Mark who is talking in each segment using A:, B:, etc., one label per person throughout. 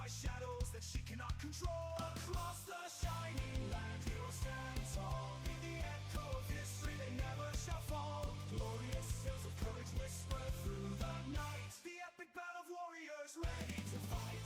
A: by shadows that she cannot control. Across the shining land, heroes stand tall. In the echo of history, they never shall fall. Glorious tales of courage whisper through the night. The epic battle of warriors ready to fight.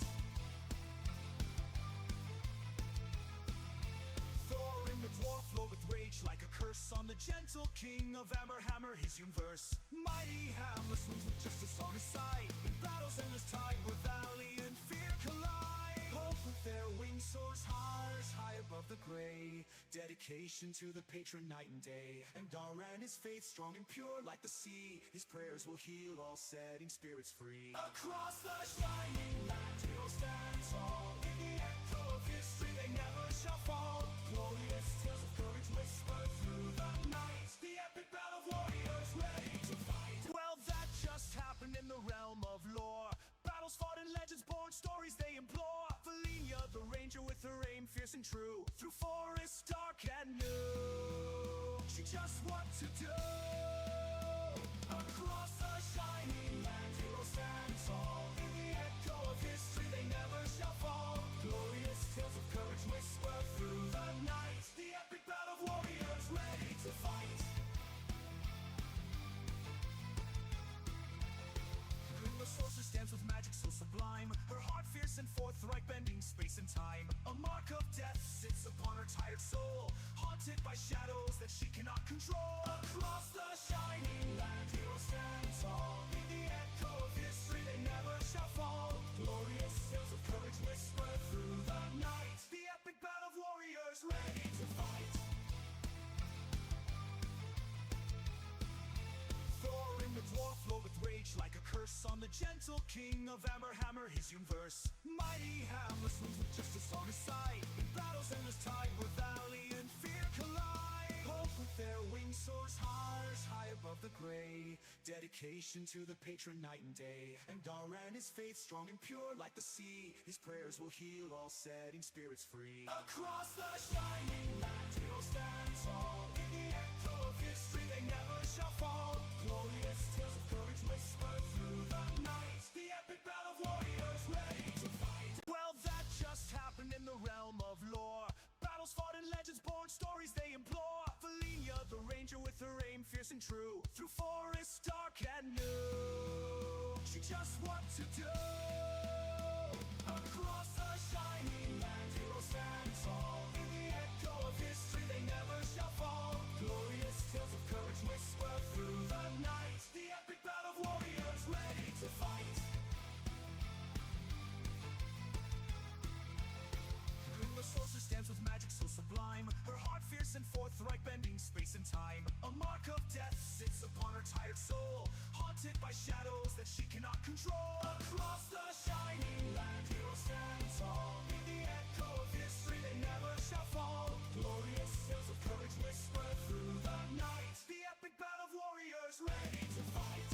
A: The dwarf flowed with rage like a curse on the gentle king of Hammer, his universe. Mighty Hammer swings with justice on his side. In battle's endless tide where valiant fear collide. Hope with their wings soars high above the gray. Dedication to the patron night and day. And Daran his faith strong and pure like the sea. His prayers will heal all setting spirits free. Across the shining land, heroes stand tall. In the echo of history, they never shall fall. Glorious tales of courage whisper through the night. The epic battle of warriors ready to fight. Well, that just happened in the realm of lore. Battles fought and legends born, stories they implore. Valenia, the ranger with her aim fierce and true. Through forests dark and new, she just what to do. Across the shining land, heroes stand tall. In the echo of history, they never shall fall. Glorious tales of courage whisper through the night. The epic battle of warriors ready to fight. The sorceress stands with magic so sublime. Her heart fierce and forthright, bending space and time. A mark of death sits upon her tired soul, haunted by shadows that she cannot control. Across the shining land, heroes stand tall. In the echo of history, they never shall fall. Glorious tales of courage whisper through the night. The epic battle of warriors ready to fight. The dwarf flowed with rage like a curse on the gentle king of Hammer, his universe. Mighty Hammer swings with justice on his side. In battle's endless tide where valiant fear collide. Hope with their wings soars high above the gray. Dedication to the patron night and day. And Daran his faith strong and pure like the sea. His prayers will heal all setting spirits free. Across the shining land, heroes stand tall. In the echo of history, they never shall fall. Glorious tales of courage whisper through the night. The epic battle of warriors ready to fight. Well, that just happened in the realm of lore. Battles fought and legends born, stories they implore. Valenia, the ranger with her aim fierce and true. Through forests dark and new, she just what to do. Across the shining land, heroes stand tall. In the echo of history, they never shall fall. Glorious tales of courage whisper through the night. The epic battle of warriors ready to fight. The sorceress stands with magic so sublime. Her heart fierce and forthright, bending space and time. A mark of death sits upon her tired soul, haunted by shadows that she cannot control. Across the shining land, heroes stand tall. In the echo of history, they never shall fall. Glorious tales of courage whisper through the night. The epic battle of warriors ready to fight.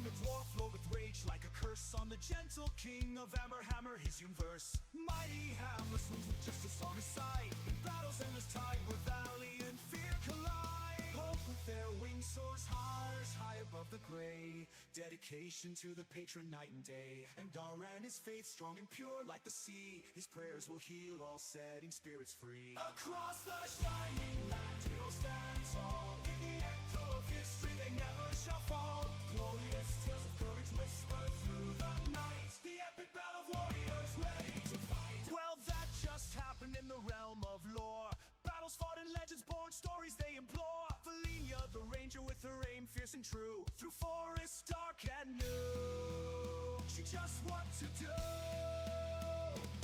A: The dwarf flowed with rage like a curse on the gentle king of Hammer, his universe. Mighty Hammer swings with justice on his side. In battle's endless tide where valiant fear collide. Hope with their wings soars high above the gray. Dedication to the patron night and day. And Daran his faith strong and pure like the sea. His prayers will heal all setting spirits free. Across the shining land, heroes stand tall. In the echo of history, they never shall fall. Glorious tales of courage whisper through the night. The epic battle of warriors ready to fight. Well, that just happened in the realm of lore. Battles fought and legends born, stories they implore. Valenia, the ranger with her aim fierce and true. Through forests dark and new, she just what to do.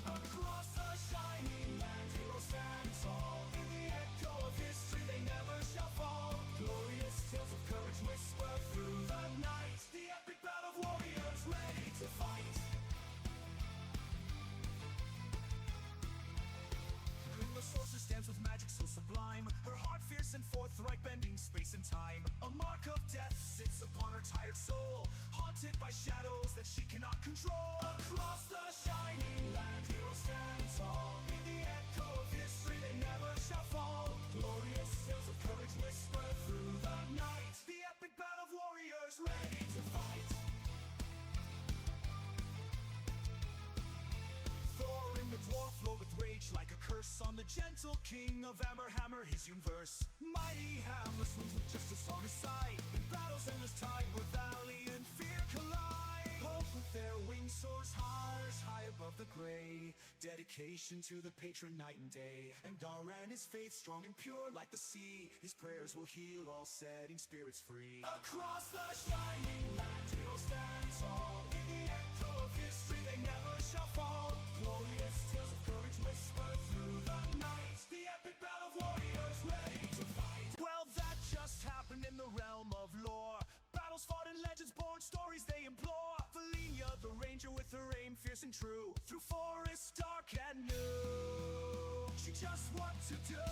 A: Across the shining land, heroes stand tall. In the echo of history, they never shall fall. Glorious tales of courage whisper through the night. The epic battle of warriors ready to fight. The sorceress stands with magic so sublime. Her heart fierce and forthright, bending space and time. A mark of death sits upon her tired soul, haunted by shadows that she cannot control. Across the shining land, heroes stand tall. In the echo of history, they never shall fall. Glorious tales of courage whisper through the night. The epic battle of warriors ready to fight. gentle king of Hammer, his universe. Mighty Hamlet swings with justice on his side. In battles endless tide where valiant fear collide. Hope with their wings soars high above the gray. Dedication to the patron night and day. And Daran his faith strong and pure like the sea. His prayers will heal all setting spirits free. Across the shining land he'll stand tall. In the echo of history they never shall fall. Glorious tales of courage whisper through the night. The epic battle of warriors ready to fight. Well, that just happened in the realm of lore. Battles fought and legends born, stories they implore. Valenia the ranger with her aim fierce and true. Through forests dark and new, she just what to do.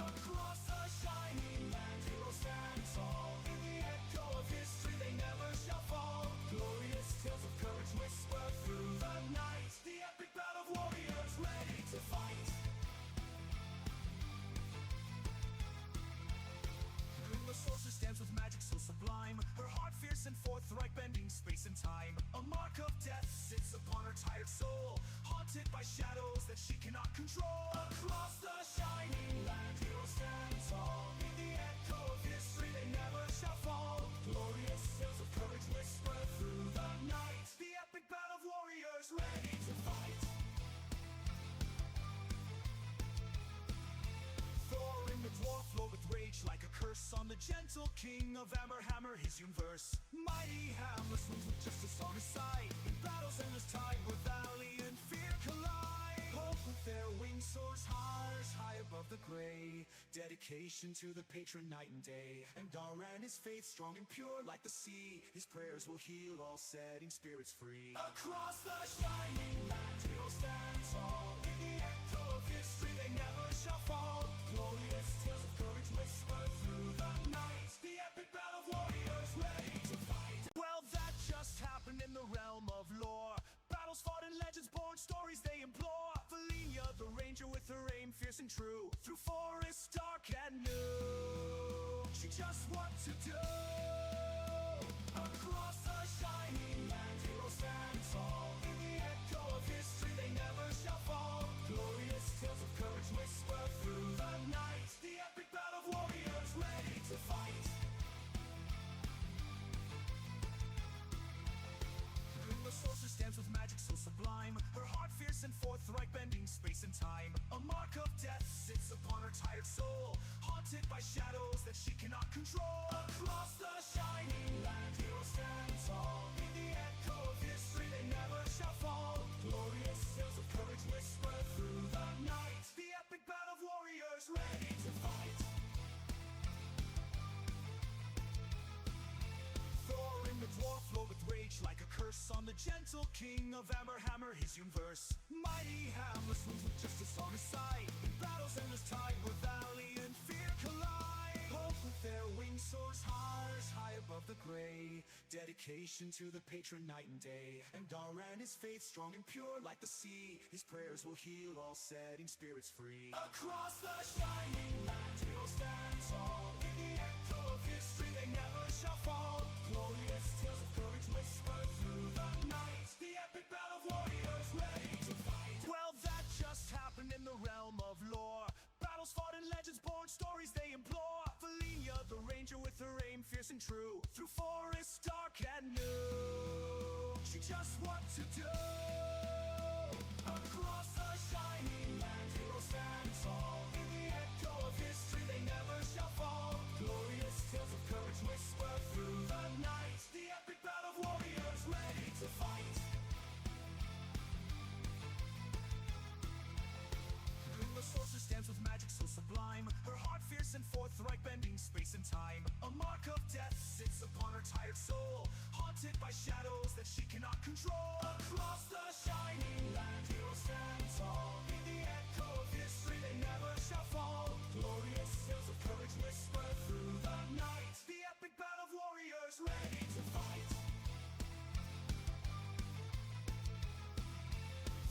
A: Across the shining land heroes stand tall. In the echo of history they never shall fall. Glorious tales of courage whisper through the night. The epic battle of warriors ready to fight. The sorcerer stands with magic so sublime. Her heart fierce and forthright, bending space and time. A mark of death sits upon her tired soul, haunted by shadows that she cannot control. Across the shining land heroes stand tall. In the echo of history they never shall fall. Glorious tales of courage whisper through the night. The epic battle of warriors ready to fight. Thorin the dwarf flowed with rage like a curse on the gentle king of Hammer, his universe. Mighty Hamlet swings with justice on his side. In battles endless tide where valiant fear collide. Hope with their wings soars high above the gray. Dedication to the patron night and day. And Daran his faith strong and pure like the sea. His prayers will heal all setting spirits free. Across the shining land he'll stand tall. In the echo of history they never shall fall. Glorious tales of courage whisper through the night. The epic battle of warriors ready to fight. Well, that just happened in the realm of lore. Battles fought and legends born, stories they implore. Valenia the ranger with her aim fierce and true. Through forests dark and new, she just what to do. Across the shining land heroes stand tall. In the echo of history they never shall fall. Glorious tales of courage whisper through the night. The epic battle of warriors ready to fight. The sorcerer stands with magic so sublime. Her heart fierce and forthright, bending space and time. A mark of death sits upon her tired soul, haunted by shadows that she cannot control. Across the shining land heroes stand tall. In the echo of history they never shall fall. Glorious tales of courage whisper through the night. The epic battle of warriors ready to fight. Thorin the dwarf flowed with rage like a curse on the gentle king of Hammer, his universe. Mighty Hamlet swings with justice on his side. In battles endless tide where valiant fear collide. Hope with their wings soars high above the gray. Dedication to the patron night and day. And Daran his faith strong and pure like the sea. His prayers will heal all setting spirits free. Across the shining land he'll stand tall. In the echo of history they never shall fall. Glorious tales of courage whisper through the night. The epic battle of warriors ready to fight. Well, that just happened in the realm of lore. Battles fought and legends born, stories they implore. Valenia the ranger with her aim fierce and true. Through forests dark and new, she just what to do. Across the shining land heroes stand tall. In the echo of history they never shall fall. Glorious tales of courage whisper through the night. The epic battle of warriors ready to fight. The sorcerer stands with magic so sublime. Her heart fierce and forthright, bending space and time. A mark of death sits upon her tired soul, haunted by shadows that she cannot control. Across the shining land heroes stand tall. In the echo of history they never shall fall. Glorious tales of courage whisper through the night. The epic battle of warriors ready to fight.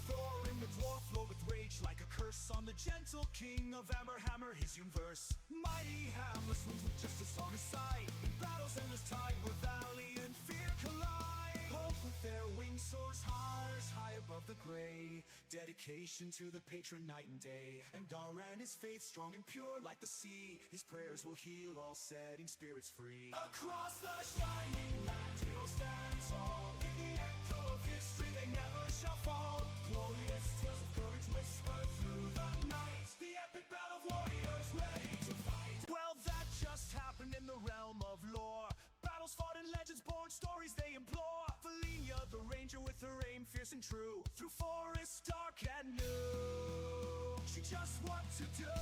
A: Thorin the dwarf flowed with rage like a curse on the gentle king of Hammer, his universe. Mighty Hamlet swings with justice on his side. In battles endless tide where valiant fear collide. Hope with their wings soars high above the gray. dedication to the patron night and day. And Daran is faith strong and pure like the sea. His prayers will heal all setting spirits free. Across the shining land he'll stand tall. In the echo of history they never shall fall. Glorious tales of courage whisper through the night. The epic battle of warriors ready to fight. Well, that just happened in the realm of lore. Battles fought and legends born, stories they implore. Valenia, the ranger with her aim fierce and true. Through forests dark and new, she just what to do.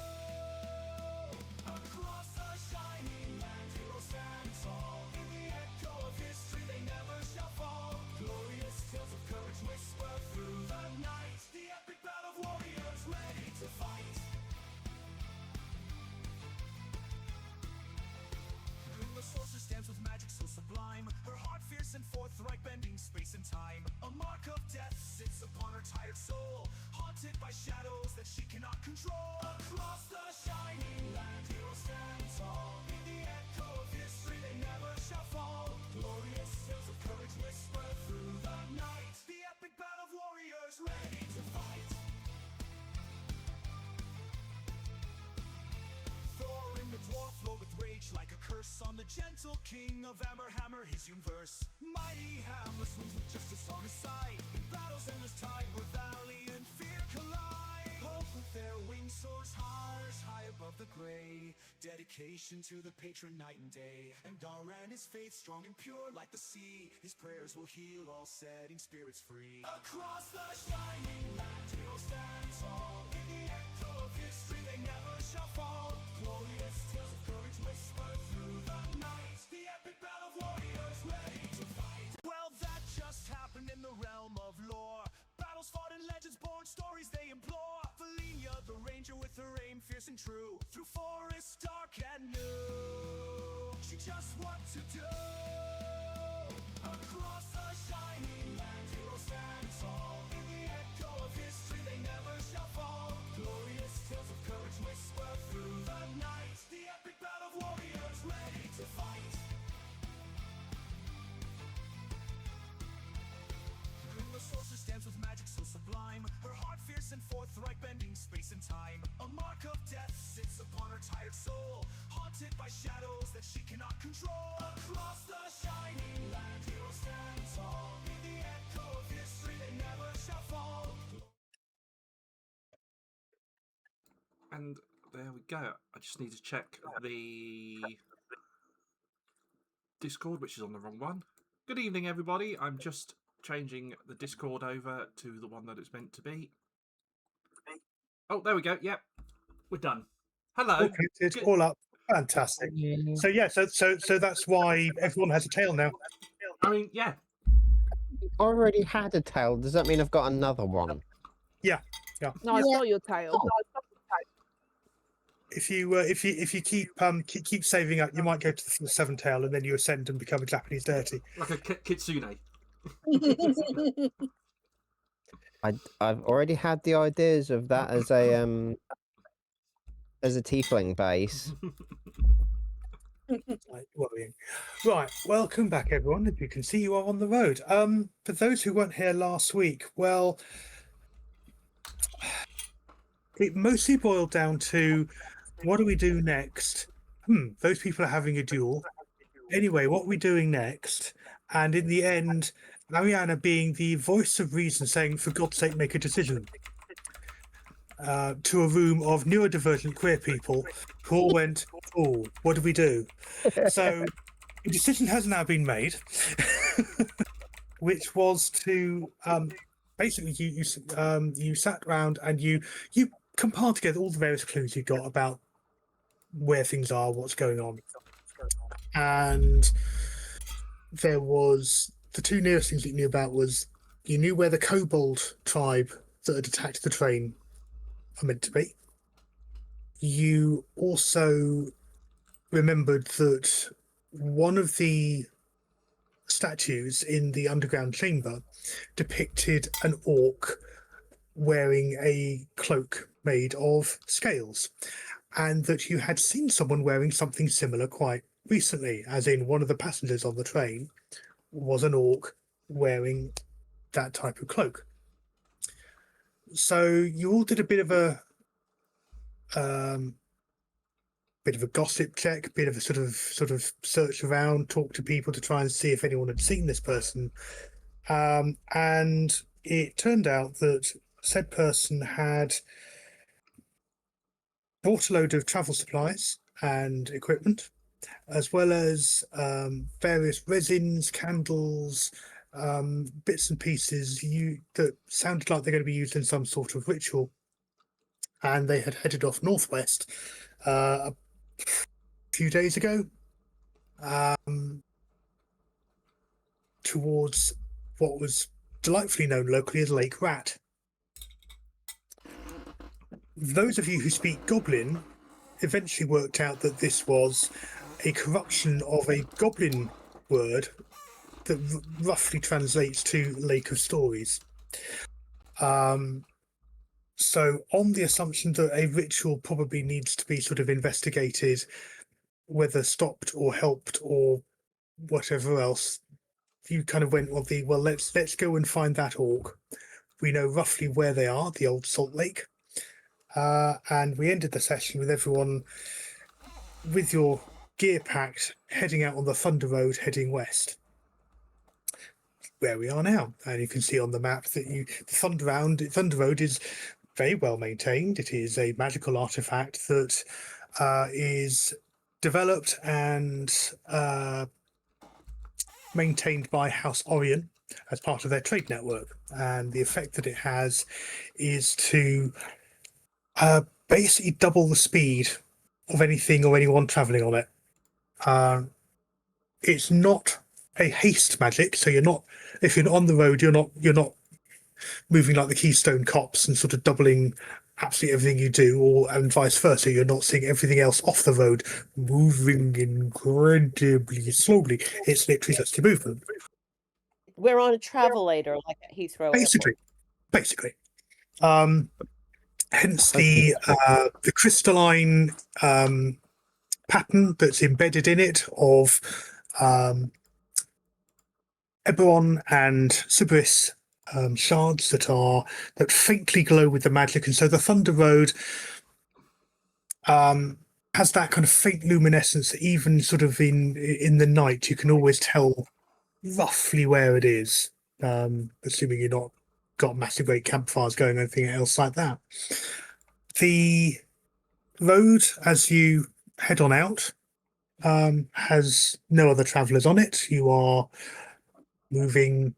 A: Across the shining land heroes stand tall. In the echo of history they never shall fall. Glorious tales of courage whisper through the night. The epic battle of warriors ready to fight. The sorceress stands with magic so sublime. Her heart fierce and forthright, bending space and time. A mark of death sits upon her tired soul, haunted by shadows that she cannot control. Across the shining land heroes stand tall. In the echo of history they never shall fall. Glorious tales of courage whisper through the night. The epic battle of warriors ready to fight. The dwarf flowed with rage like a curse on the gentle king of Hammer, his universe. Mighty Hamlet swings with justice on his side. In battles endless tide where valley and fear collide. Hope with their wings soars high above the gray. Dedication to the patron night and day. And Daran is faith strong and pure like the sea. His prayers will heal all setting spirits free. Across the shining land heroes stand tall. In the echo of history they never shall fall. Glorious tales of courage whisper through the night. The epic battle of warriors ready to fight. Well, that just happened in the realm of lore. Battles fought and legends born, stories they implore. Valenia, the ranger with her aim fierce and true. Through forests dark and new, she just what to do. Across the shining land heroes stand tall. In the echo of history they never shall fall. Glorious tales of courage whisper through the night. The epic battle of warriors ready to fight. The sorceress stands with magic so sublime. Her heart fierce and forthright, bending space and time. A mark of death sits upon her tired soul, haunted by shadows that she cannot control. Across the shining land heroes stand tall. In the echo of history they never shall fall.
B: And there we go. I just need to check the Discord, which is on the wrong one. Good evening, everybody. I'm just changing the Discord over to the one that it's meant to be. Oh, there we go. Yep, we're done. Hello.
C: Okay, it's all up. Fantastic. So yeah, so that's why everyone has a tail now.
B: I mean, yeah.
D: I already had a tail. Does that mean I've got another one?
C: Yeah.
E: No, I saw your tail.
C: If you keep saving up, you might go to the 7 tail, and then you ascend and become a Japanese deity.
B: Like a kitsune.
D: I've already had the ideas of that as a tiefling base.
C: Worrying. Right, welcome back, everyone. As you can see, you are on the road. For those who weren't here last week, well, it mostly boiled down to what do we do next? Those people are having a duel. Anyway, what are we doing next? And in the end, Ariana being the voice of reason, saying, for God's sake, make a decision. To a room of neurodivergent queer people who all went, oh, what do we do? So a decision has now been made, which was to basically you sat around and you compiled together all the various clues you got about where things are, what's going on. And there was the two nearest things that you knew about was you knew where the kobold tribe that had attacked the train are meant to be. You also remembered that one of the statues in the underground chamber depicted an orc wearing a cloak made of scales, and that you had seen someone wearing something similar quite recently, as in one of the passengers on the train was an orc wearing that type of cloak. So you all did a bit of a gossip check, bit of a sort of search around, talk to people to try and see if anyone had seen this person. And it turned out that said person had bought a load of travel supplies and equipment, as well as various resins, candles, bits and pieces that sounded like they're going to be used in some sort of ritual. And they had headed off northwest a few days ago towards what was delightfully known locally as Lake Rat. Those of you who speak Goblin eventually worked out that this was a corruption of a Goblin word that roughly translates to Lake of Stories. So on the assumption that a ritual probably needs to be sort of investigated, whether stopped or helped or whatever else, you kind of went, well, let's go and find that orc. We know roughly where they are, the old Salt Lake. And we ended the session with everyone with your gear packed, heading out on the Thunder Road, heading west. Where we are now. And you can see on the map that the Thunder Road is very well maintained. It is a magical artifact that is developed and maintained by House Orion as part of their trade network. And the effect that it has is to basically double the speed of anything or anyone traveling on it. It's not a haste magic, so if you're on the road, you're not moving like the Keystone Cops and sort of doubling absolutely everything you do, and vice versa. You're not seeing everything else off the road moving incredibly slowly. It's literally just your movement.
F: We're on a travelator like at Heathrow
C: Basically. Hence the crystalline pattern that's embedded in it of Eberron and Cerberus shards that faintly glow with the magic, and so the Thunder Road has that kind of faint luminescence that even sort of in the night you can always tell roughly where it is, assuming you're not got massive great campfires going or anything else like that. The road, as you head on out, has no other travellers on it. You are moving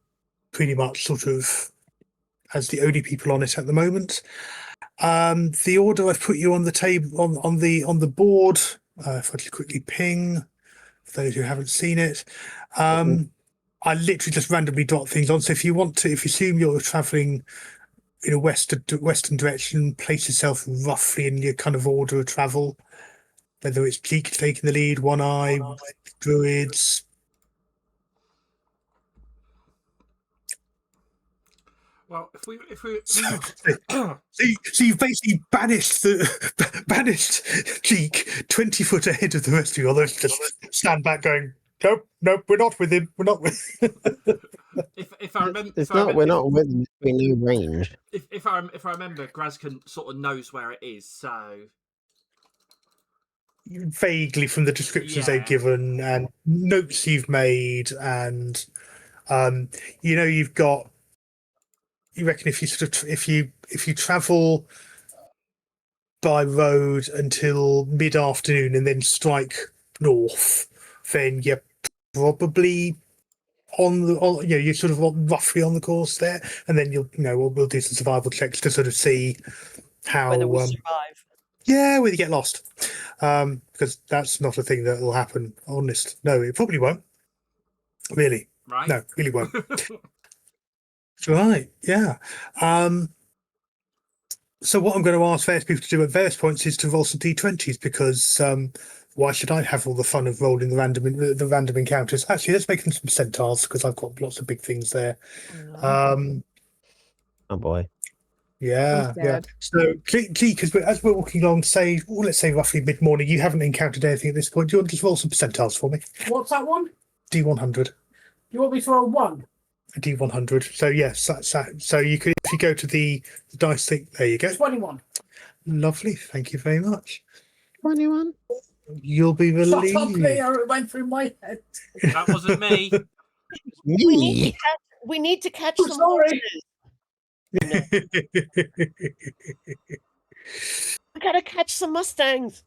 C: pretty much sort of as the only people on it at the moment. The order I've put you on the table on the board, if I just quickly ping for those who haven't seen it. I literally just randomly dot things on. So if you assume you're traveling in a western direction, place yourself roughly in your kind of order of travel. Whether it's Cheek taking the lead, One Eye, Druids.
B: Well, if we
C: so you've basically banished Cheek 20 foot ahead of the rest of you. Others just stand back, going, "Nope, we're not with him. We're not with."
B: if I remember,
D: we're not with him. We know range.
B: If I remember, Grazkan sort of knows where it is, so
C: vaguely from the descriptions they've given and notes you've made, and you've got. You reckon if you travel by road until mid-afternoon and then strike north, then you're probably you're sort of roughly on the course there, and then we'll do some survival checks to sort of see how
F: whether we survive.
C: Yeah, whether you get lost, because that's not a thing that will happen. Honest, no, it probably won't. Really,
B: right?
C: No, really won't. Right, yeah. So what I'm going to ask various people to do at various points is to roll some d20s, because why should I have all the fun of rolling the random encounters? Actually, let's make them some centaurs, because I've got lots of big things there.
F: Oh,
D: Oh boy.
C: Yeah. So, Geek, as we're walking along, let's say roughly mid-morning, you haven't encountered anything at this point. Do you want to just roll some percentiles for me?
G: What's that one?
C: D100.
G: You want me to roll one?
C: a D100. So yes, so you could, if you go to the dice thing, there you go.
G: 21.
C: Lovely, thank you very much.
D: 21.
C: You'll be
G: Shut up,
C: relieved.
G: Leo. It went through my head.
B: That wasn't me.
D: Me.
F: We need to catch
G: I'm
F: some
G: sorry.
F: horses. We gotta catch some Mustangs.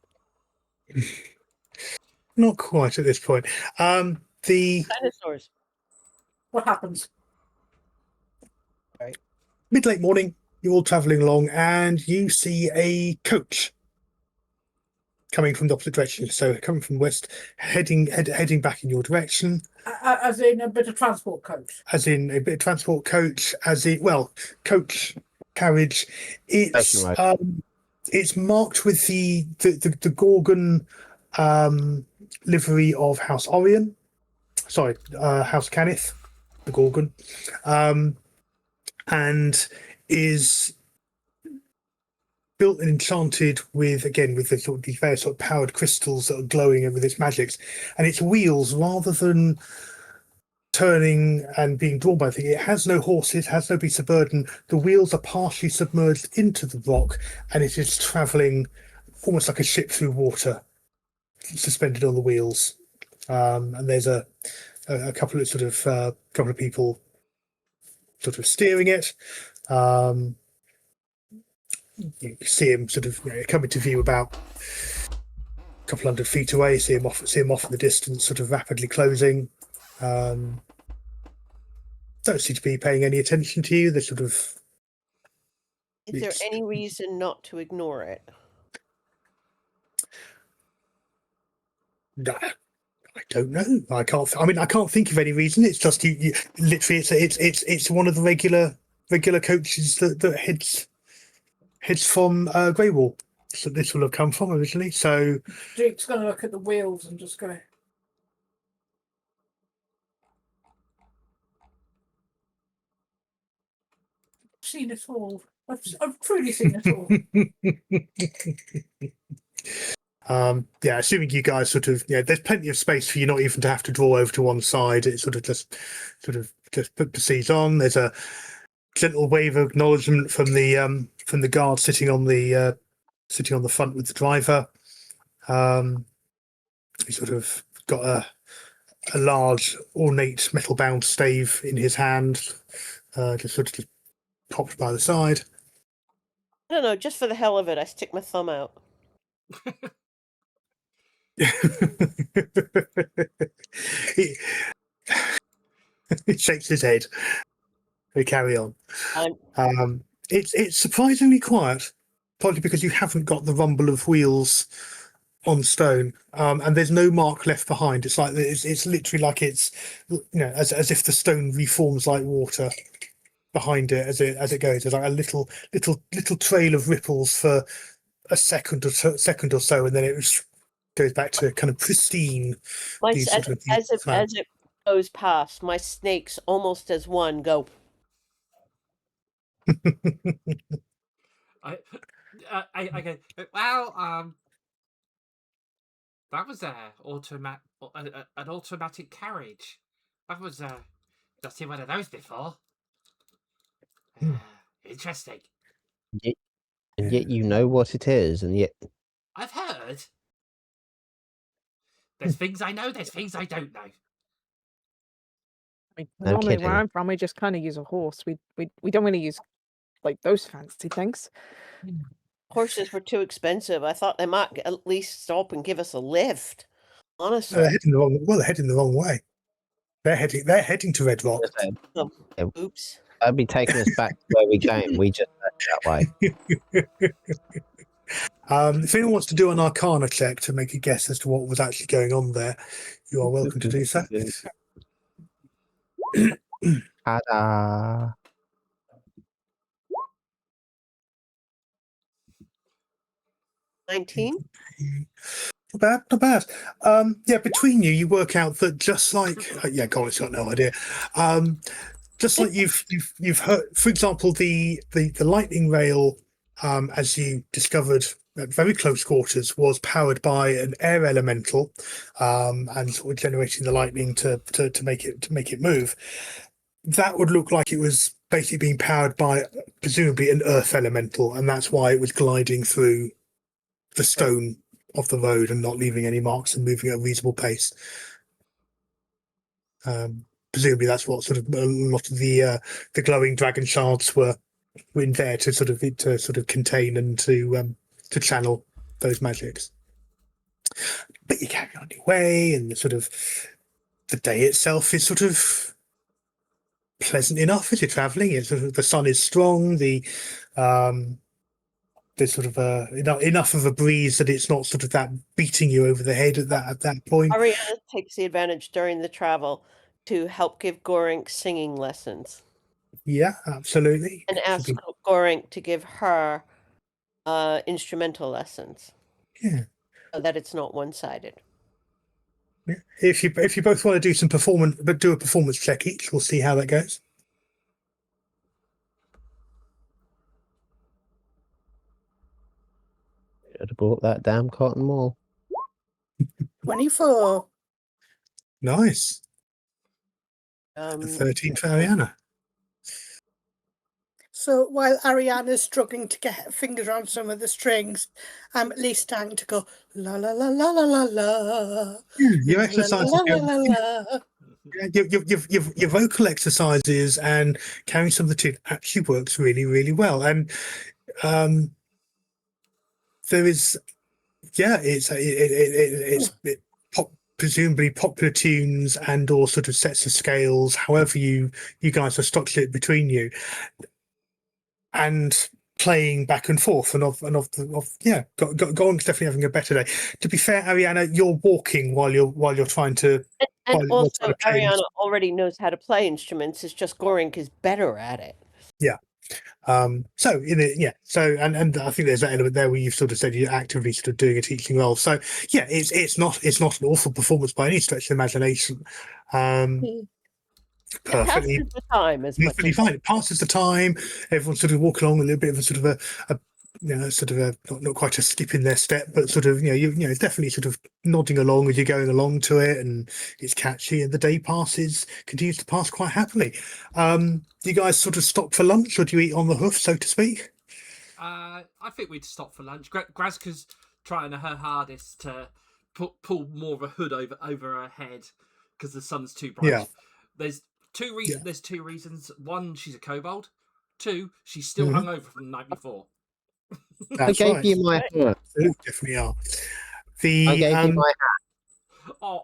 C: Not quite at this point. The
F: Dinosaurs.
G: What happens?
C: mid-late morning, you're all travelling along, and you see a coach coming from the opposite direction. So coming from west, heading back in your direction.
G: As in a bit of transport coach.
C: As in a bit of transport coach, as in, well, coach carriage. It's marked with the Gorgon livery of House Orion. Sorry, House Cannith, the Gorgon, and is built and enchanted with, again, with the sort of these various sort of powered crystals that are glowing with its magics, and its wheels, rather than turning and being drawn by the thing, it has no horses, has no beast of burden. The wheels are partially submerged into the rock, and it is travelling almost like a ship through water, suspended on the wheels. And there's a couple of people sort of steering it. You see him sort of coming to view about a couple hundred feet away. See him off in the distance, sort of rapidly closing. Don't seem to be paying any attention to you. They're sort of.
F: Is there any reason not to ignore it?
C: No, I don't know. I can't. I mean, I can't think of any reason. It's just you literally. It's one of the regular coaches that heads from Grey Wall. So this will have come from originally. So
G: Duke's going to look at the wheels and just go. Seen it all. I've truly seen it all.
C: Yeah, assuming you guys sort of, there's plenty of space for you not even to have to draw over to one side. It sort of just proceeds on. There's a gentle wave of acknowledgement from the guard sitting on the front with the driver. He sort of got a large ornate metal bound stave in his hand, just propped by the side.
F: I don't know, just for the hell of it, I stick my thumb out.
C: He shakes his head. We carry on.
F: I'm
C: It's surprisingly quiet, partly because you haven't got the rumble of wheels on stone, and there's no mark left behind. It's like it's literally like it's as if the stone reforms like water behind it as it goes. There's like a little trail of ripples for a second or so, and then it goes back to kind of pristine.
F: as it goes past, my snakes almost as one go.
B: I go, well, that was an automatic carriage. That was just seen one of those before. Interesting.
D: And yet you know what it is, and yet
B: I've heard. There's things I know. There's things I don't know.
E: I mean,
D: No
E: normally
D: kidding.
E: where I'm from, we just kind of use a horse. We don't really use like those fancy things.
F: Horses were too expensive. I thought they might at least stop and give us a lift. Honestly.
C: They're heading the wrong way. They're heading to Red Rock.
F: Oops.
D: that'd be taking us back to where we came. We just went that way.
C: If anyone wants to do an Arcana check to make a guess as to what was actually going on there, you are welcome to do so.
D: Ta-da.
F: 19.
C: Not bad. Yeah, between you work out that just like Colin's got no idea. Just like you've heard, for example, the lightning rail, as you discovered at very close quarters, was powered by an air elemental, and sort of generating the lightning to make it move. that would look like it was basically being powered by presumably an earth elemental, and that's why it was gliding through the stone of the road and not leaving any marks and moving at a reasonable pace. Presumably that's what sort of a lot of the glowing dragon shards were in there to sort of contain and to channel those magics. But you carry on your way, and the day itself is sort of pleasant enough as you're travelling. It's sort of, the sun is strong. There's sort of enough of a breeze that it's not sort of that beating you over the head at that point.
F: Ariana takes the advantage during the travel to help give Gorink singing lessons
C: Yeah, absolutely.
F: and ask Gorink to give her instrumental lessons.
C: Yeah.
F: So that it's not one-sided.
C: Yeah. If you both want to do some performance, but do a performance check each, we'll see how that goes.
D: Should have bought that damn cotton wool.
G: 24.
C: Nice. 13 for Ariana.
G: So while Ariana's struggling to get her fingers around some of the strings, I'm at least starting to go la la la la la la la.
C: Your exercises,
G: La, la, la, la, la.
C: your vocal exercises and carrying some of the tune actually works really, really well. And there is, it's presumably popular tunes and or sort of sets of scales, however you guys have structured it between you, and playing back and forth Goring's definitely having a better day. To be fair, Ariana, you're walking while you're trying to.
F: And also, Ariana already knows how to play instruments. It's just Gorink is better at it.
C: Yeah. And I think there's that element there where you've sort of said you're actively sort of doing a teaching role. So yeah, it's not an awful performance by any stretch of the imagination. Perfectly,
F: it passes the time as much
C: perfectly fine. It passes the time. Everyone's sort of walking along a little bit of a sort of a not quite a skip in their step, but sort of it's definitely sort of nodding along as you're going along to it, and it's catchy. And the day continues to pass quite happily. Do you guys sort of stop for lunch, or do you eat on the hoof, so to speak?
B: I think we'd stop for lunch. Grazka's trying her hardest to pull more of a hood over her head because the sun's too bright.
C: Yeah.
B: There's two reasons. There's two reasons. One, she's a kobold. Two, she's still hungover from the night before.
C: That's
D: I gave
C: right.
D: you my hat.
C: You definitely are.
D: I gave you my hat.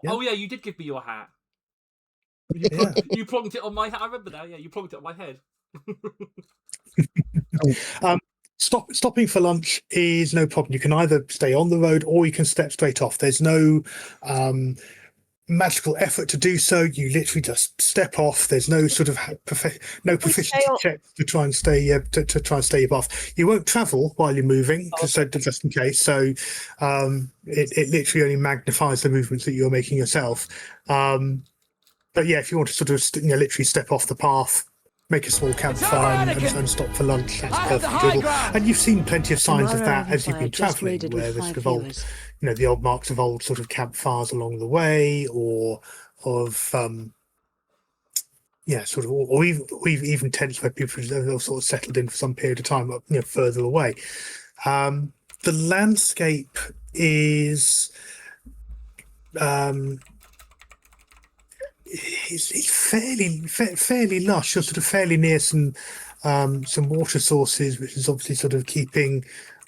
B: Oh yeah, you did give me your hat. You plonked it on my head. I remember that. Yeah, you plonked it on my head.
C: Stopping for lunch is no problem. You can either stay on the road or you can step straight off. There's no magical effort to do so. You literally just step off. There's no sort of proficiency check to try and stay to try and stay above. You won't travel while you're moving, just in case. So it literally only magnifies the movements that you're making yourself. But yeah, if you want to sort of literally step off the path, make a small campfire and stop for lunch, that's perfectly doable. And you've seen plenty of signs of that as you've been travelling, where there's sort of old, the old marks of old sort of campfires along the way, or of or even tents where people have sort of settled in for some period of time up further away. The landscape is it's fairly lush. You're sort of fairly near some water sources, which is obviously sort of keeping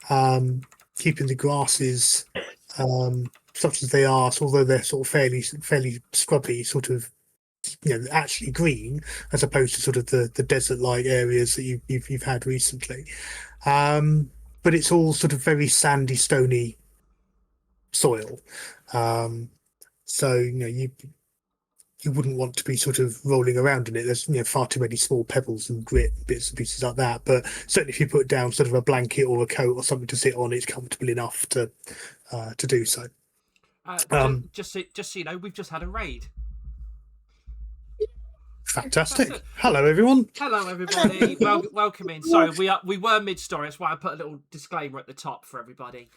C: the grasses such as they are, so although they're sort of fairly scrubby, sort of actually green, as opposed to sort of the desert-like areas that you've had recently. But it's all sort of very sandy, stony soil. So you wouldn't want to be sort of rolling around in it. There's far too many small pebbles and grit, bits and pieces like that. But certainly, if you put down sort of a blanket or a coat or something to sit on, it's comfortable enough to do so.
B: Just so you know, we've just had a raid.
C: Fantastic! Hello, everyone.
B: Hello, everybody. Welcome in. Sorry, we were mid-story. That's why I put a little disclaimer at the top for everybody.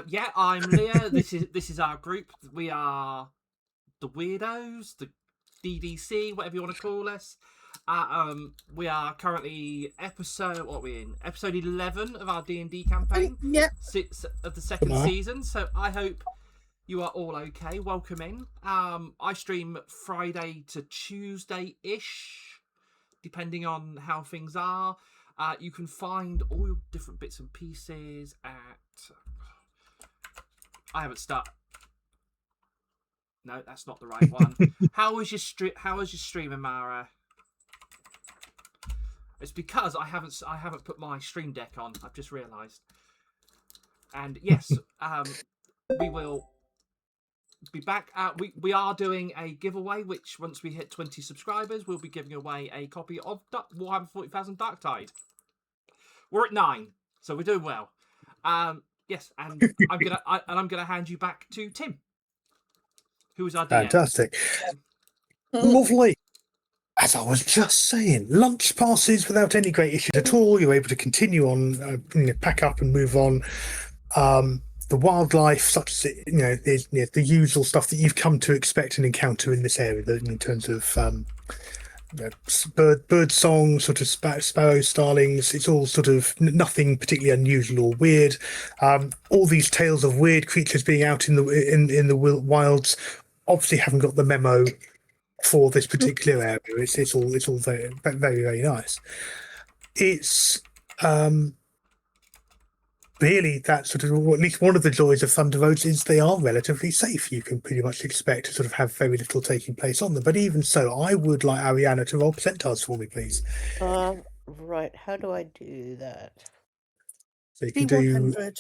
B: Yeah, I'm Leah. This is our group. We are the Weirdos, the DDC, whatever you want to call us. We are currently episode 11 of our D&D campaign.
G: Yeah.
B: 6 of the second
C: Come on.
B: season. So I hope you are all okay. Welcome in. I stream Friday to Tuesday-ish, depending on how things are. You can find all your different bits and pieces at... I haven't started... No, that's not the right one. How was your stream, Amara? It's because I haven't put my stream deck on. I've just realised. And yes, we will be back. We are doing a giveaway, which once we hit 20 subscribers, we'll be giving away a copy of Warhammer 40,000 Darktide. We're at 9, so we're doing well. Yes, and I'm gonna hand you back to Tim, who is our DM.
C: Fantastic. Lovely. As I was just saying, lunch passes without any great issues at all. You're able to continue on, pack up and move on. The wildlife, such as is the usual stuff that you've come to expect and encounter in this area, in terms of bird song, sort of sparrows, starlings. It's all sort of nothing particularly unusual or weird. All these tales of weird creatures being out in the wilds obviously haven't got the memo for this particular area. It's all very, very, very nice. It's really that sort of, or at least one of the joys of Thunder Roads is they are relatively safe. You can pretty much expect to sort of have very little taking place on them. But even so, I would like Ariana to roll percentiles for me, please.
F: Right. How do I do that?
C: So you can
G: D100.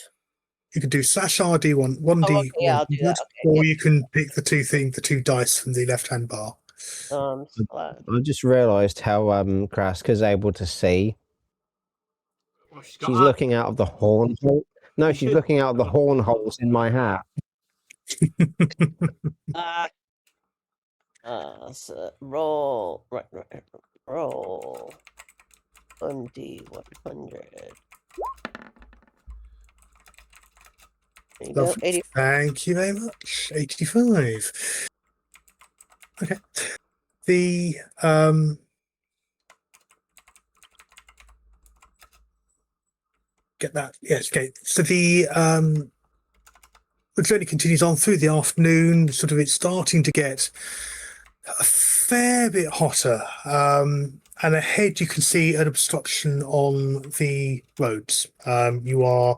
C: You can do /RD1, 1D,
F: okay, yeah, I'll do that. Okay,
C: or
F: yeah.
C: you can pick the two dice from the left-hand bar.
F: Slash.
D: I just realised how Kraska's able to see.
B: Well, she's
D: She's looking out of the horn hole. No, she's looking out of the horn holes in my hat.
F: So roll. Right. Roll. 1D100. There you go. 80.
C: Thank you very much. 85. Okay. The get that. Yes. Okay. So the journey continues on through the afternoon. Sort of, it's starting to get a fair bit hotter. And ahead you can see an obstruction on the roads. You are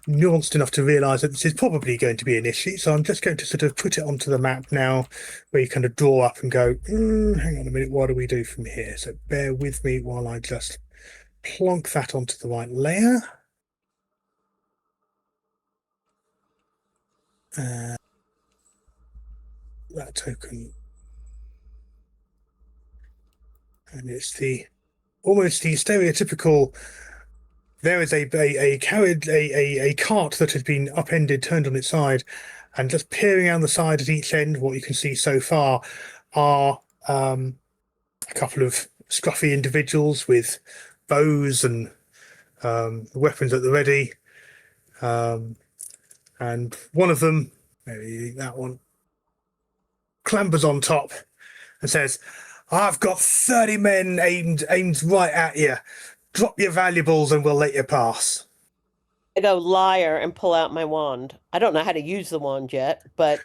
C: nuanced enough to realise that this is probably going to be an issue. So I'm just going to sort of put it onto the map now, where you kind of draw up and go, hang on a minute, what do we do from here? So bear with me while I just plonk that onto the right layer. That token. And it's almost the stereotypical. There is a carriage, a cart that has been upended, turned on its side, and just peering around the side at each end. What you can see so far are a couple of scruffy individuals with bows and weapons at the ready, and one of them, maybe that one, clambers on top and says, "I've got 30 men aimed right at you. Drop your valuables and we'll let you pass."
F: I go liar and pull out my wand. I don't know how to use the wand yet, but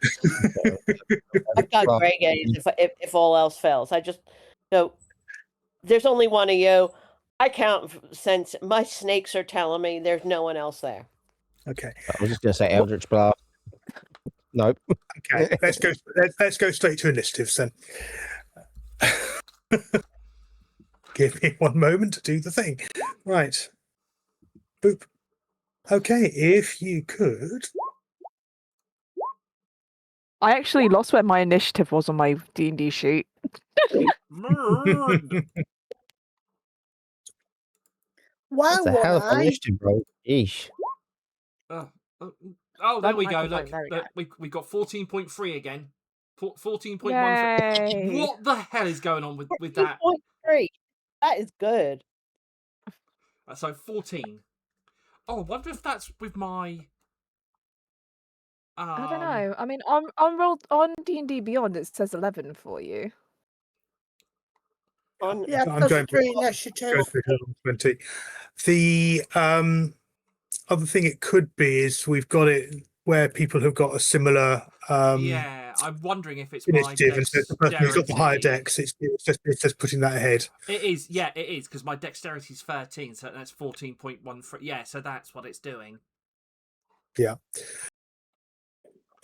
F: I've got Grey Gaze if all else fails. I just go, there's only one of you. I count since my snakes are telling me there's no one else there.
C: Okay.
D: I was just going to say Eldritch Blast. Nope.
C: Okay. Let's go straight to initiatives then. Give me one moment to do the thing. Right. Boop. Okay, if you could.
E: I actually lost where my initiative was on my D&D sheet.
G: Wow,
D: That's a hell of an initiative, bro. Yeesh.
B: Oh, there we go. Look,
E: There we go.
B: we got 14.3 again. 14.1.
E: Yay.
B: What the hell is going on with that?
F: 2.3. That is good.
B: So 14. Oh, I wonder if that's with my.
E: I don't know. I mean, on D&D Beyond, it says 11 for you.
F: On
G: Yeah,
C: I'm
G: plus
C: going
G: 3
C: for
G: initiative.
C: 20. The other thing it could be is we've got it where people have got a similar
B: Yeah, I'm wondering if it's my
C: initiative, and so the person who's got the higher
B: dexterity.
C: decks, it's just putting that ahead.
B: It is, yeah, it is, because my dexterity is 13, so that's 14.13. Yeah, so that's what it's doing.
C: Yeah.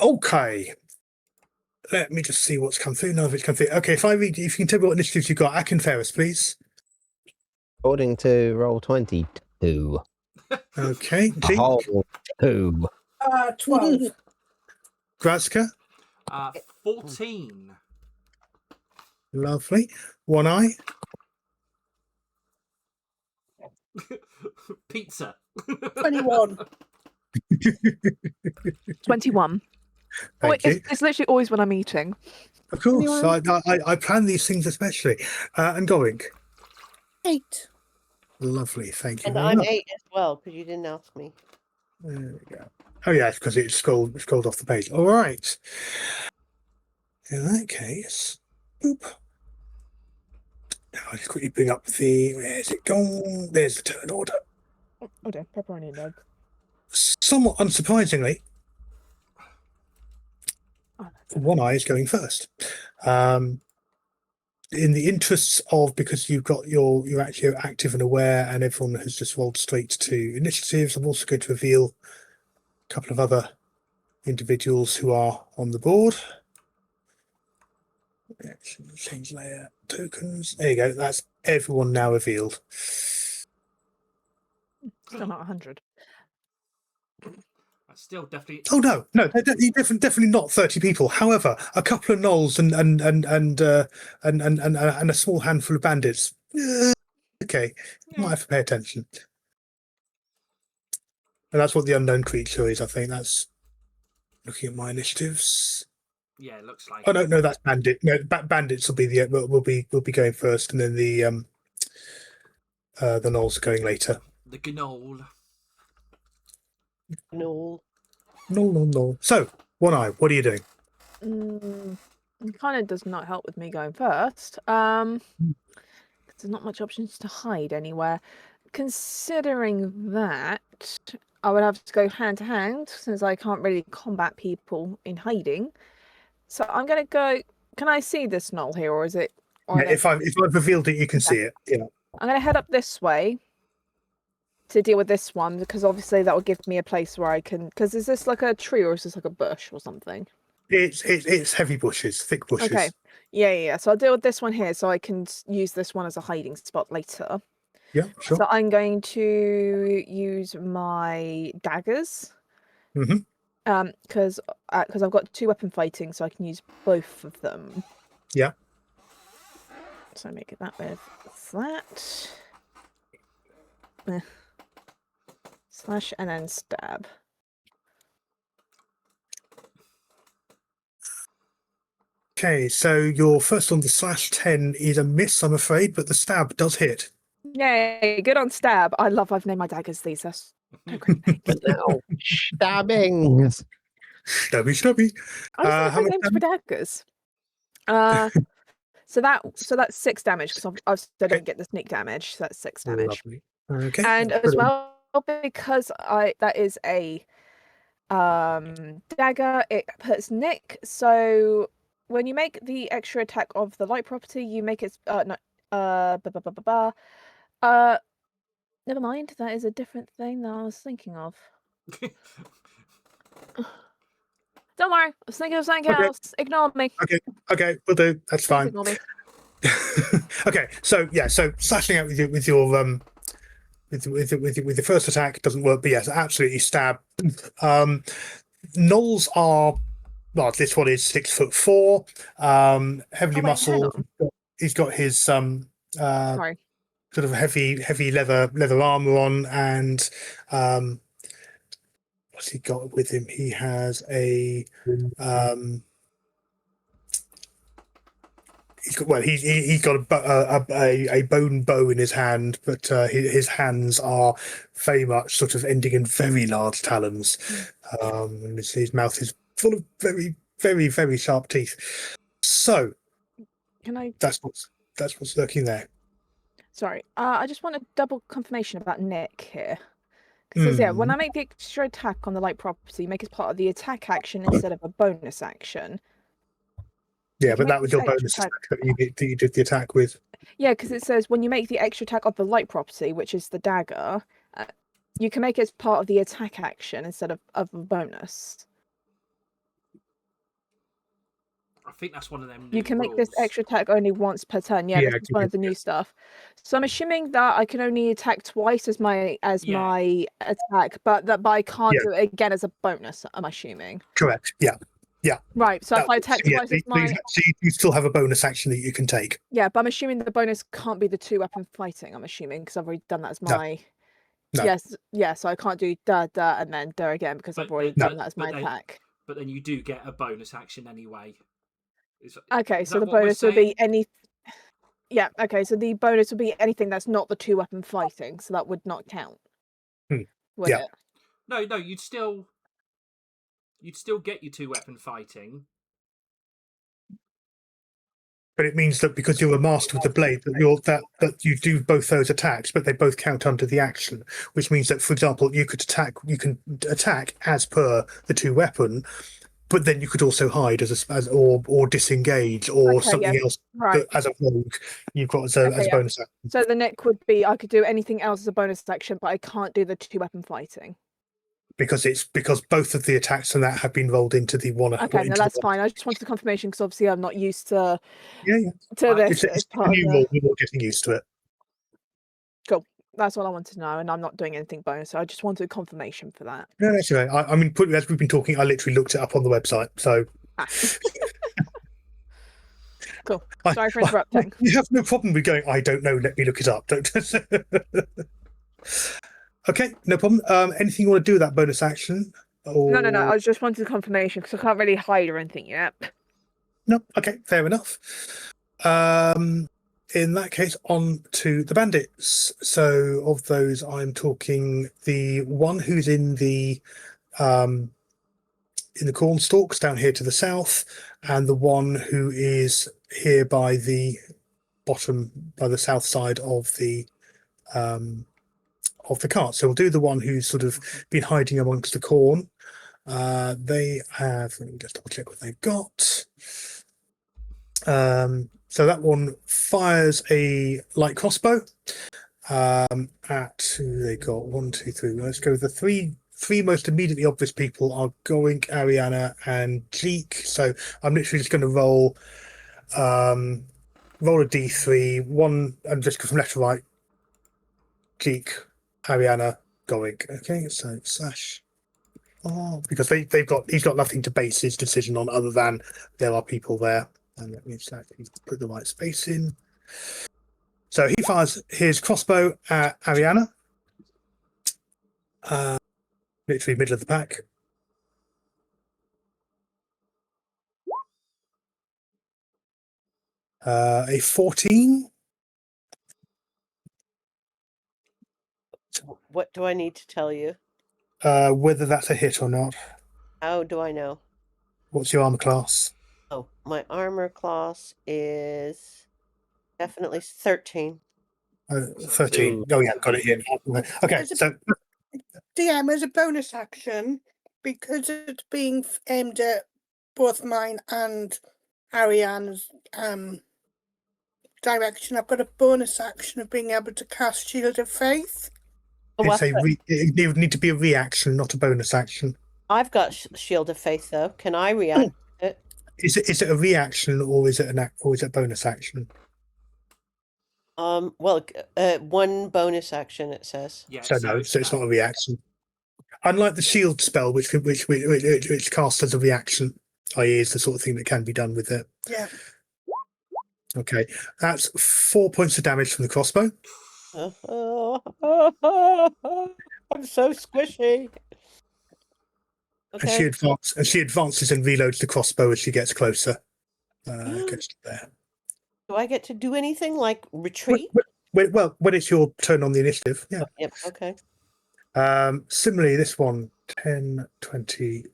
C: Okay. Let me just see what's come through. None of it's come through. Okay, if you can tell me what initiatives you've got, Akin Ferris, please.
D: According to roll 22.
C: Okay.
D: A
C: G.
D: whole 2.
G: 12.
C: Grazka.
B: 14.
C: Lovely. One Eye.
B: Pizza.
G: 21.
E: 21.
C: Thank you.
E: It's literally always when I'm eating.
C: Of course.
G: Anyone?
C: I plan these things especially. And going.
G: 8.
C: Lovely. Thank you
F: and
C: very
F: I'm
C: much.
F: 8 as well because you didn't ask me.
C: There we go. Oh, yeah, because it's scrolled off the page. All right. In that case, boop. Now I'll just quickly bring up where's it gone? There's the turn order.
E: Oh dear, pepperoni and egg.
C: Somewhat unsurprisingly,
E: Oh,
C: One Eye is going first. In the interests of, because you're actually active and aware, and everyone has just rolled straight to initiatives, I'm also going to reveal a couple of other individuals who are on the board. Change layer tokens. There you go. That's everyone now revealed.
E: Still not 100.
B: That's still definitely.
C: Oh no, definitely not 30 people. However, a couple of gnolls and a small handful of bandits. Okay, might have to pay attention. And that's what the unknown creature is. I think that's looking at my initiatives.
B: Yeah, it looks like.
C: Oh no, that's bandit. No, bandits will be will be going first, and then the gnolls are going later.
B: The gnoll.
F: No.
C: No. So, One Eye, what are you doing?
E: It kind of does not help with me going first. 'Cause there's not much options to hide anywhere. Considering that, I would have to go hand to hand since I can't really combat people in hiding. So I'm gonna go. Can I see this gnoll here, or is it? Or
C: Yeah, if I've revealed it, you can see it. Yeah.
E: I'm gonna head up this way to deal with this one because obviously that will give me a place where I can. Because is this like a tree or is this like a bush or something?
C: It's heavy bushes, thick bushes.
E: Okay. Yeah. So I'll deal with this one here, so I can use this one as a hiding spot later.
C: Yeah, sure.
E: So I'm going to use my daggers. Because I've got 2 weapon fighting, so I can use both of them.
C: Yeah.
E: So make it that with that. Slash and then stab.
C: Okay, so your first on the /10 is a miss, I'm afraid, but the stab does hit.
E: Yay, good on stab. I've named my daggers these. That's no great name.
D: Now, stabbing.
C: Stabby.
E: I
C: How
E: was
C: much
E: names for daggers. So that's 6 damage because I don't get the sneak damage. So that's 6 damage.
C: Lovely. Okay.
E: And as well, because that is a dagger, it puts Nick. So when you make the extra attack of the light property, you make it never mind. That is a different thing that I was thinking of. Don't worry, I was thinking of something else. Ignore me.
C: Okay, we'll do. That's fine.
E: Ignore me.
C: Okay, so slashing out with your with the first attack doesn't work, but yes, absolutely stab. Gnolls are, well, this one is 6'4", heavily muscled. He's got his
E: Sorry.
C: sort of heavy leather armor on, and what's he got with him? He has a he's got a bone bow in his hand, but his hands are very much sort of ending in very large talons, and his mouth is full of very, very, very sharp teeth. So
E: Can I?
C: that's what's that's what's lurking there.
E: Sorry, I just want a double confirmation about Nick here. It says, yeah, when I make the extra attack on the light property, make it part of the attack action instead of a bonus action.
C: Yeah,
E: You
C: but
E: can
C: that
E: make
C: was
E: this
C: your
E: extra
C: bonus
E: attack.
C: attack that you did the attack with.
E: Yeah, because it says when you make the extra attack of the light property, which is the dagger, you can make it as part of the attack action instead of a bonus.
B: I think that's one of them new
E: You can make
B: rules.
E: this extra attack only once per turn. Yeah, this is one of the new stuff. So I'm assuming that I can only attack twice as my attack, but I can't do it again as a bonus. I'm assuming.
C: Correct. Yeah. Yeah.
E: Right. So if I attack twice as my,
C: so you still have a bonus action that you can take.
E: yeah, but I'm assuming the bonus can't be the 2-weapon fighting. I'm assuming because I've already done that as my.
C: No.
E: Yes. Yeah. So I can't do da and then da again because I've already done that as my attack.
B: But then you do get a bonus action anyway.
E: Okay, so the bonus would be any. Yeah, okay, so the bonus would be anything that's not the 2-weapon fighting, so that would not count. Would it?
B: No, you'd still get your 2-weapon fighting.
C: But it means that because you're a master with the blade, that you do both those attacks, but they both count under the action. Which means that, for example, you can attack as per the 2-weapon, but then you could also hide or disengage or something else.
E: Right.
C: As a rogue, you've got as a bonus action.
E: So the Nick would be I could do anything else as a bonus action, but I can't do the 2-weapon fighting.
C: Because both of the attacks and that have been rolled into the one.
E: Okay, no, that's fine. I just wanted the confirmation because obviously I'm not used to
C: to
E: this.
C: It's a new rule. We're all getting used to it.
E: Cool. That's all I wanted to know, and I'm not doing anything bonus, so I just wanted confirmation for that.
C: No, that's okay. I mean, as we've been talking, I literally looked it up on the website. So.
E: Cool. Sorry for interrupting.
C: You have no problem with going, I don't know, let me look it up. Okay, no problem. Anything you want to do with that bonus action? Or...
E: No. I just wanted confirmation because I can't really hide or anything yet.
C: No, okay, fair enough. In that case, on to the bandits. So of those, I'm talking the one who's in the corn stalks down here to the south, and the one who is here by the bottom, by the south side of the cart. So we'll do the one who's sort of been hiding amongst the corn. They have, let me just double check what they've got. So that one fires a light crossbow at who they got. 1, 2, 3. Let's go with the three most immediately obvious people are Goink, Ariana, and Jeek. So I'm literally just going to roll a d3. One, and just go from left to right. Jeek, Ariana, Goink. Okay, so slash. Oh, because he's got nothing to base his decision on other than there are people there. And let me exactly put the right space in. So he fires his crossbow at Ariana. Literally middle of the pack. A 14.
F: What do I need to tell you?
C: Whether that's a hit or not.
F: How do I know?
C: What's your armor class?
F: Oh, my armor class is definitely 13.
C: 13. Oh, yeah, got it here. Okay, so...
G: DM, as a bonus action, because it's being aimed at both mine and Ariane's direction, I've got a bonus action of being able to cast Shield of Faith.
C: It would need to be a reaction, not a bonus action.
F: I've got Shield of Faith, though. Can I react it?
C: Is it a reaction or is it a bonus action?
F: Well, one bonus action it says.
B: Yeah.
C: So it's not a reaction. Unlike the shield spell, which casts as a reaction, i.e., is the sort of thing that can be done with it.
G: Yeah.
C: Okay, that's 4 points of damage from the crossbow.
F: I'm so squishy. Okay.
C: And she advances and reloads the crossbow as she gets closer. Gets to there.
F: Do I get to do anything like retreat?
C: Well, when it's your turn on the initiative, yeah.
F: Yep. Okay.
C: Similarly, this one 10, 20,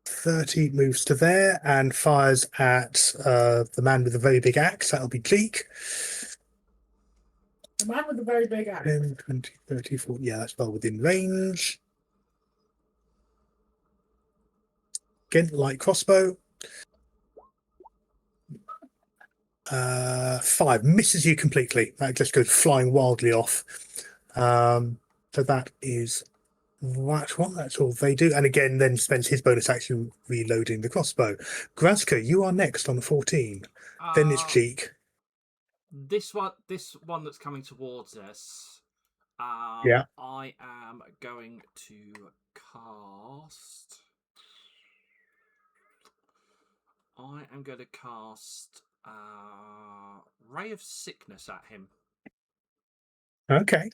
C: 30 moves to there and fires at the man with the very big axe. That'll be Jeek.
H: The man with the very big axe.
C: 10, 20, 30, 40. Yeah, that's well within range. Again, light crossbow. 5 misses you completely. That just goes flying wildly off. So that is that one. That's all they do. And again, then spends his bonus action reloading the crossbow. Grazka, you are next on the 14. Then it's Cheek.
B: This one that's coming towards us.
C: Yeah.
B: I am going to cast. Ray of Sickness at him.
C: Okay.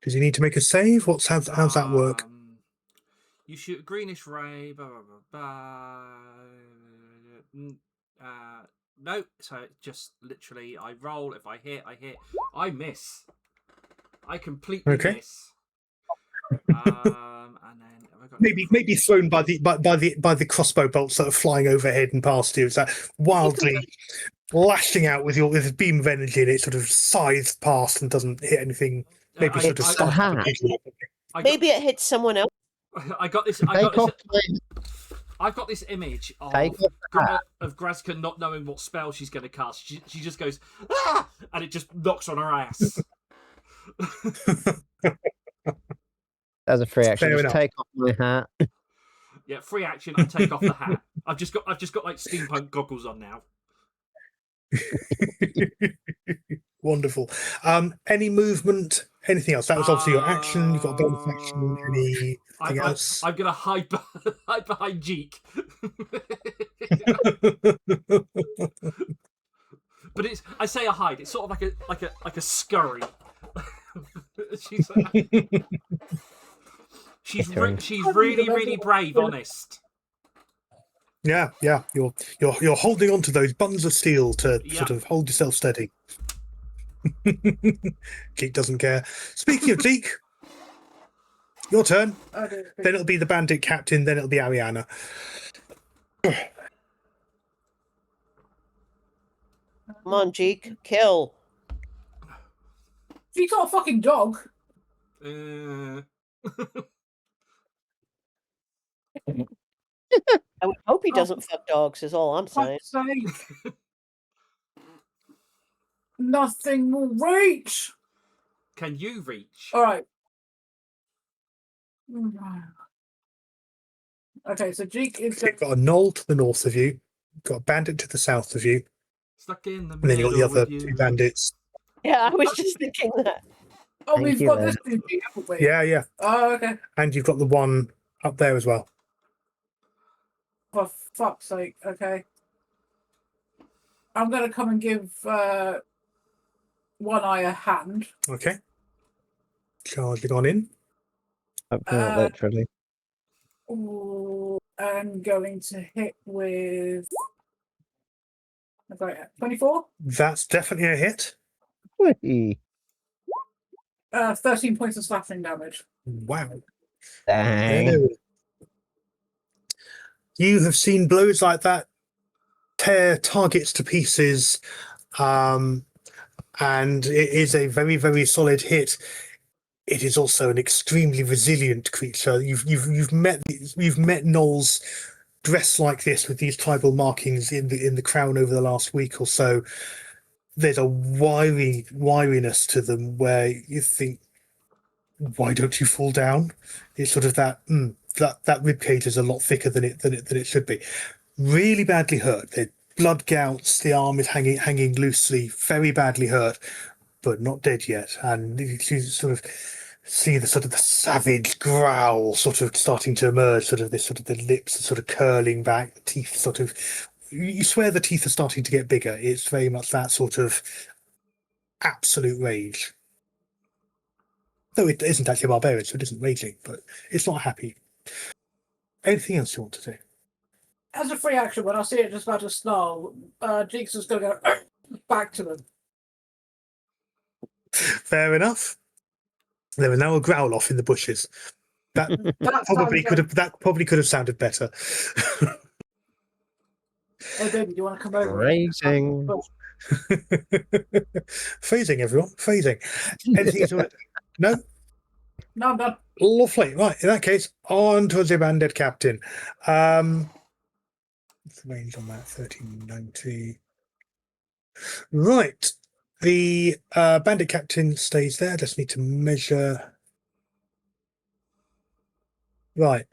C: Does he need to make a save? How's that work?
B: You shoot a greenish ray. Blah, blah, blah, blah. No, so just literally, I roll. If I hit, I miss. I completely miss. And then have I got
C: maybe thrown by the crossbow bolts that are flying overhead and past you. It's like wildly lashing out with his beam of energy, and it sort of scythes past and doesn't hit anything. Maybe sort of stuff.
F: Maybe it hits someone else.
B: I've got this image of Grazka not knowing what spell she's going to cast. She just goes, ah! And it just knocks on her ass.
D: As a free action,
C: Fair
D: just
C: enough.
D: take off my hat.
B: Yeah, free action. I take off the hat. I've just got like steampunk goggles on now.
C: Wonderful. Any movement? Anything else? That was obviously your action. You've got a bonus action. Anything else?
B: I'm gonna hide behind Jeek. But I say a hide. It's sort of like a scurry. She's really brave, honest.
C: Yeah. You're holding on to those buns of steel to sort of hold yourself steady. Jeek doesn't care. Speaking of Jeek, your turn.
H: Okay.
C: Then it'll be the bandit captain. Then it'll be Ariana.
F: Come on, Jeek, kill.
H: She's not a fucking dog.
F: I would hope he doesn't fuck dogs, is all I'm saying.
H: Fuck's sake. Nothing will reach.
B: Can you reach?
H: All right. Okay, so Jeek is.
C: You've got a knoll to the north of you. You've got a bandit to the south of you.
B: Stuck in the
C: And then you've got the other
B: middle with
C: two
B: you.
C: bandits.
F: Yeah, I was just thinking that.
H: Oh,
D: Thank
H: we've
D: you,
H: got
D: then.
H: this new Jeek, haven't we?
C: Yeah.
H: Oh, okay.
C: And you've got the one up there as well.
H: For fuck's sake. Okay. I'm gonna come and give One Eye a hand.
C: Okay. Charging on in.
D: Not literally.
H: Ooh, I'm going to hit with. Okay, 24.
C: That's definitely a hit.
D: Whee!
H: 13 points of slashing damage.
C: Wow.
D: Dang.
C: You have seen blows like that tear targets to pieces, and it is a very, very solid hit. It is also an extremely resilient creature. You've met gnolls dressed like this with these tribal markings in the crown over the last week or so. There's a wiriness to them where you think, why don't you fall down? It's sort of that rib cage is a lot thicker than it should be. Really badly hurt. The blood gouts. The arm is hanging loosely. Very badly hurt, but not dead yet. And you sort of see the savage growl sort of starting to emerge. The lips are sort of curling back. The teeth sort of. You swear the teeth are starting to get bigger. It's very much that sort of absolute rage. Though it isn't actually a barbarian, so it isn't raging, but it's not happy. Anything else you want to do?
H: As a free action, when I see it just about to snarl, Jeek's just going to go back to them.
C: Fair enough. There was now a growl off in the bushes. That probably could have sounded better.
H: Hey, baby, do you want to come over?
D: Raging.
C: Phasing, everyone. Phasing. Anything else you want to do? No?
H: No, I'm done.
C: Lovely. Right. In that case, on to the bandit captain. What's the range on that? 1390. Right. The bandit captain stays there. Just need to measure. Right.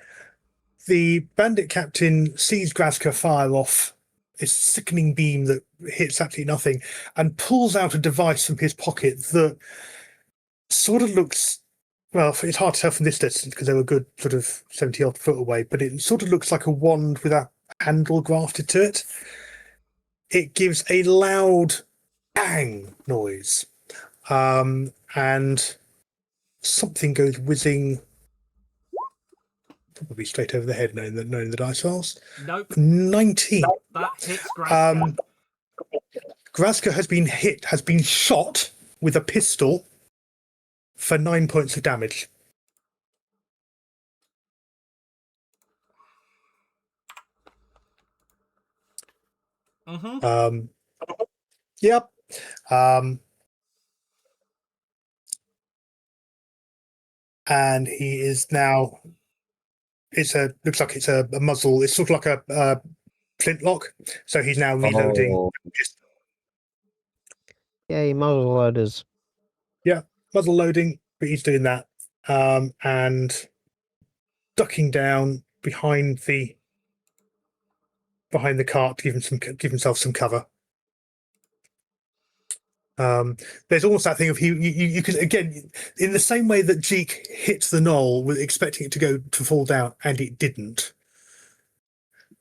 C: The bandit captain sees Grazka fire off this sickening beam that hits absolutely nothing and pulls out a device from his pocket that sort of looks, well, it's hard to tell from this distance because they were a good sort of 70 odd foot away, but it sort of looks like a wand with a handle grafted to it. It gives a loud bang noise, and something goes whizzing probably straight over the head, knowing the dice rolls.
B: Nope.
C: 19.
B: That hits Grazka.
C: Grazka has been shot with a pistol for 9 points of damage.
B: Mm-hmm.
C: Yep. And he is now. Looks like it's a muzzle. It's sort of like a flintlock. So he's now reloading.
D: Oh. Yay, muzzle loaders.
C: Yeah, muzzle loading, but he's doing that, and ducking down behind the cart to give himself some cover. There's almost that thing of you could, again, in the same way that Jeek hit the knoll with expecting it to fall down, and it didn't.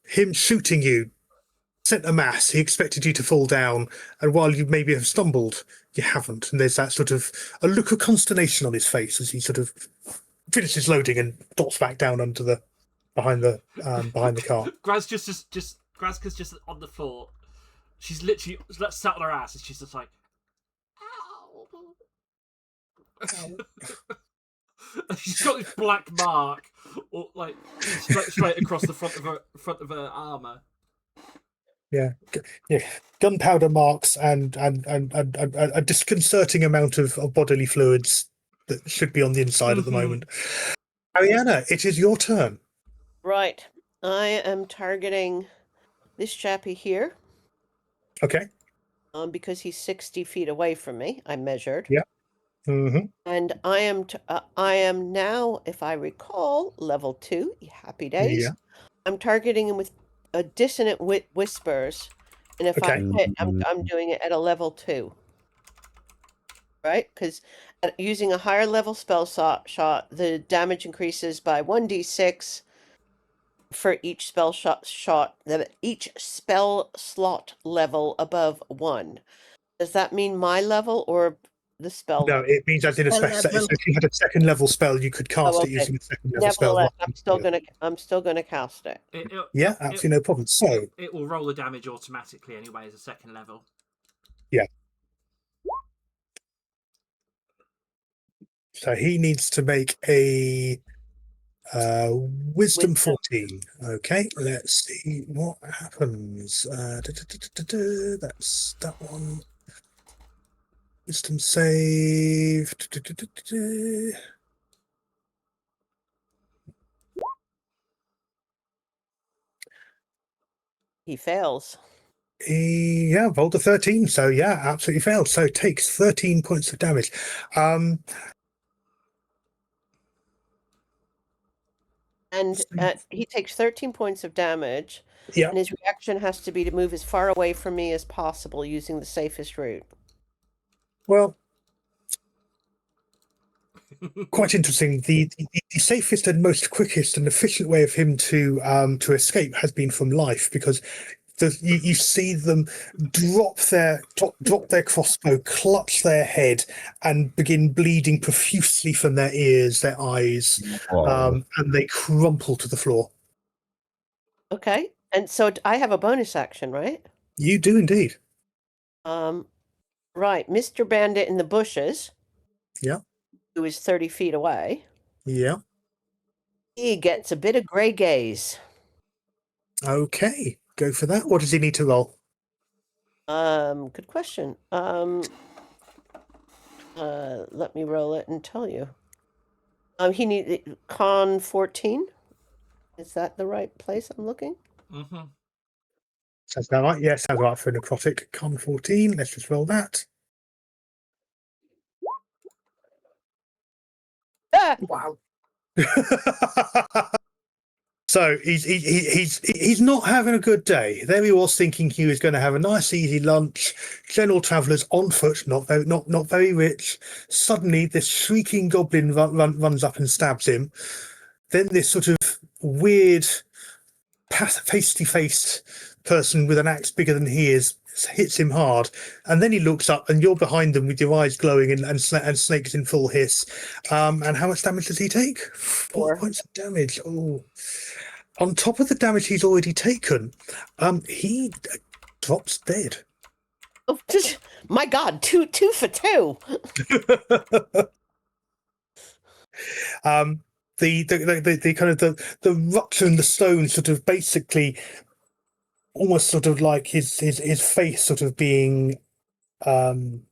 C: Him shooting you sent a mass. He expected you to fall down, and while you maybe have stumbled, you haven't. And there's that sort of a look of consternation on his face as he sort of finishes loading and drops back down onto the behind the car.
B: Grazka's just on the floor. She's literally sat on her ass, and she's just like, ow. She's got this black mark, or like straight across the front of her armor.
C: Yeah, gunpowder marks and a disconcerting amount of bodily fluids that should be on the inside at the moment. Ariana, it is your turn.
F: Right. I am targeting this chappy here.
C: Okay.
F: Because he's 60 feet away from me. I measured.
C: Yeah. Mm-hmm.
F: And I am now, if I recall, level 2. Happy days.
C: Yeah.
F: I'm targeting him with a dissonant whispers, and if I hit, I'm doing it at a level 2. Right? Because using a higher level spell shot, the damage increases by 1d6 for each spell each spell slot level above 1. Does that mean my level or the spell?
C: No, it means as in a special. So if you had a second level spell, you could cast it using a second level spell.
F: Nevertheless, I'm still gonna cast it.
C: Yeah, absolutely no problem. So
B: it will roll the damage automatically anyway as a second level.
C: Yeah. So he needs to make a wisdom 14. Okay, let's see what happens. That's that one. Wisdom save.
F: He fails.
C: Yeah, rolled a 13, so yeah, absolutely failed. So takes 13 points of damage.
F: And he takes 13 points of damage.
C: Yeah.
F: And his reaction has to be to move as far away from me as possible using the safest route.
C: Well, quite interesting. The safest and most quickest and efficient way of him to escape has been from life, because you see them drop their crossbow, clutch their head, and begin bleeding profusely from their ears, their eyes, and they crumple to the floor.
F: Okay, and so I have a bonus action, right?
C: You do indeed.
F: Right, Mr. Bandit in the bushes.
C: Yeah.
F: Who is 30 feet away.
C: Yeah.
F: He gets a bit of grey gaze.
C: Okay, go for that. What does he need to roll?
F: Good question. Let me roll it and tell you. He need con 14. Is that the right place I'm looking?
B: Mm-hmm.
C: Sounds about right. Yeah, sounds right for a necrotic. Con 14. Let's just roll that.
F: Ah!
H: Wow.
C: So he's not having a good day. There he was thinking he was going to have a nice easy lunch. General travellers on foot, not very rich. Suddenly, this shrieking goblin runs up and stabs him. Then this sort of weird, pasty-faced person with an axe bigger than he is hits him hard, and then he looks up, and you're behind them with your eyes glowing and snakes in full hiss. And how much damage does he take? 4 points of damage. Oh. On top of the damage he's already taken, he drops dead.
F: Oh, my God, two for 2.
C: The kind of the rupture in the stone sort of basically almost sort of like his face sort of being punched,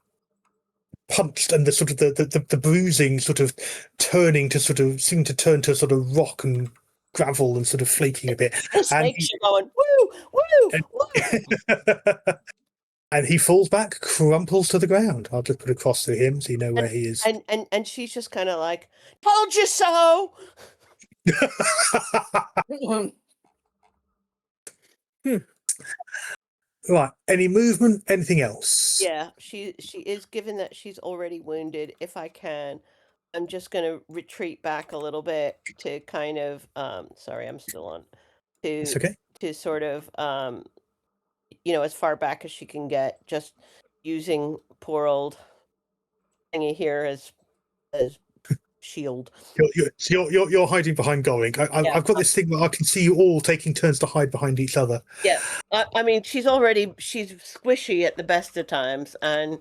C: and the sort of the bruising sort of turning to sort of seem to turn to sort of rock and gravel and sort of flaking a bit.
F: The snakes are going, woo, woo, woo.
C: And he falls back, crumples to the ground. I'll just put a cross through him so you know where he is.
F: And she's just kind of like, told you so.
C: Right. Any movement? Anything else?
F: Yeah, she is, given that she's already wounded. If I can, I'm just going to retreat back a little bit to kind of sorry, I'm still on.
C: It's okay.
F: To sort of as far back as she can get, just using poor old thingy here as shield.
C: You're hiding behind Goring. I've got this thing where I can see you all taking turns to hide behind each other.
F: Yeah, I mean, she's squishy at the best of times, and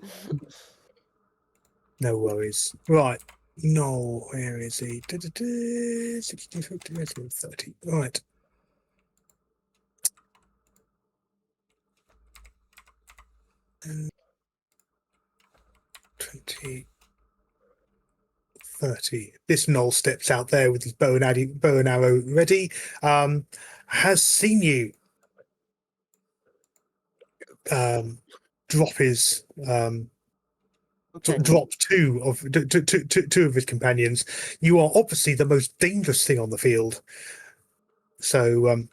C: no worries. Right. No, where is he? 60, 50, 30. Right. And 20, 30. This Knoll steps out there with his bow and arrow ready. Has seen you drop his drop two of his companions. You are obviously the most dangerous thing on the field. So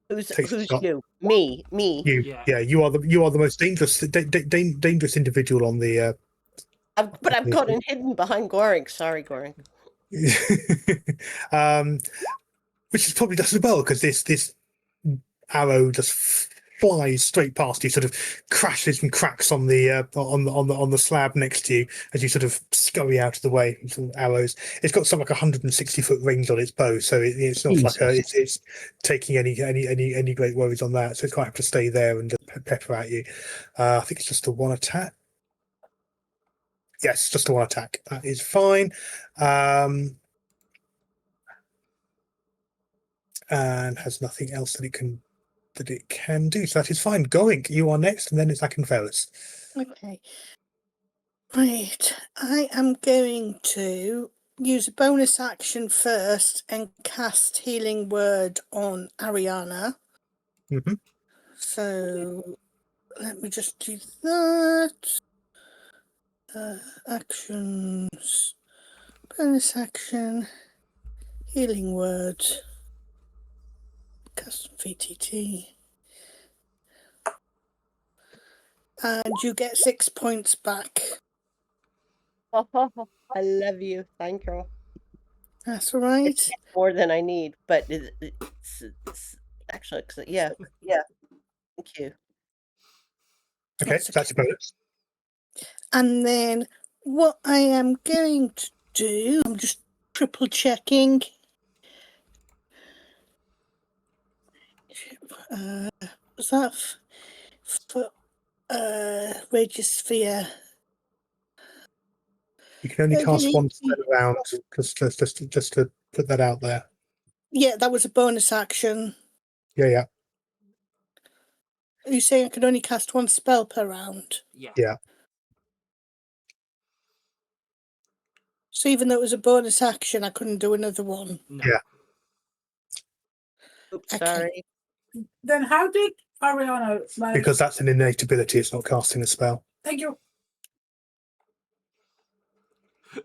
F: who's you? Me.
C: You, yeah, you are the most dangerous individual on the.
F: But I've gotten hidden behind Goring. Sorry, Goring.
C: Which is probably just as well, because this arrow just flies straight past you, sort of crashes and cracks on the slab next to you as you sort of scurry out of the way. Sort of arrows. It's got something like 160-foot range on its bow, so it's not like it's taking any great worries on that. So it's quite happy to stay there and just pepper at you. I think it's just a 1 attack. Yes, just a 1 attack. That is fine. And has nothing else that it can do. So that is fine. Going, you are next, and then it's Akinferus.
G: Okay. Right. I am going to use a bonus action first and cast Healing Word on Ariana.
C: Mm-hmm.
G: So let me just do that. Actions. Bonus action. Healing Word. Custom VTT. And you get 6 points back.
F: I love you. Thank you.
G: That's all right.
F: It's more than I need, but it's actually, yeah. Thank you.
C: Okay, that's a bonus.
G: And then what I am going to do, I'm just triple checking. Was that for Radius Sphere?
C: You can only cast one spell around, just to put that out there.
G: Yeah, that was a bonus action.
C: Yeah.
G: Are you saying I can only cast one spell per round?
B: Yeah.
C: Yeah.
G: So even though it was a bonus action, I couldn't do another one.
B: No.
C: Yeah.
F: Oops,
G: Okay.
F: sorry.
H: Then how did Ariana manage?
C: Because that's an innate ability. It's not casting a spell.
H: Thank you.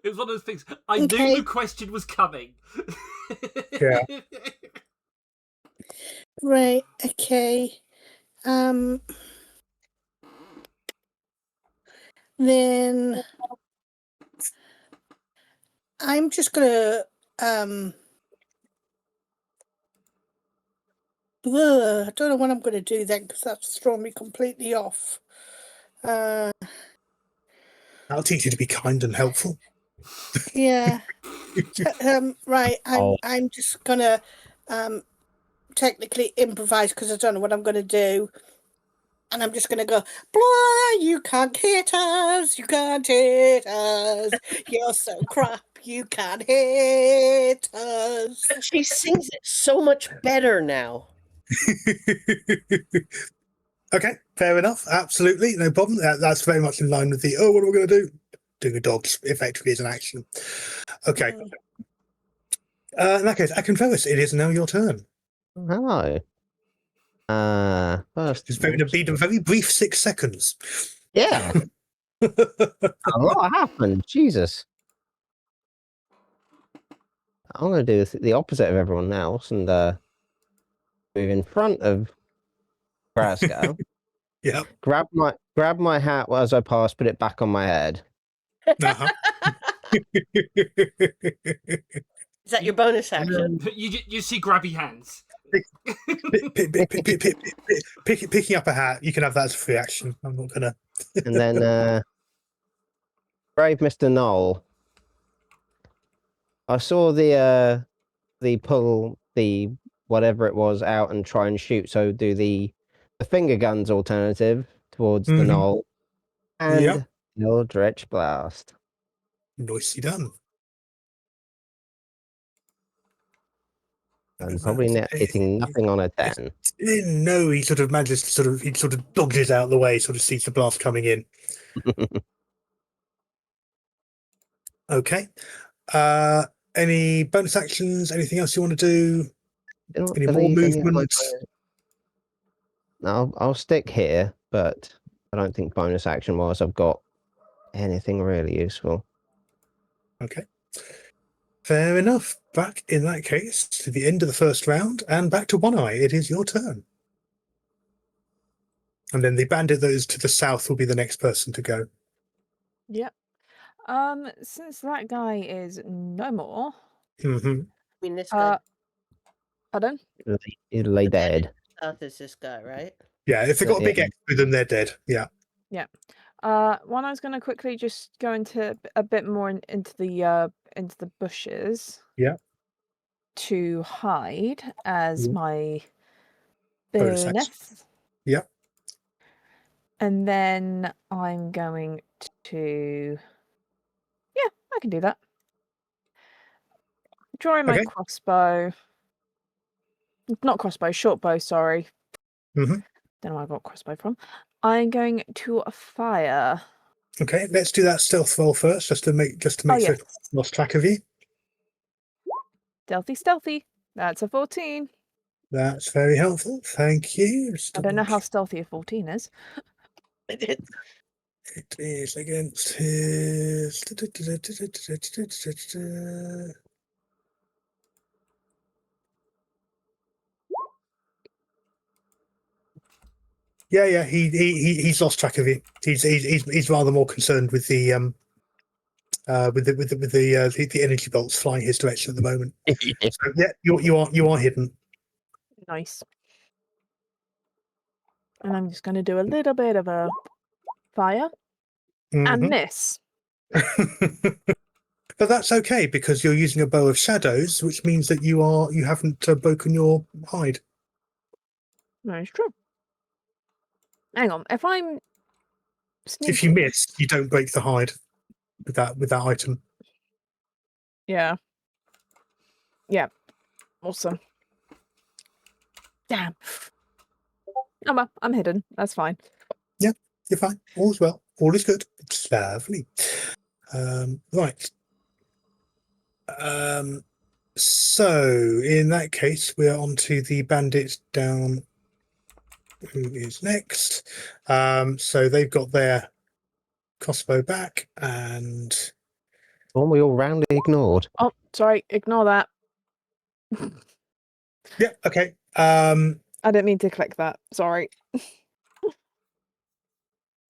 B: It was one of those things. I knew
G: Okay.
B: the question was coming.
C: Yeah.
G: Right. Okay. Then I'm just gonna I don't know what I'm gonna do then because that's thrown me completely off.
C: That'll teach you to be kind and helpful.
G: Yeah. Right.
D: Oh.
G: I'm just gonna technically improvise because I don't know what I'm gonna do. And I'm just gonna go, blah, you can't hit us, you can't hit us, you're so crap, you can't hit us.
F: But she sings it so much better now.
C: Okay, fair enough. Absolutely, no problem. That's very much in line with the, what are we going to do? Doing a dodge effectively as an action. Okay. In that case, Aconferris, it is now your turn.
D: Hello. First,
C: It's been a very brief 6 seconds.
D: yeah, a lot happened. Jesus. I'm going to do the opposite of everyone else and move in front of Brasco.
C: Yeah.
D: grab my hat as I pass, put it back on my head.
C: Uh-huh.
F: Is that your bonus action?
B: You see grabby hands.
C: Picking up a hat, you can have that as a free action. I'm not gonna.
D: And then brave Mr. Knoll. I saw the pull the whatever it was out and try and shoot. So do the finger guns alternative towards the knoll and Eldritch Blast.
C: Nicely done.
D: And probably hitting nothing on a 10.
C: No, he sort of manages to he sort of dodges out of the way, sort of sees the blast coming in. Okay. Any bonus actions? Anything else you want to do? Any more movements?
D: I'll stick here, but I don't think bonus action wise I've got anything really useful.
C: Okay. Fair enough. Back in that case to the end of the first round and back to One Eye. It is your turn. And then the bandit that is to the south will be the next person to go.
E: Yep. Since that guy is no more.
C: Mm-hmm.
F: I mean, this guy.
E: Pardon?
D: He'll lay dead.
F: South is this guy, right?
C: Yeah, if they've got a big X with them, they're dead. Yeah.
E: Yeah. One, I was going to quickly just go into a bit more into the bushes.
C: Yeah.
E: To hide as my
C: Bonus action.
E: bonus.
C: Yeah.
E: And then I'm going to. Yeah, I can do that. Drawing my crossbow. Not crossbow, short bow, sorry.
C: Mm-hmm.
E: Don't know where I got crossbow from. I'm going to fire.
C: Okay, let's do that stealth roll first, just to make sure I've lost track of you.
E: Stealthy. That's a 14.
C: That's very helpful. Thank you.
E: I don't know how stealthy a 14 is.
C: It is against his. Yeah, he's lost track of you. He's rather more concerned with the the energy bolts flying his direction at the moment. So, yeah, you are hidden.
E: Nice. And I'm just going to do a little bit of a fire and miss.
C: But that's okay because you're using a bow of shadows, which means that you haven't broken your hide.
E: No, it's true. Hang on, if I'm sneaky...
C: If you miss, you don't break the hide with that item.
E: Yeah. Awesome. Damn. Oh well, I'm hidden. That's fine.
C: You're fine. All's well. All is good. It's lovely. Right. So in that case, we're on to the bandits down. Who is next? So they've got their crossbow back, and
D: One we all roundly ignored.
E: Oh, sorry. Ignore that.
C: yeah, okay.
E: I didn't mean to click that. Sorry.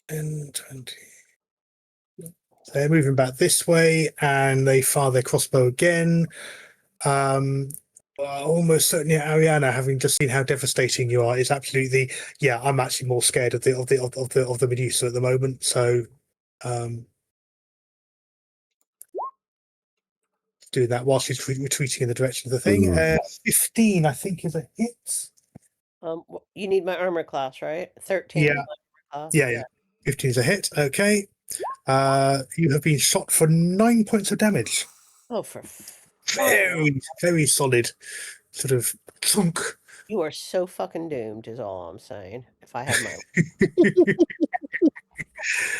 C: And 20. They're moving back this way, and they fire their crossbow again. Almost certainly, Ariana, having just seen how devastating you are, is absolutely. Yeah, I'm actually more scared of the Medusa at the moment. So, doing that while she's retreating in the direction of the thing. 15, I think, is a hit.
F: You need my armor class, right? 13.
C: Yeah.
F: is my armor class.
C: Yeah. 15 is a hit. Okay. You have been shot for 9 points of damage.
F: Oh, for
C: Very, very solid sort of chunk.
F: you are so fucking doomed, is all I'm saying. If I had my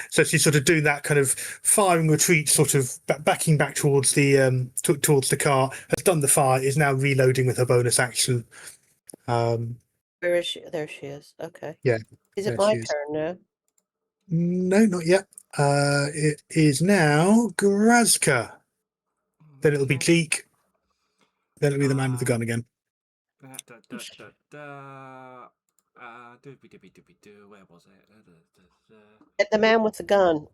C: So she's sort of doing that kind of firing retreat, sort of backing back towards the towards the car. Has done the fire, is now reloading with her bonus action.
F: where is she? There she is. Okay.
C: Yeah,
F: Is it
C: there
F: my
C: she is.
F: turn now?
C: No, not yet. It is now Grazka. Then it'll be Jeek. Then it'll be the man with the gun again.
B: Where was it?
F: Get the man with the gun.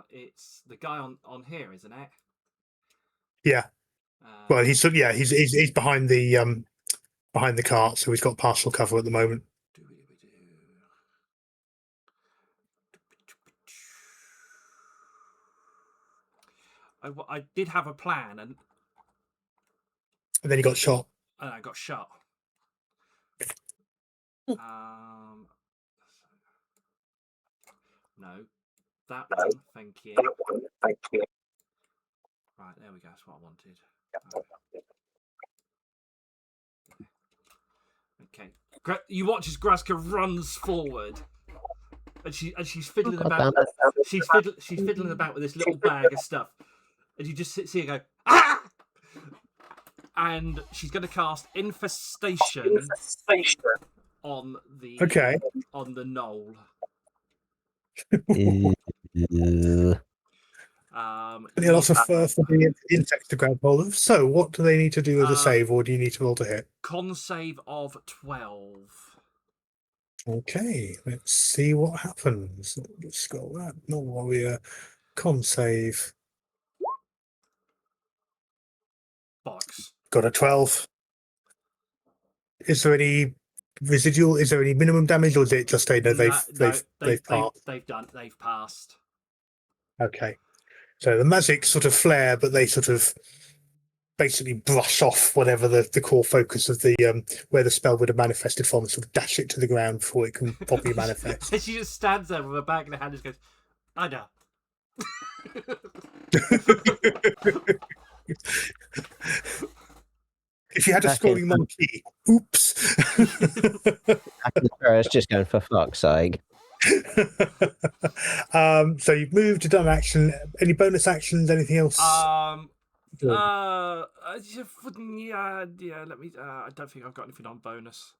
B: It's the guy on here, isn't it?
C: Yeah. Well, he's behind the cart, so he's got partial cover at the moment.
B: I did have a plan, and
C: then he got shot.
B: And I got shot. No, that one. Thank you. Right, there we go. That's what I wanted. Okay. You watch as Grazka runs forward, and she's fiddling about. She's fiddling about with this little bag of stuff, and you just see her go ah, and she's going to cast infestation on the knoll.
C: Any lots of fur for the insects to grab hold of. So, what do they need to do as a save, or do you need to roll to hit?
B: Con save of 12.
C: Okay, let's see what happens. Let's go that. No warrior. Con save.
B: Box.
C: Got a 12. Is there any residual? Is there any minimum damage, or is it just they've passed?
B: They've passed.
C: Okay. So the magic sort of flare, but they sort of basically brush off whatever the core focus of the where the spell would have manifested from, and sort of dash it to the ground before it can properly manifest.
B: She just stands there with her bag in her hand and just goes, I know.
C: If you had a scrolling monkey, oops.
D: It's just going for fuck's sake.
C: So you've moved, you've done action. Any bonus actions? Anything else?
B: Yeah. Let me. I don't think I've got anything on bonus.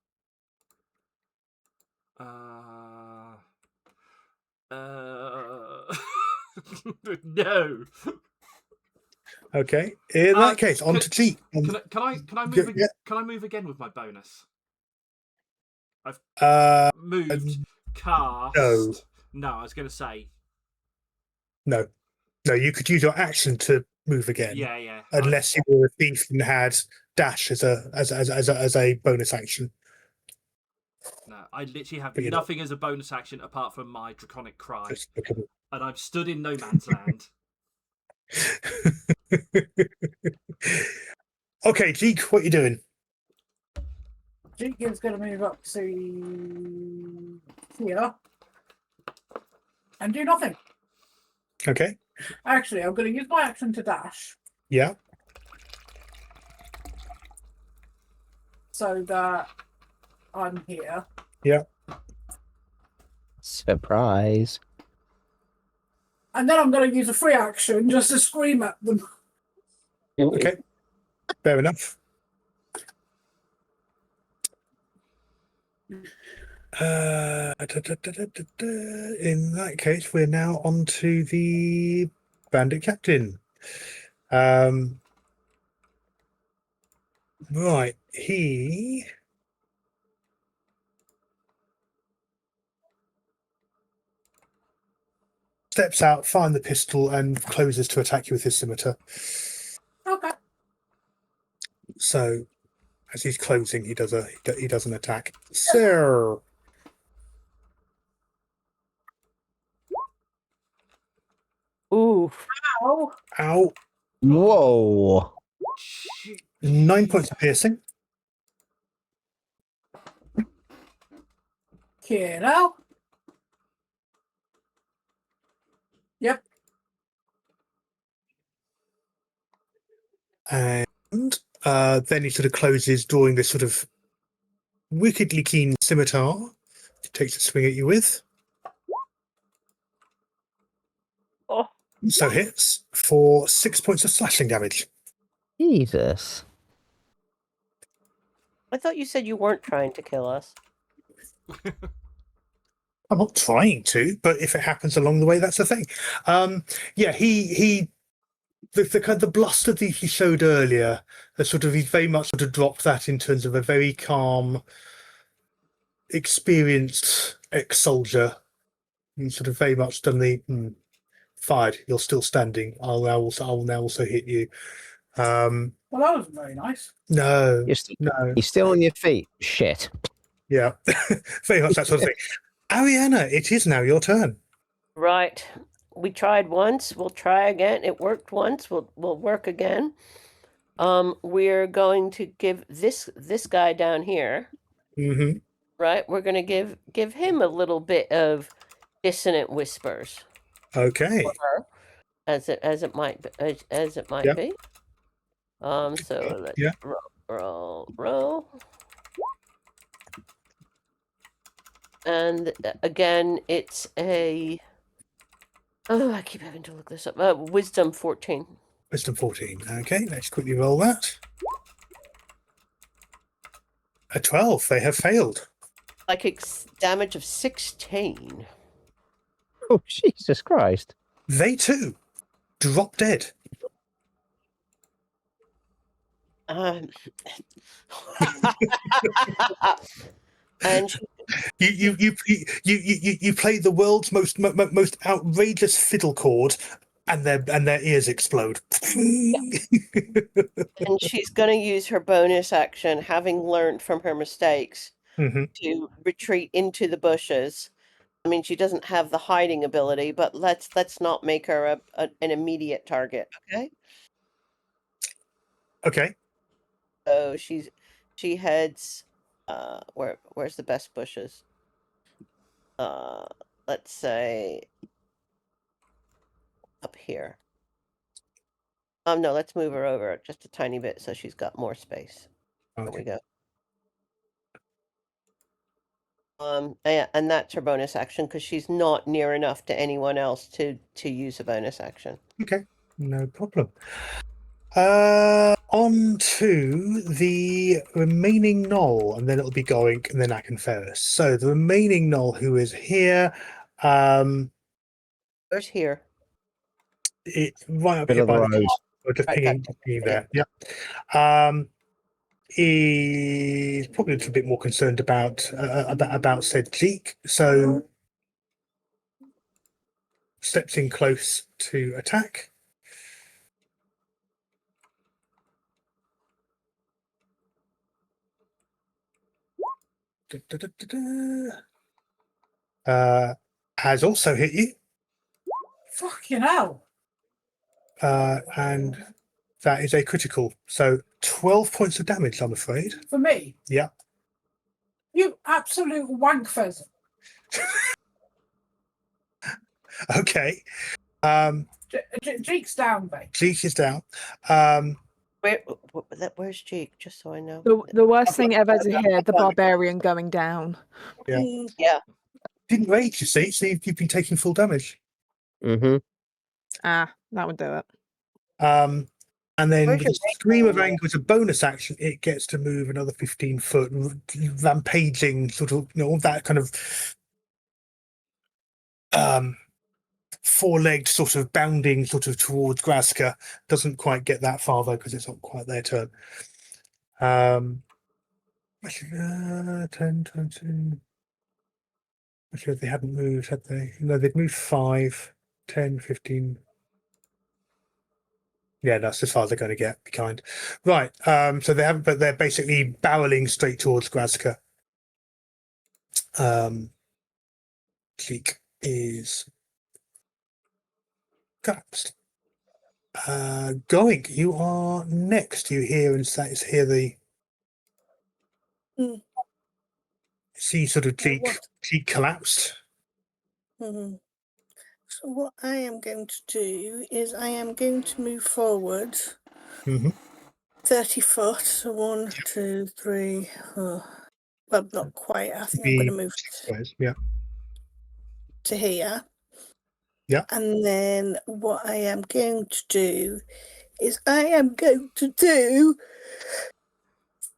B: No.
C: Okay. In that case, on to Jeek.
B: Can I move? Yeah. Can I move again with my bonus? I've moved. Cast. No, I was going to say.
C: No, you could use your action to move again.
B: Yeah.
C: Unless you were a thief and had dash as a bonus action.
B: No, I literally have nothing as a bonus action apart from my draconic cry, and I'm stood in no man's land.
C: Okay, Jeek, what are you doing?
H: Jeek is going to move up to here and do nothing.
C: Okay.
H: Actually, I'm going to use my action to dash.
C: Yeah.
H: So that I'm here.
C: Yeah.
D: Surprise.
H: And then I'm going to use a free action just to scream at them.
C: Okay. Fair enough. In that case, we're now on to the bandit captain. Right, he steps out, firing the pistol, and closes to attack you with his scimitar.
H: Okay.
C: So, as he's closing, he does an attack. Sir.
F: Ooh.
H: Ow.
C: Ow.
D: Whoa.
C: 9 points of piercing.
H: Kiddo. Yep.
C: And then he sort of closes, drawing this sort of wickedly keen scimitar. He takes a swing at you with.
F: Oh.
C: So hits for 6 points of slashing damage.
D: Jesus.
F: I thought you said you weren't trying to kill us.
C: I'm not trying to, but if it happens along the way, that's the thing. Yeah, the bluster that he showed earlier, he very much sort of dropped that in terms of a very calm, experienced ex-soldier. He's sort of very much done the fired. You're still standing. I'll now also hit you.
H: Well, that was very nice.
C: No,
D: You're still on your feet. Shit.
C: Yeah, very much that sort of thing. Ariana, it is now your turn.
F: Right. We tried once. We'll try again. It worked once. We'll work again. We're going to give this guy down here.
C: Mm-hmm.
F: Right. We're going to give him a little bit of dissonant whispers.
C: Okay.
F: As it might
C: Yep.
F: be. So let's
C: Yeah.
F: roll. And again, it's a. Oh, I keep having to look this up. Wisdom 14.
C: Wisdom 14. Okay, let's quickly roll that. A 12. They have failed.
F: Psychic damage of 16.
D: Oh, Jesus Christ.
C: They too drop dead.
F: And
C: You play the world's most outrageous fiddle chord, and their ears explode.
F: and she's going to use her bonus action, having learned from her mistakes, to retreat into the bushes. I mean, she doesn't have the hiding ability, but let's not make her an immediate target. Okay.
C: Okay.
F: So she heads. Where's the best bushes? Let's say up here. No, let's move her over just a tiny bit so she's got more space.
C: Okay.
F: There we go. And that's her bonus action because she's not near enough to anyone else to use a bonus action.
C: Okay, no problem. On to the remaining Knoll, and then it'll be Goink, and then Akenferris. So the remaining Knoll, who is here,
F: Where's here?
C: it's right up
D: Bit
C: here
D: of the
C: by the
D: road.
C: top. We're just
F: Okay.
C: pinging there. Yep. He's probably a little bit more concerned about said Jeek, so steps in close to attack. Has also hit you.
H: Fucking hell.
C: And that is a critical. So 12 points of damage, I'm afraid.
H: For me?
C: Yeah.
H: You absolute wank pheasant.
C: Okay.
H: Jeek's down, babe.
C: Jeek is down.
F: Where's Jake? Just so I know.
E: The worst thing ever to hear, the barbarian going down.
C: Yeah.
F: Yeah.
C: Didn't rage, you see. So you've been taking full damage.
D: Mm-hmm.
E: Ah, that would do it.
C: And then
F: Where's
C: with
F: your
C: the Scream of Anger as a bonus action, it gets to move another 15 foot, rampaging, sort of, all that kind of four-legged sort of bounding sort of towards Graska. Doesn't quite get that far though, because it's not quite their turn. 10, 20. Actually, they hadn't moved, had they? No, they'd moved 5, 10, 15. Yeah, that's as far as they're going to get. Be kind. Right. So they haven't, but they're basically barreling straight towards Graska. Cheek is collapsed. Going, you are next. You hear and hear the see sort of cheek collapsed.
G: So what I am going to do is I am going to move forward 30 foot. So 1, 2, 3, 4. Well, not quite. I think I'm going to move to here.
C: Yeah.
G: And then what I am going to do is I am going to do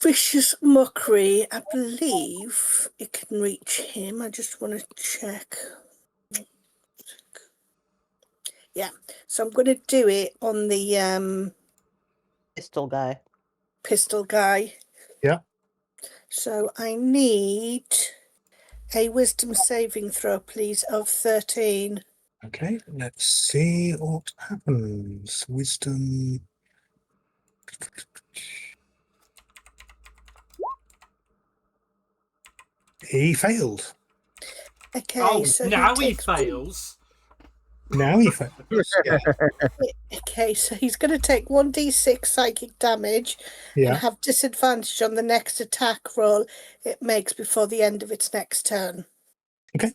G: Vicious Mockery. I believe it can reach him. I just want to check. Yeah, so I'm going to do it on the
F: Pistol guy.
C: Yeah.
G: So I need a wisdom saving throw, please, of 13.
C: Okay, let's see what happens. Wisdom. He failed.
G: Okay, so
B: now he
G: takes
B: fails.
C: Now he fails. Yeah.
G: Okay, so he's going to take 1d6 psychic damage and have disadvantage on the next attack roll it makes before the end of its next turn.
C: Okay,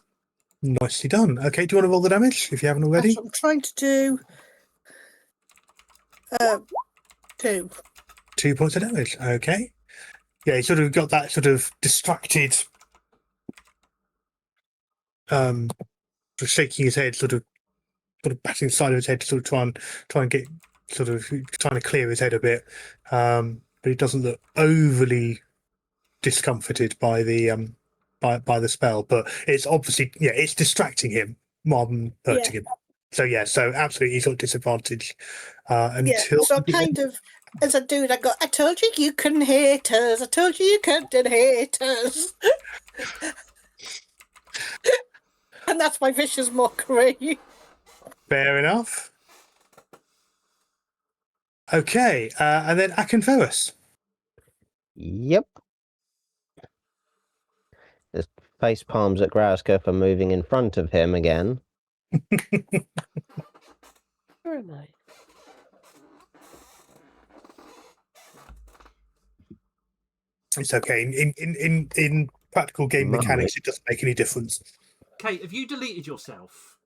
C: nicely done. Okay, do you want to roll the damage if you haven't already?
G: That's what I'm trying to do. 2.
C: 2 points of damage. Okay. Yeah, he sort of got that sort of distracted, sort of shaking his head, sort of batting the side of his head to sort of try and get sort of trying to clear his head a bit. But he doesn't look overly discomforted by the by the spell. But it's obviously it's distracting him more than hurting him. So so absolutely he's got disadvantage until.
G: So kind of as I do it, I go, I told you you couldn't hate us. I told you you couldn't hate us. And that's my Vicious Mockery.
C: Fair enough. Okay, and then Akenferus.
D: Yep. Just face palms at Graska for moving in front of him again.
F: Where am I?
C: It's okay. In practical game mechanics, it doesn't make any difference.
B: Kate, have you deleted yourself?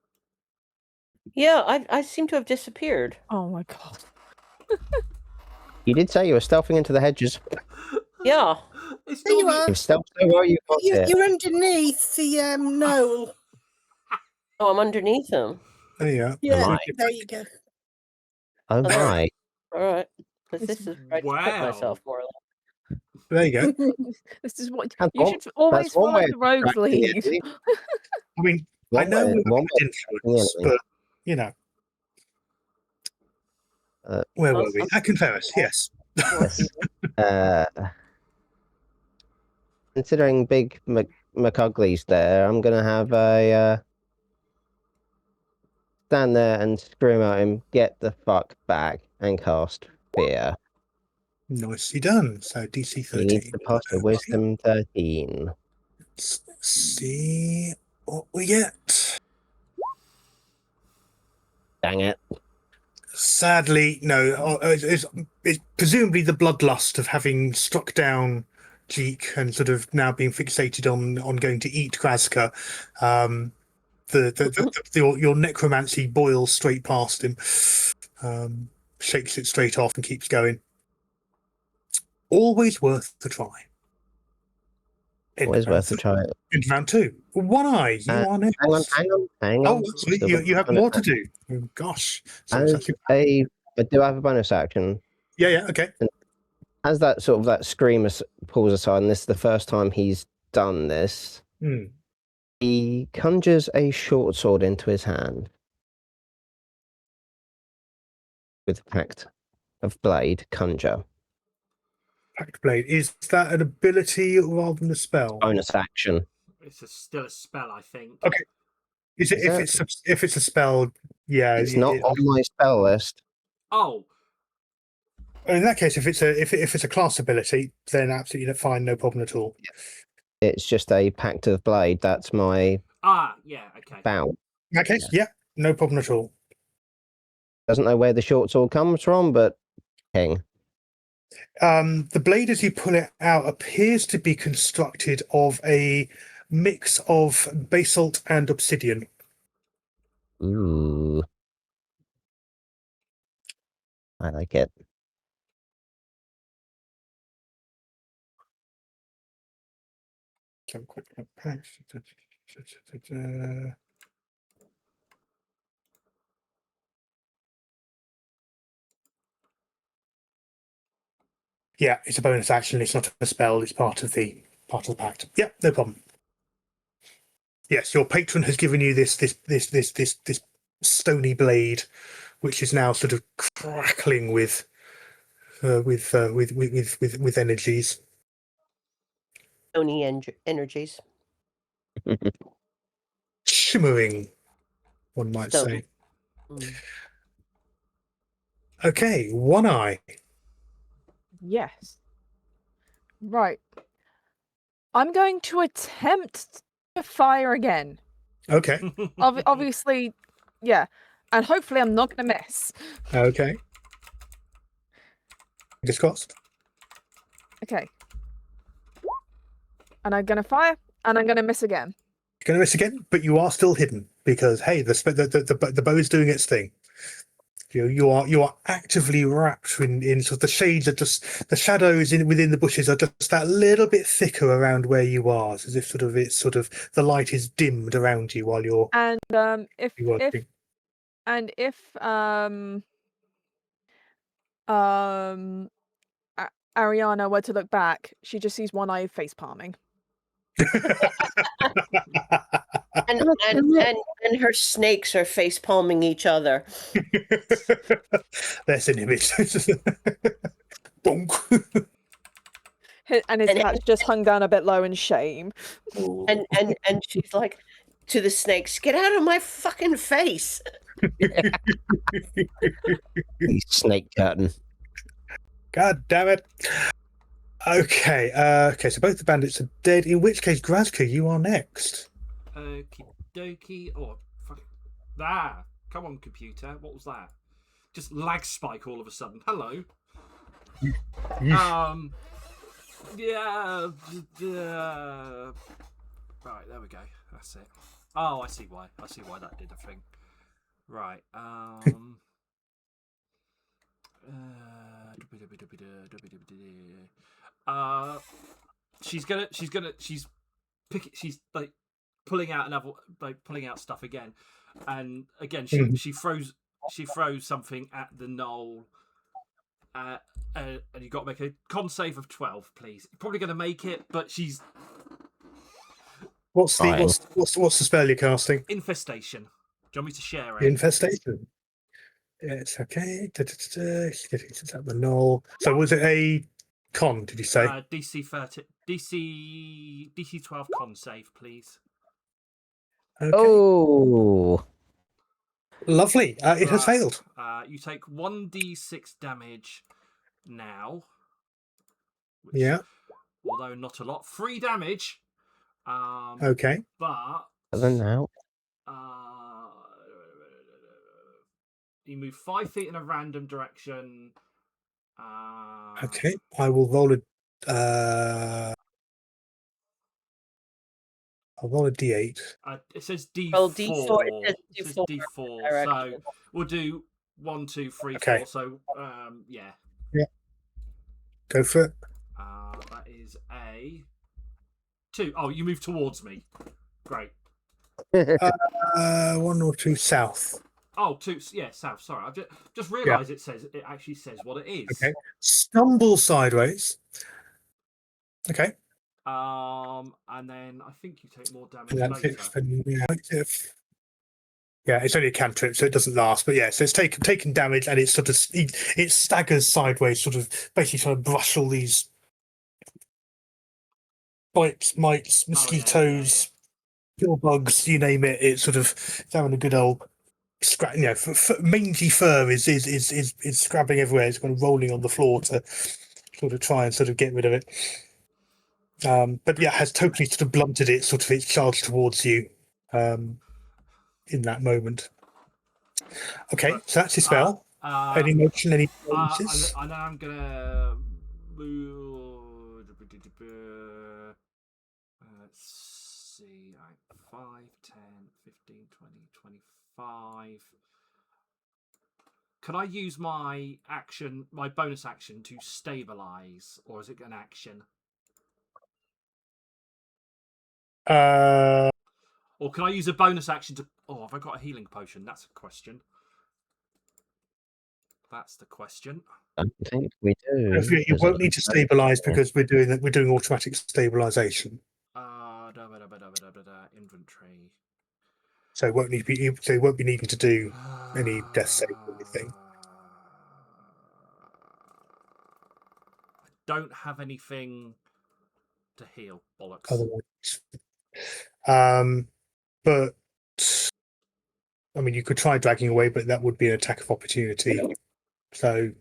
F: Yeah, I seem to have disappeared.
E: Oh my god.
D: You did say you were stealthing into the hedges.
F: Yeah.
B: It's
G: There you
B: normally-
G: are.
D: You've stealthed so well you got it.
G: You're underneath the knoll.
F: Oh, I'm underneath him.
C: There you are.
G: Yeah,
D: Right.
G: there you go.
D: Oh my.
F: All right. Because this is where I just put myself more or less.
C: There you go.
E: This is what
D: That's
E: you
D: one-
E: should always
D: that's one
E: follow
D: way
E: the
D: of
E: rogue's
D: distracting
E: lead.
D: it.
C: I mean, I know we're influence, but you know, where were we? Akenferus, yes.
D: Considering Big McUgly's there, I'm gonna have a stand there and scream at him, "Get the fuck back!" and cast Fear.
C: Nicely done. So DC
D: He
C: 13.
D: needs to pass a Wisdom 13.
C: Let's see what we get.
D: Dang it.
C: Sadly, no. It's presumably the bloodlust of having struck down Jeek and sort of now being fixated on going to eat Graska. Your necromancy boils straight past him, shakes it straight off and keeps going. always worth the try.
D: Always worth a try.
C: In round 2. One Eye, you are next.
D: Hang on.
C: Oh, sorry, you have more to do. Oh, gosh. Sorry,
D: I do have a bonus action.
C: Yeah, okay.
D: And as that sort of that screamer pulls aside, and this is the first time he's done this, he conjures a short sword into his hand with Pact of Blade, conjure.
C: Pact Blade. Is that an ability rather than a spell?
D: Bonus action.
B: It's still a spell, I think.
C: Okay. Is it if it's a spell? Yeah,
D: it's not on my spell list.
B: Oh,
C: in that case, if it's a class ability, then absolutely fine, no problem at all.
D: It's just a Pact of Blade. That's my
B: okay.
D: bow.
C: In that case, yeah, no problem at all.
D: Doesn't know where the short sword comes from, but king.
C: The blade, as you pull it out, appears to be constructed of a mix of basalt and obsidian.
D: Ooh. I like it.
C: Have a quick look. Yeah, it's a bonus action. It's not a spell. It's part of the pact. Yeah, no problem. Yes, your patron has given you this stony blade, which is now sort of crackling with energies.
F: Stony energies.
C: Shimmering, one might say. Okay, One Eye.
E: Yes. Right. I'm going to attempt to fire again.
C: Okay.
E: Obviously, yeah. And hopefully I'm not going to miss.
C: Okay. Discussed.
E: Okay. And I'm going to fire, and I'm going to miss again.
C: You're going to miss again, but you are still hidden because, hey, the bow is doing its thing. You are actively wrapped in sort of the shades are just the shadows within the bushes are just that little bit thicker around where you are, as if the light is dimmed around you while you're
E: if Ariana were to look back, she just sees One Eye face palming.
F: and her snakes are face palming each other.
C: There's an image. Bonk.
E: And his cat's just hung down a bit low in shame.
F: And she's like to the snakes, "Get out of my fucking face!"
D: Snake curtain.
C: God damn it. Okay, so both the bandits are dead, in which case, Grazka, you are next.
B: Okie dokie. Oh, fuck. Ah, come on, computer. What was that? Just lag spike all of a sudden. Hello. Yeah. Right, there we go. That's it. Oh, I see why. I see why that did a thing. Right. She's like pulling out stuff again, and again she throws something at the knoll. And you got to make a con save of 12, please. You're probably going to make it, but she's.
C: What's the spell you're casting?
B: Infestation. Do you want me to share it?
C: Infestation. It's okay. She's getting at the knoll. So was it a con? Did you say?
B: DC 30, DC 12 con save, please.
C: Okay.
D: Oh,
C: lovely. It has failed.
B: You take 1d6 damage now.
C: Which, yeah.
B: Although not a lot. 3 damage.
C: Okay.
B: But
D: then now.
B: You move 5 feet in a random direction.
C: Okay, I will roll a. I'll roll a d8.
B: It says D4.
F: Oh, D4. It says
B: D4. So we'll do 1, 2, 3, 4. So yeah.
C: Yeah. Go for it.
B: That is a 2. Oh, you move towards me. Great.
C: 1 or 2 south.
B: Oh, 2. Yeah, south. Sorry, I've just realised it actually says what it is.
C: Okay. Stumble sideways. Okay.
B: And then I think you take more damage
C: And that's
B: later.
C: Yeah, it's only a cantrip, so it doesn't last. But yeah, so it's taken damage, and it's sort of it staggers sideways, sort of basically trying to brush all these bites, mites, mosquitoes, kill bugs, you name it. It's sort of having a good old scrap. You know, mangy fur is scrabbing everywhere. It's kind of rolling on the floor to sort of try and sort of get rid of it. But yeah, has totally sort of blunted it, sort of its charge towards you in that moment. Okay, so that's your spell. Any motion, any bonuses?
B: And then I'm gonna move. Let's see, 5, 10, 15, 20, 25. Can I use my action, my bonus action, to stabilize, or is it an action? Or can I use a bonus action to? Oh, have I got a healing potion? That's a question. That's the question.
D: I think we do.
C: You won't need to stabilize because we're doing automatic stabilization.
B: Inventory.
C: So it won't need to be. So you won't be needing to do any death save or anything.
B: I don't have anything to heal. Bollocks.
C: Otherwise, but I mean, you could try dragging away, but that would be an attack of opportunity. So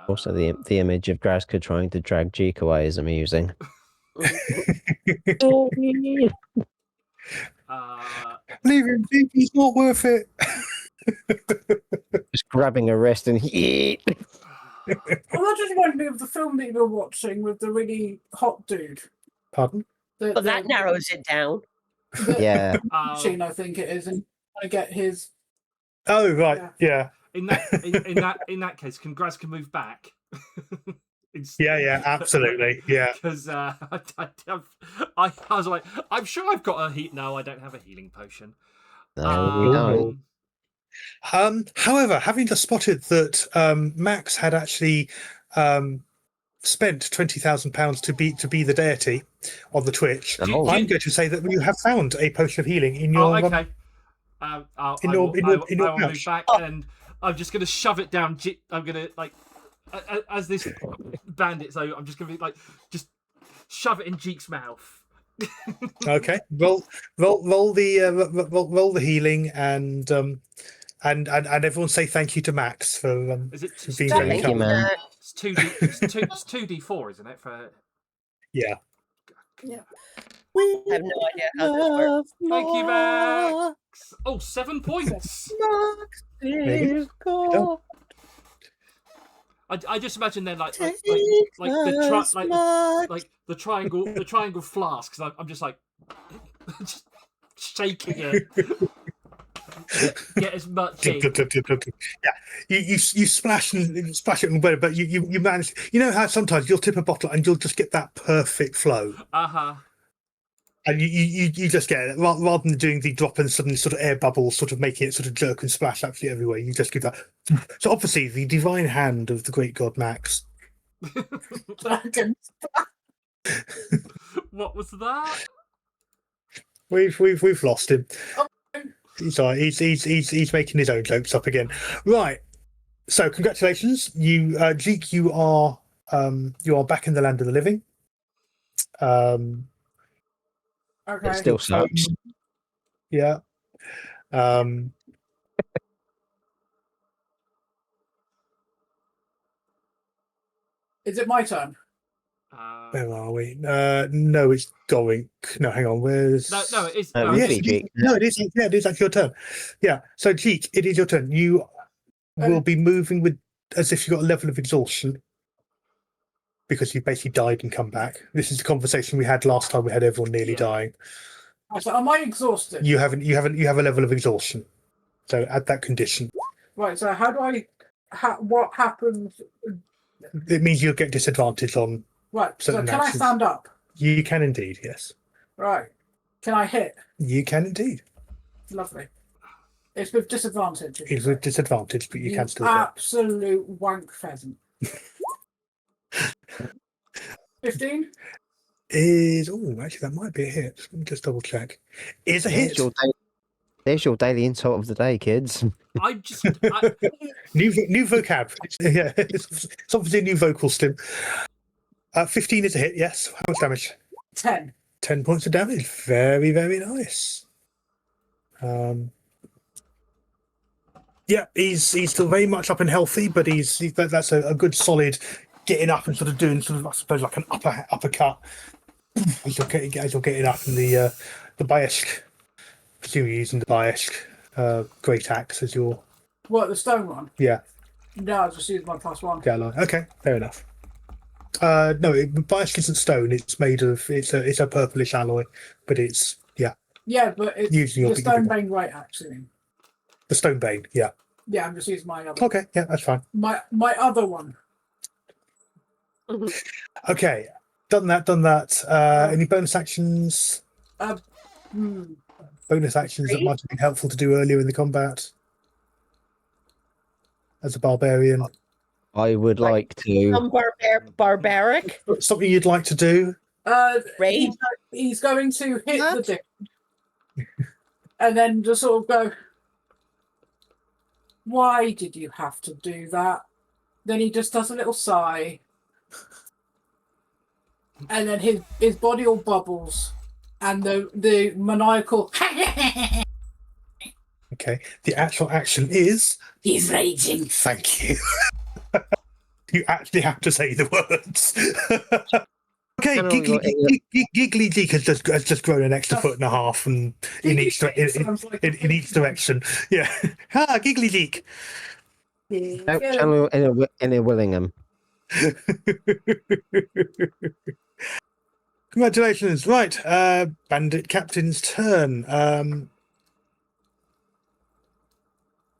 D: also the image of Graska trying to drag Jeek away is amusing.
C: Leave him, Jeek, he's not worth it.
D: Just grabbing a wrist and
H: Well, that just reminded me of the film that you were watching with the really hot dude.
C: Pardon?
F: Well, that narrows it down.
D: yeah.
H: Machine, I think it is, and I get his.
C: Oh right, yeah.
B: In that case, can Graska move back?
C: Yeah, absolutely, yeah.
B: Because I was like, I'm sure I've got a heat. No, I don't have a healing potion.
D: No, we don't.
C: However, having just spotted that Max had actually spent £20,000 to be the deity on the Twitch, I'm going to say that you have found a potion of healing in your.
B: Okay. I will move back, and I'm just going to shove it down. I'm going to as this bandit, so I'm just going to be just shove it in Jeek's mouth.
C: Okay, roll the healing, and everyone say thank you to Max for being very
D: kind. Man.
B: It's 2d4, isn't it?
C: Yeah.
F: I have no idea how this works.
B: Thank you, Max. Oh, 7 points. I just imagine then like the triangle flask, because I'm just just shaking it. Get as much in.
C: Yeah, you splash it and whatever, but you manage. You know how sometimes you'll tip a bottle and you'll just get that perfect flow. And you just get it rather than doing the drop and suddenly sort of air bubbles, sort of making it sort of jerk and splash absolutely everywhere. You just give that. So obviously, the divine hand of the great god Max.
B: What was that?
C: We've lost him. He's making his own jokes up again. Right. So congratulations, you Jeek, you are back in the land of the living.
H: Okay.
D: It still sucks.
C: Yeah.
H: Is it my turn?
C: Where are we? No, it's going. No, hang on. Where's?
B: No, it is.
C: Yes, it is. No, it is. Yeah, it is actually your turn. Yeah. So, Jeek, it is your turn. You will be moving with as if you've got a level of exhaustion because you basically died and come back. This is the conversation we had last time. We had everyone nearly dying.
H: So, am I exhausted?
C: You have a level of exhaustion. So, add that condition.
H: Right. So, how do I? What happens?
C: It means you'll get disadvantage on
H: Right. So
C: certain
H: can I
C: actions.
H: stand up?
C: You can indeed, yes.
H: Right. Can I hit?
C: You can indeed.
H: Lovely. It's with disadvantage.
C: It's with disadvantage, but you can still hit.
H: Absolute wank pheasant. 15?
C: Is actually that might be a hit. Let me just double check. Is a hit.
D: There's your daily insult of the day, kids.
B: I just
C: New vocab. Yeah, it's obviously a new vocal stim. 15 is a hit. Yes. How much damage?
H: 10.
C: 10 points of damage. Very, very nice. Yeah, he's still very much up and healthy, but that's a good solid getting up and sort of doing sort of, I suppose, like an uppercut as you're getting up, and the Bayesk, presume you're using the Bayesk great axe as your
H: What, the stone one?
C: yeah.
H: No, I just used my +1.
C: Yeah, okay, fair enough. No, Bayesk isn't stone. It's made of it's a purplish alloy, but it's
H: Yeah, but it's
C: Using your
H: the stone bane right actually.
C: the stone bane. Yeah.
H: Yeah, I'm just using my other.
C: Okay, yeah, that's fine.
H: My other one.
C: Okay, done that. Any bonus actions? Bonus actions that might have been helpful to do earlier in the combat as a barbarian.
D: I would like to.
F: Some barbaric.
C: Something you'd like to do?
F: Rage.
H: He's going to hit
G: What?
H: the dick, and then just sort of go, "Why did you have to do that?" Then he just does a little sigh, and then his body all bubbles, and the maniacal.
C: Okay, the actual action is.
H: He's raging.
C: Thank you. You actually have to say the words. Okay, Giggly Deek has just grown an extra foot and a half, and in each direction. Yeah, Giggly Deek.
D: Don't channel any Willingham.
C: Congratulations. Right, Bandit Captain's turn.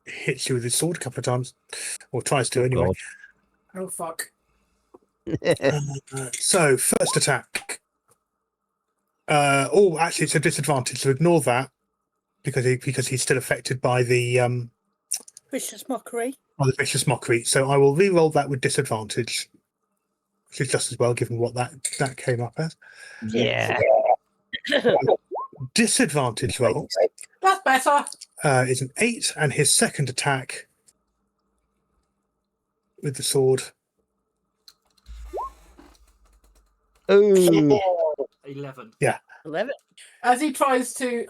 C: Hits you with his sword a couple of times, or tries to anyway.
H: Oh fuck.
C: So first attack. Actually, it's a disadvantage. So ignore that because he's still affected by the
G: Vicious mockery.
C: vicious mockery. So I will re-roll that with disadvantage, which is just as well given what that came up as.
F: Yeah.
C: Disadvantage roll
H: That's better.
C: is an 8, and his second attack with the sword.
D: Ooh.
B: 11.
F: 11.
H: As he tries to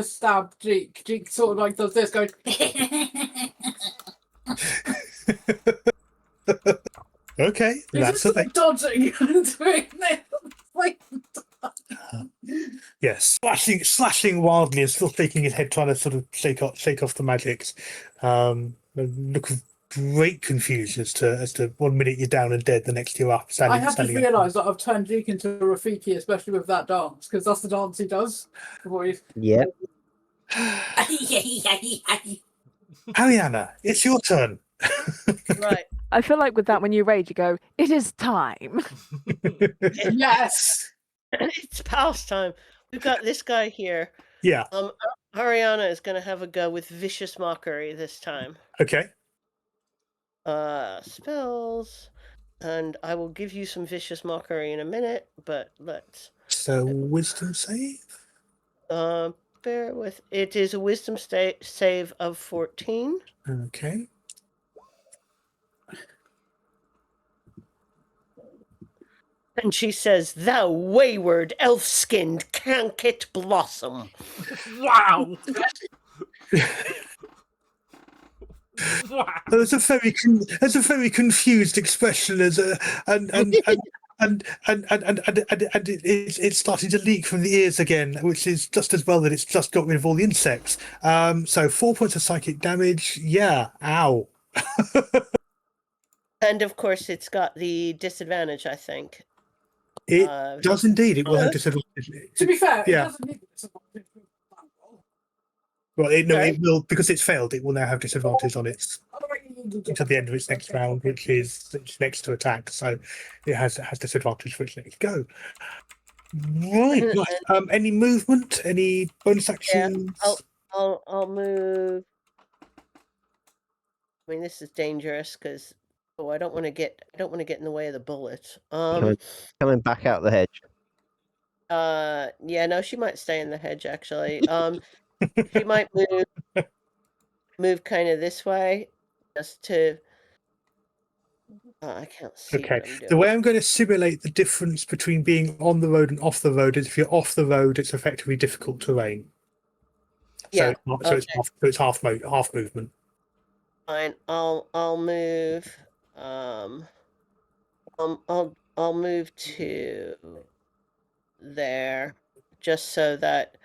H: stab Jeek sort of like does this, going.
C: Okay, that's the thing.
H: Dodging and doing this. Like,
C: Yes, slashing wildly and still shaking his head, trying to sort of shake off the magics. A look of great confusion as to 1 minute you're down and dead, the next you're up.
H: I have just realised that I've turned Jeek into a Rafiki, especially with that dance, because that's the dance he does.
D: Yep.
C: Ariana, it's your turn.
F: Right.
E: I feel like with that, when you rage, you go, "It is time."
H: Yes.
F: It's past time. We've got this guy here.
C: Yeah.
F: Ariana is going to have a go with vicious mockery this time.
C: Okay.
F: Spells, and I will give you some vicious mockery in a minute. But let's.
C: So wisdom save.
F: Bear with. It is a wisdom save of 14.
C: Okay.
F: And she says, "Thou wayward, elf-skinned, canket blossom."
B: Wow. Wow.
C: That's a very confused expression and it's starting to leak from the ears again, which is just as well that it's just got rid of all the insects. So 4 points of psychic damage. Yeah, ow.
F: And of course, it's got the disadvantage, I think.
C: It does indeed. It will have disadvantage.
H: To be fair,
C: Yeah.
H: it doesn't need disadvantage.
C: Well, it
F: Sorry?
C: will, because it's failed. It will now have disadvantage on its.
H: Otherwise,
C: until the end of its next round, which is next to attack. So it has disadvantage for its next go. Right. Nice. Any movement? Any bonus actions?
F: I'll move. I mean, this is dangerous because I don't want to get in the way of the bullets.
D: Coming back out the hedge.
F: Yeah, no, she might stay in the hedge actually. She might move kind of this way, just to. I can't see
C: Okay.
F: what I'm doing.
C: The way I'm going to simulate the difference between being on the road and off the road is if you're off the road, it's effectively difficult terrain. So,
F: Yeah.
C: it's half movement.
F: Fine. I'll move. I'll move to there, just so that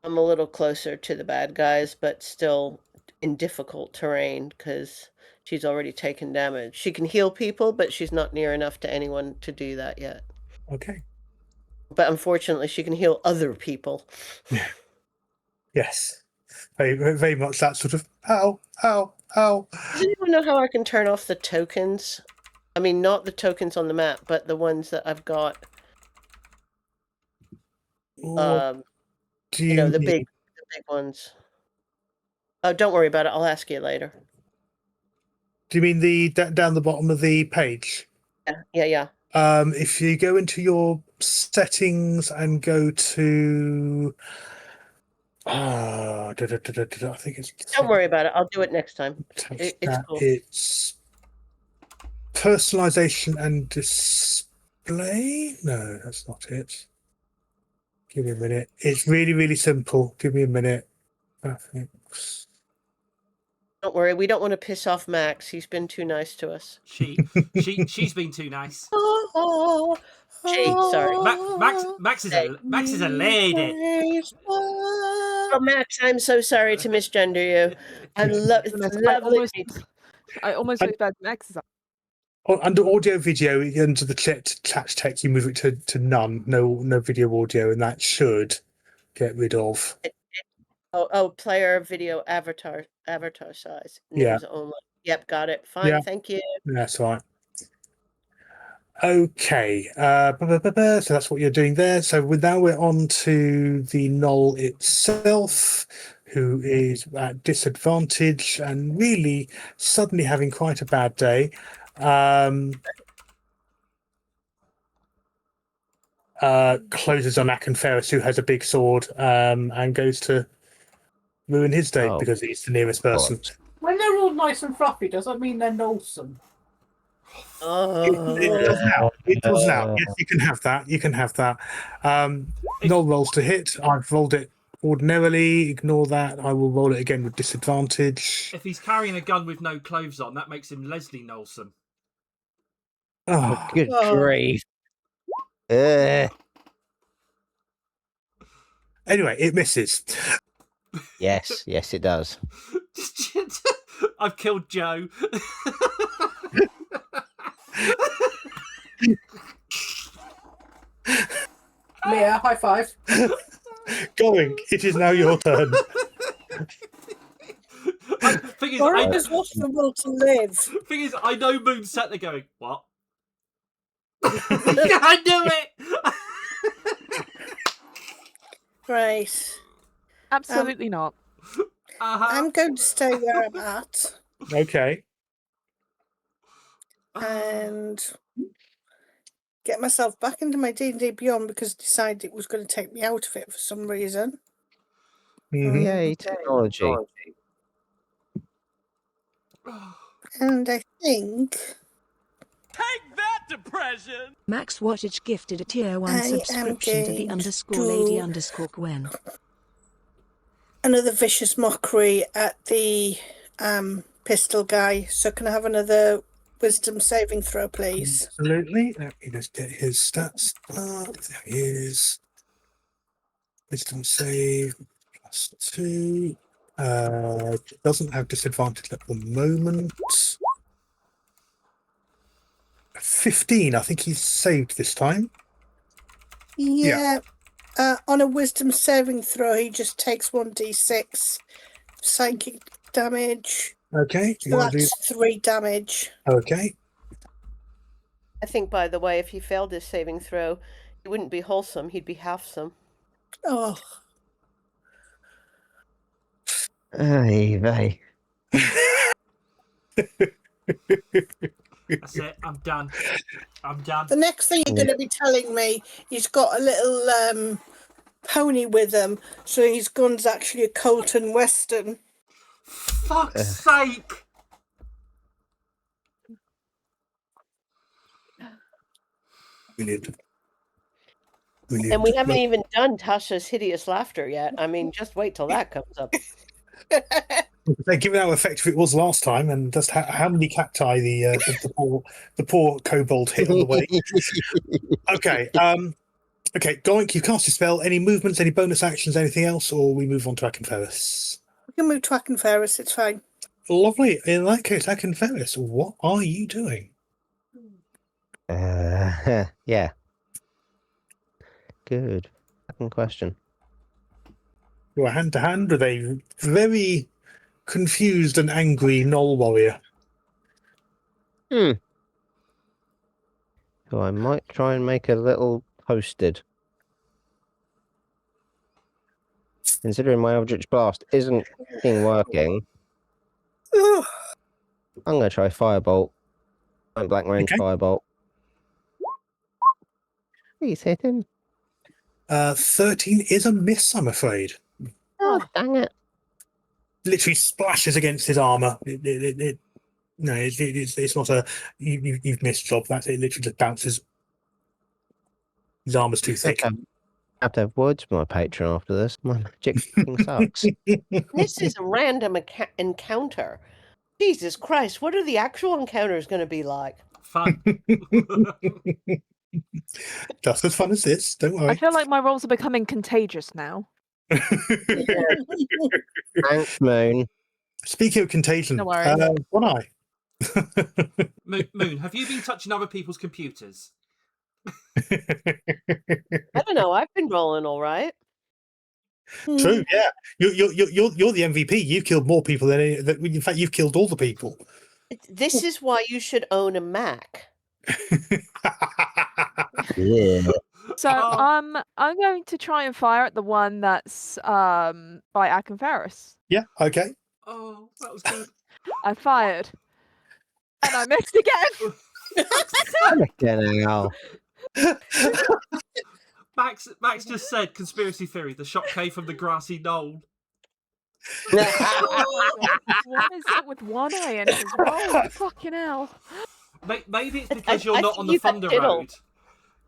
F: I'm a little closer to the bad guys, but still in difficult terrain because she's already taken damage. She can heal people, but she's not near enough to anyone to do that yet.
C: Okay.
F: But unfortunately, she can heal other people.
C: Yes. Very, very much that sort of ow.
F: Does anyone know how I can turn off the tokens? I mean, not the tokens on the map, but the ones that I've got.
C: Do
F: The big ones. Oh, don't worry about it. I'll ask you later.
C: Do you mean the down the bottom of the page?
F: Yeah.
C: If you go into your settings and go to I think it's.
F: Don't worry about it. I'll do it next time. It's cool.
C: It's personalization and display. No, that's not it. Give me a minute. It's really, really simple. Give me a minute. Graphics.
F: Don't worry. We don't want to piss off Max. He's been too nice to us.
B: She's been too nice.
F: Sorry.
B: Max is a lady.
F: Oh, Max, I'm so sorry to misgender you.
E: I almost went back to Max.
C: Under audio video, under the chat text, you move it to none. No video audio, and that should get rid of.
F: Player video avatar size. Names only. Yep, got it. Fine, thank you.
C: That's right. Okay, so that's what you're doing there. So now we're on to the Knoll itself, who is at disadvantage and really suddenly having quite a bad day. Closes on Akenferris, who has a big sword, and goes to ruin his day because he's the nearest person.
H: When they're all nice and fluffy, does that mean they're Nolson?
C: It does now. Yes, you can have that. You can have that. Knoll rolls to hit. I've rolled it ordinarily. Ignore that. I will roll it again with disadvantage.
B: If he's carrying a gun with no clothes on, that makes him Leslie Nolson.
D: Oh, good grief.
C: Anyway, it misses.
D: Yes, it does.
B: I've killed Joe.
H: Mia, high five.
C: Going. It is now your turn.
G: I just want the will to live.
B: Thing is, I know Moon's sat there going, what? I knew it!
G: Right.
E: Absolutely not.
G: I'm going to stay where I'm at.
C: Okay.
G: And get myself back into my D&D Beyond because I decided it was going to take me out of it for some reason.
D: Yay, technology.
G: And I think...
A: Take that, depression!
I: Max Wattage gifted a tier 1 subscription to the _lady_Gwen.
G: Another vicious mockery at the pistol guy. So can I have another wisdom saving throw, please?
C: Absolutely. Let me just get his stats up. There he is. Wisdom save +2. Doesn't have disadvantage at the moment. 15. I think he's saved this time.
G: Yeah. On a wisdom saving throw, he just takes 1d6 psychic damage.
C: Okay. You
G: So
C: want to do?
G: that's 3 damage.
C: Okay.
F: I think, by the way, if he failed his saving throw, he wouldn't be wholesome. He'd be halfsome.
G: Oh,
D: Ay, vey.
B: That's it. I'm done. I'm done.
G: the next thing you're going to be telling me, he's got a little pony with him, so his gun's actually a Colt and Western.
B: Fuck's sake!
C: Brilliant.
F: And we haven't even done Tasha's hideous laughter yet. I mean, just wait till that comes up.
C: Given how effective it was last time, and just how many cacti the poor kobold hit on the way. Okay. Okay. Doink, you cast your spell. Any movements? Any bonus actions? Anything else? Or we move on to Akenferris?
G: We can move to Akenferris, it's fine.
C: Lovely. In that case, Akenferris, what are you doing?
D: Yeah. Good. Second question.
C: You are hand to hand with a very confused and angry Knoll warrior.
D: So I might try and make a little posted. Considering my Eldritch Blast isn't working, I'm going to try Firebolt. Point blank range
C: Okay.
D: Firebolt. Please hit him.
C: 13 is a miss, I'm afraid.
D: Oh, dang it.
C: Literally splashes against his armor. No, it's not a you've missed job. That's it. Literally just bounces. His armor's too thick.
D: I have to have words with my patron after this. My magic fucking sucks.
F: This is a random encounter. Jesus Christ, what are the actual encounters going to be like?
B: Fun.
C: Just as fun as this. Don't worry.
E: I feel like my roles are becoming contagious now.
D: Thanks, Moon.
C: Speaking of contagion,
E: No worries.
C: One Eye.
B: Moon, have you been touching other people's computers?
F: I don't know. I've been rolling all right.
C: True, yeah. You're the MVP. You've killed more people than in fact, you've killed all the people.
F: This is why you should own a Mac.
D: Yeah.
E: So I'm going to try and fire at the one that's by Akenferris.
C: Yeah, okay.
B: Oh, that was good.
E: I fired. And I missed again.
D: Fucking hell.
B: Max just said conspiracy theory. The shot came from the grassy knoll.
E: What is it with One Eye in his role? Fucking hell.
B: Maybe it's because you're
F: I
B: not
F: think
B: on the
F: you got
B: Thunder
F: diddled.
B: Road.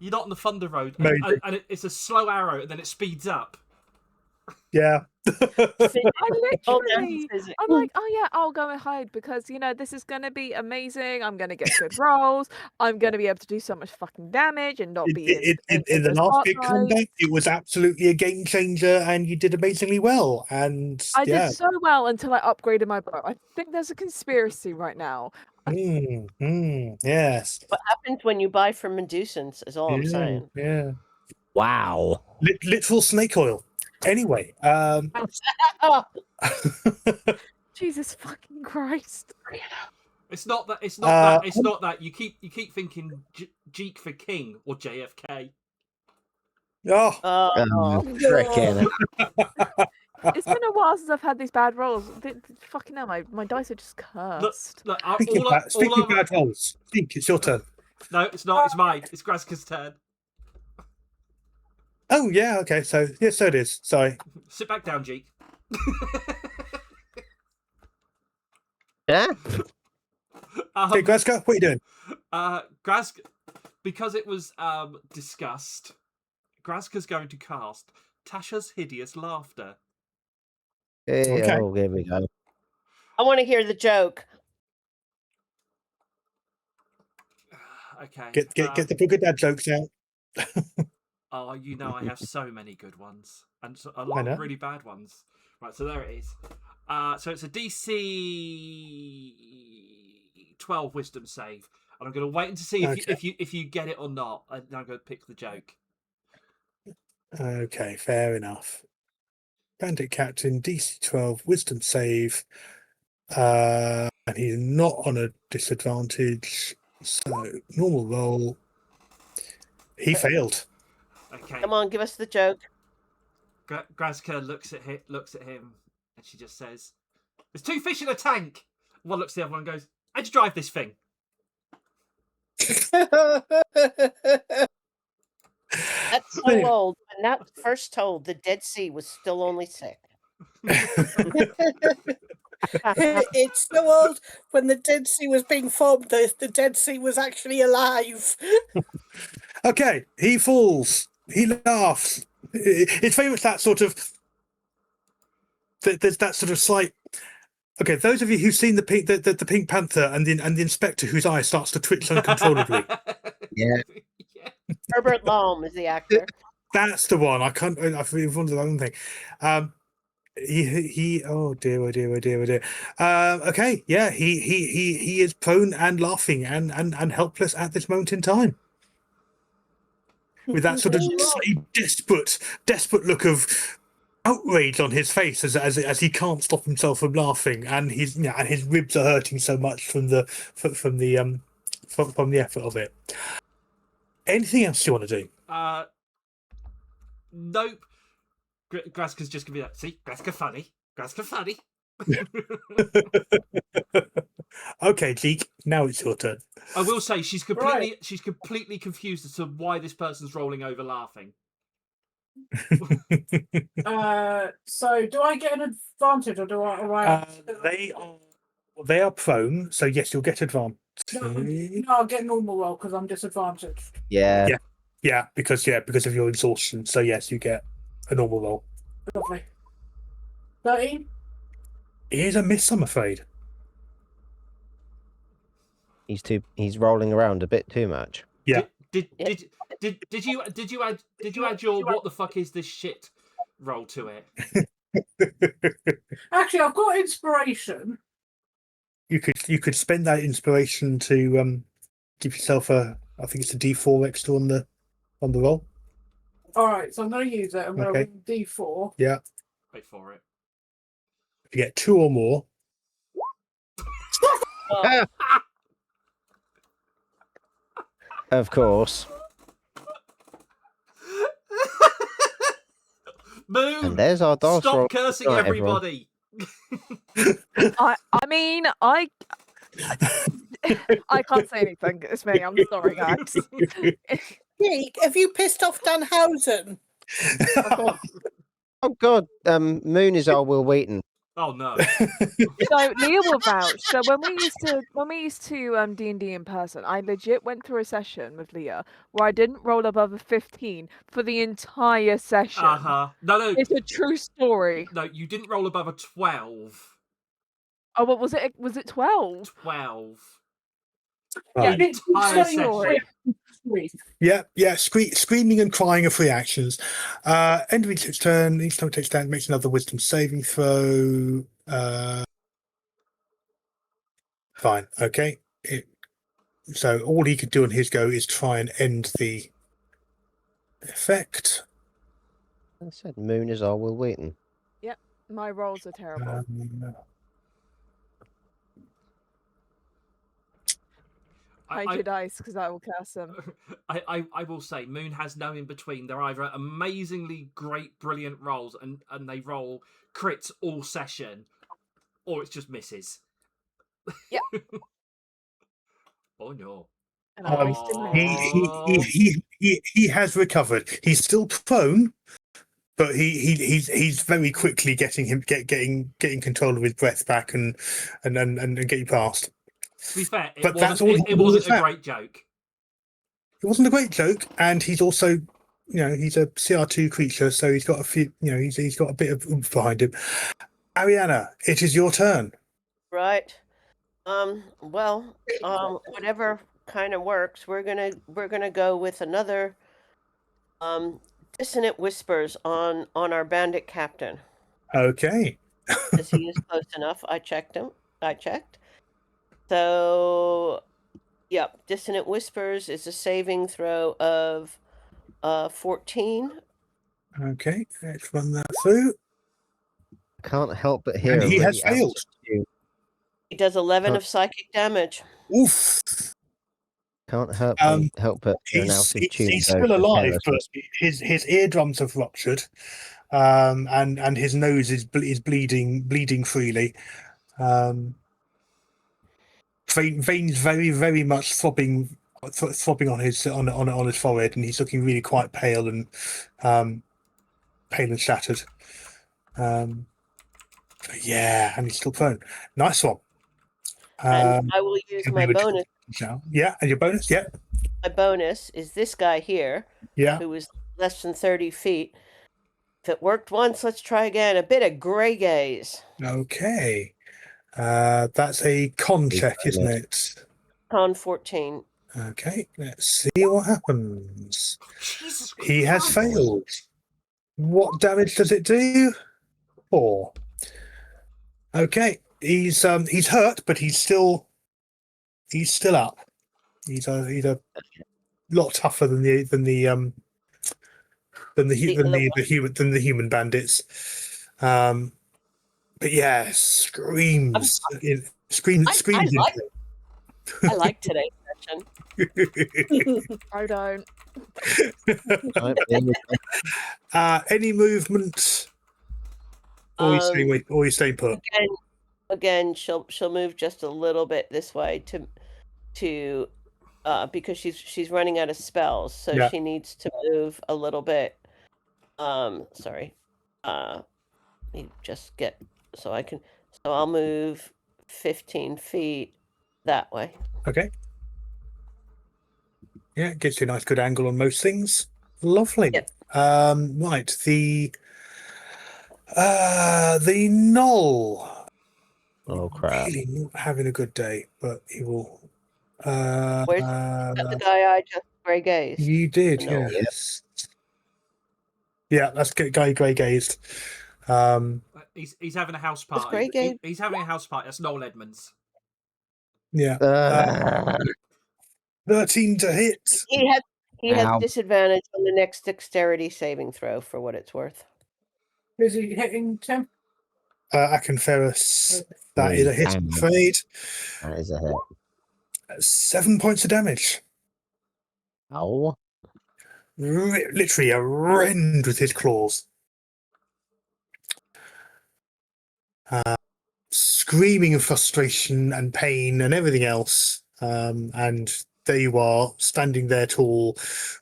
B: You're not on the Thunder Road,
C: Maybe.
B: and it's a slow arrow, and then it speeds up.
C: Yeah.
E: I'm like, oh yeah, I'll go and hide because this is gonna be amazing. I'm gonna get good rolls. I'm gonna be able to do so much fucking damage and not be
C: In the last big combat, it was absolutely a game changer, and you did amazingly well. And
E: I did so well until I upgraded my bow. I think there's a conspiracy right now.
C: Yes.
F: What happens when you buy from Medusans is all I'm saying.
C: Yeah.
D: Wow.
C: Literal snake oil. Anyway,
E: Jesus fucking Christ.
B: It's not that. It's not that. It's not that. You keep thinking Jeek for King or JFK.
D: Frickin'.
E: It's been a while since I've had these bad rolls. Fucking hell, my dice are just cursed.
B: Look,
C: Speaking of bad rolls, Speak, it's your turn.
B: No, it's not. It's mine. It's Grazka's turn.
C: Oh yeah, okay. So it is. Sorry.
B: Sit back down, Jeek.
D: Yeah.
C: Okay, Grazka, what are you doing?
B: Grazka, because it was discussed, Grazka's going to cast Tasha's Hideous Laughter.
C: Okay.
D: Oh, here we go.
F: I want to hear the joke.
B: Okay.
C: Get the good dad jokes out.
B: Oh, I have so many good ones and a lot of really bad ones. Right, so there it is. So it's a DC 12 Wisdom save, and I'm going to wait to see if you get it or not, and then I'm going to pick the joke.
C: Okay, fair enough. Bandit Captain, DC 12 Wisdom save. And he's not on a disadvantage. So normal roll. He failed.
B: Okay.
F: Come on, give us the joke.
B: Grazka looks at him, and she just says, "There's 2 fish in a tank." One looks at the other one and goes, "How'd you drive this thing?"
F: That's so old. When that was first told, the Dead Sea was still only sick.
G: It's so old. When the Dead Sea was being formed, the Dead Sea was actually alive.
C: Okay, he falls. He laughs. It's very much that sort of. There's that sort of slight. Okay, those of you who've seen the Pink Panther and the inspector whose eye starts to twitch uncontrollably.
D: Yeah.
F: Herbert Lom is the actor.
C: That's the one. I can't. I've wondered the other thing. He. Oh dear. Oh dear. Oh dear. Oh dear. Okay. Yeah. He is prone and laughing and helpless at this moment in time. With that sort of slightly desperate look of outrage on his face as he can't stop himself from laughing, and his ribs are hurting so much from the effort of it. Anything else you want to do?
B: Nope. Grazka's just gonna be like, "See, Grazka funny. Grazka funny."
C: Okay, Jeek. Now it's your turn.
B: I will say she's completely confused as to why this person's rolling over laughing.
H: So do I get an advantage, or do I?
C: They are prone, so yes, you'll get advantage.
H: No, I'll get normal roll because I'm disadvantaged.
D: Yeah.
C: Yeah, because of your exhaustion. So yes, you get a normal roll.
H: Lovely. 13.
C: It is a miss, I'm afraid.
D: He's rolling around a bit too much.
C: Yeah.
B: Did you add your "what the fuck is this shit" roll to it?
H: Actually, I've got inspiration.
C: You could spend that inspiration to give yourself I think it's a D4 extra on the roll.
H: All right, so I'm going to use it. I'm going to roll D4.
C: Yeah.
B: Wait for it.
C: If you get 2 or more.
D: Of course.
B: Moon!
D: And there's our dice roll.
B: Stop cursing everybody!
E: I mean, I can't say anything. It's me. I'm sorry, guys.
G: Jake, have you pissed off Danhausen?
D: Oh God, Moon is our Will Wheaton.
B: Oh no.
E: So Leah will vouch. So when we used to D&D in person, I legit went through a session with Leah where I didn't roll above a 15 for the entire session.
B: No.
E: It's a true story.
B: No, you didn't roll above a 12.
E: Oh, what was it? Was it 12?
B: 12.
E: Yeah,
B: Entire session.
C: Yeah. Screaming and crying are free actions. End of each turn, each time it takes damage, makes another wisdom saving throw. Fine. Okay. So all he could do on his go is try and end the effect.
D: I said Moon is our Will Wheaton.
E: Yep, my rolls are terrible. Hide your dice, because I will cast them.
B: I will say, Moon has no in between. They're either amazingly great, brilliant rolls, and they roll crits all session, or it's just misses.
E: Yep.
B: Oh no.
E: And I wasted my
C: He has recovered. He's still prone, but he's very quickly getting control of his breath back and getting past.
B: To be fair, it
C: wasn't
B: a great joke.
C: It wasn't a great joke, and he's also, he's a CR2 creature, so he's got a few, he's got a bit of oomph behind him. Ariana, it is your turn.
F: Right. Well, whatever kind of works, we're gonna go with another dissonant whispers on our bandit captain.
C: Okay.
F: Because he is close enough. I checked. So, yep, dissonant whispers is a saving throw of 14.
C: Okay, let's run that through.
D: Can't help but hear.
C: And he has failed.
F: does 11
D: Huh.
F: of psychic damage.
C: Oof.
D: Can't help
C: Um,
D: but hearing
C: He's,
D: Alfie's
C: he's,
D: tune
C: he's
D: go
C: still
D: for
C: alive,
D: terror.
C: but his eardrums have ruptured, and his nose is bleeding freely. Veins very much throbbing on his forehead, and he's looking really quite pale and shattered. Yeah, and he's still prone. Nice one.
F: And I will use my bonus.
C: Yeah, and your bonus, yeah.
F: My bonus is this guy here,
C: Yeah.
F: who was less than 30 feet. If it worked once, let's try again. A bit of grey gaze.
C: Okay. That's a con check, isn't it?
F: Con 14.
C: Okay, let's see what happens.
B: Jesus
C: He has
B: Christ.
C: failed. What damage does it do? 4. Okay, he's hurt, but he's still up. He's a lot tougher than the human bandits. But yeah, screams.
F: I like today's session.
E: I don't.
C: Any movement? Or you staying put?
F: Again, she'll move just a little bit this way to because she's running out of spells, so she needs to move a little bit. Sorry. Let me just get so I'll move 15 feet that way.
C: Okay. Yeah, it gets you a nice good angle on most things. Lovely.
F: Yep.
C: Right, the Knoll.
D: Oh crap!
C: Really not having a good day, but he will.
F: Where's the guy I just grey gazed?
C: You did,
F: No.
C: yes. Yeah, that's guy grey gazed.
B: He's having a house party. He's having a house party. That's Noel Edmonds.
C: Yeah. 13 to hit.
F: He has disadvantage on the next dexterity saving throw, for what it's worth.
H: Is he hitting Tim?
C: Akenferous. That is a hit, I'm afraid.
D: That is a hit.
C: 7 points of damage.
D: Oh.
C: Literally a rend with his claws. Screaming of frustration and pain and everything else. And there you are, standing there tall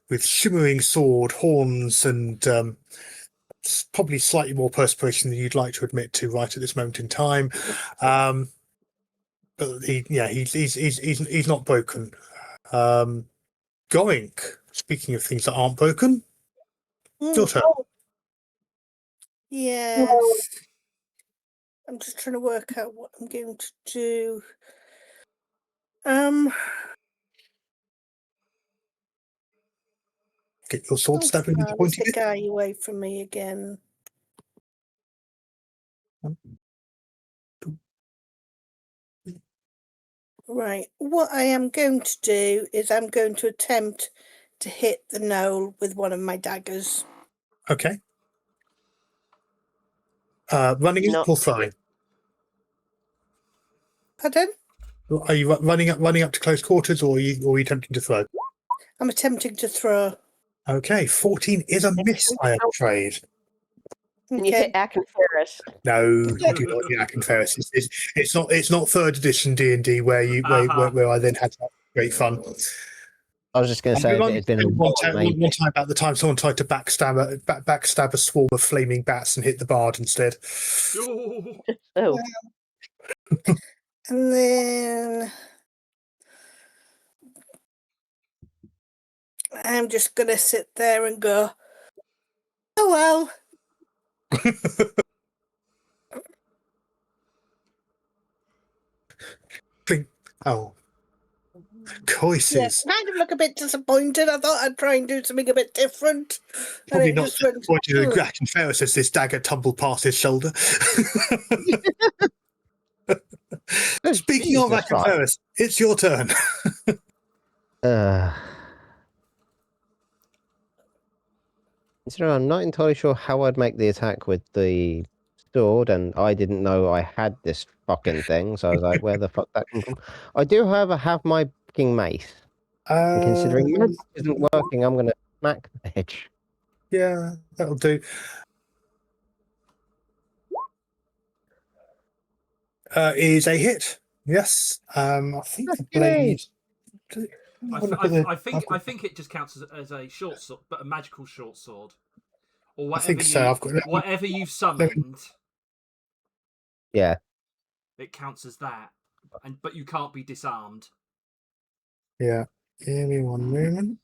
C: with shimmering sword, horns, and probably slightly more perspiration than you'd like to admit to right at this moment in time. But he's not broken. Goink, speaking of things that aren't broken, your turn.
G: Yes. I'm just trying to work out what I'm going to do.
C: Get your sword stabbing into pointy
G: the guy away from me again. Right. What I am going to do is I'm going to attempt to hit the knoll with one of my daggers.
C: Okay. Running up or throwing?
G: Pardon?
C: Are you running up to close quarters, or are you attempting to throw?
G: I'm attempting to throw.
C: Okay, 14 is a miss, I am afraid.
F: And you hit Akenferous.
C: No, you do not hit Akenferous. It's not 3rd edition D&D where I then had great fun.
D: I was just going to say that it'd been
C: one time about the time someone tried to backstab a swarm of flaming bats and hit the bard instead.
F: Oh.
G: And then I'm just going to sit there and go, oh well.
C: Oh. Choices.
G: Yeah, kind of look a bit disappointed. I thought I'd try and do something a bit different.
C: Probably not disappointed that Akenferous as this dagger tumbled past his shoulder. Speaking of Akenferous, it's your turn.
D: I'm not entirely sure how I'd make the attack with the sword, and I didn't know I had this fucking thing. So I was like, "Where the fuck that come from?" I do, however, have my fucking mace. And considering magic isn't working, I'm gonna smack the bitch.
C: Yeah, that'll do. Is a hit. Yes. I think the blade.
B: I think it just counts as a short sword, but a magical short sword, or
C: I
B: whatever
C: think so. I've got
B: whatever you've summoned.
D: Yeah.
B: It counts as that, but you can't be disarmed.
C: Yeah. Give me one moment.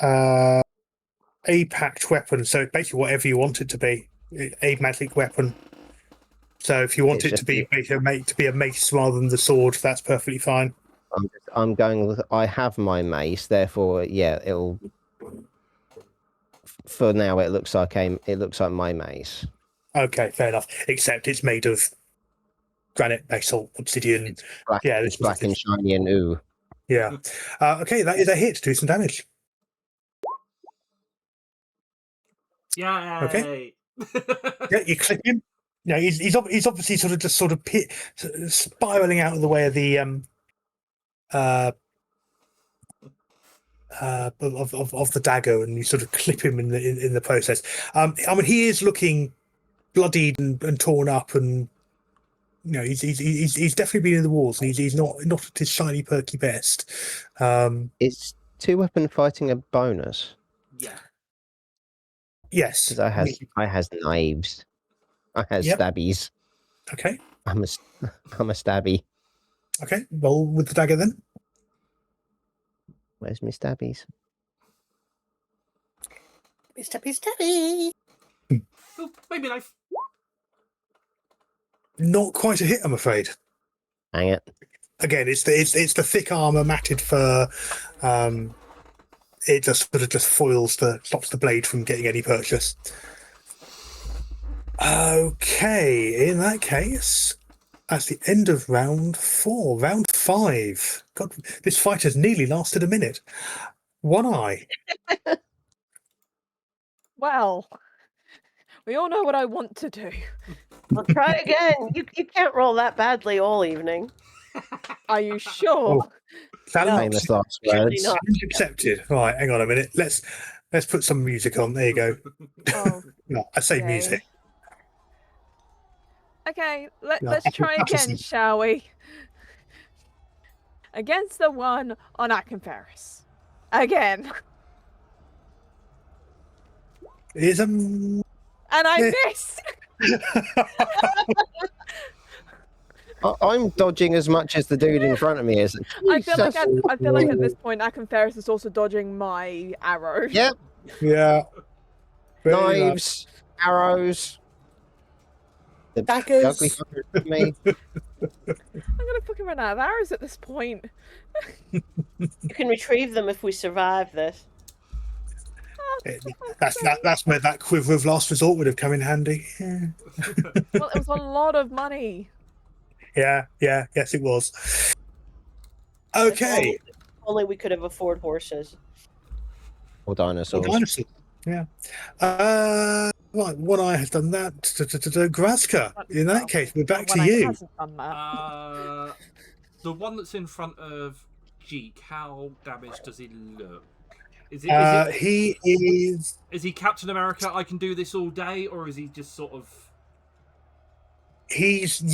C: A packed weapon. So basically, whatever you want it to be, a magic weapon. So if you want it to be a mace rather than the sword, that's perfectly fine.
D: I'm going with. I have my mace, therefore, yeah, it'll. For now, it looks like my mace.
C: Okay, fair enough. Except it's made of granite, basalt, obsidian.
D: It's black,
C: yeah,
D: it's black and shiny and ooh.
C: Yeah. Okay, that is a hit. Do some damage.
B: Yay!
C: Okay. Yeah, you clip him. Yeah, he's obviously sort of spiraling out of the way of the of the dagger, and you sort of clip him in the process. I mean, he is looking bloodied and torn up, and you know, he's definitely been in the wars, and he's not at his shiny perky best.
D: Is 2-weapon fighting a bonus?
B: Yeah.
C: Yes.
D: Because I has knives. I has stabbies.
C: Okay.
D: I'm a stabby.
C: Okay. Roll with the dagger then.
D: Where's my stabbies?
G: Stabby.
B: Oh, maybe knife.
C: Not quite a hit, I'm afraid.
D: Hang it.
C: Again, it's the thick armor, matted fur. It just stops the blade from getting any purchase. Okay, in that case, that's the end of round 4. Round 5. God, this fight has nearly lasted a minute. One Eye.
E: Well, we all know what I want to do.
F: I'll try again. You can't roll that badly all evening.
E: Are you sure?
C: Oh,
D: famous last words.
C: Accepted. Right, hang on a minute. Let's put some music on. There you go.
E: Oh,
C: No, I say
E: okay.
C: music.
E: Okay, let's try again, shall we? Against the one on Akenferris. Again.
C: And
E: I missed.
D: I'm dodging as much as the dude in front of me is.
E: I feel like at this point Akenferris is also dodging my arrow.
D: Yep.
C: Yeah.
D: Knives, arrows. The
G: daggers.
D: ugly fucker with me.
E: I'm gonna fucking run out of arrows at this point.
F: You can retrieve them if we survive this.
C: That's where that quiver of last resort would have come in handy. Yeah.
E: Well, it was a lot of money.
C: Yeah, yes, it was. Okay.
F: If only we could have afforded horses.
D: Or dinosaurs.
C: Yeah. Right, One Eye has done that. Grazka, in that case, we're back to you.
B: The one that's in front of Jeek, how damaged does he look? Is he Captain America? I can do this all day, or is he just sort of?
C: He's in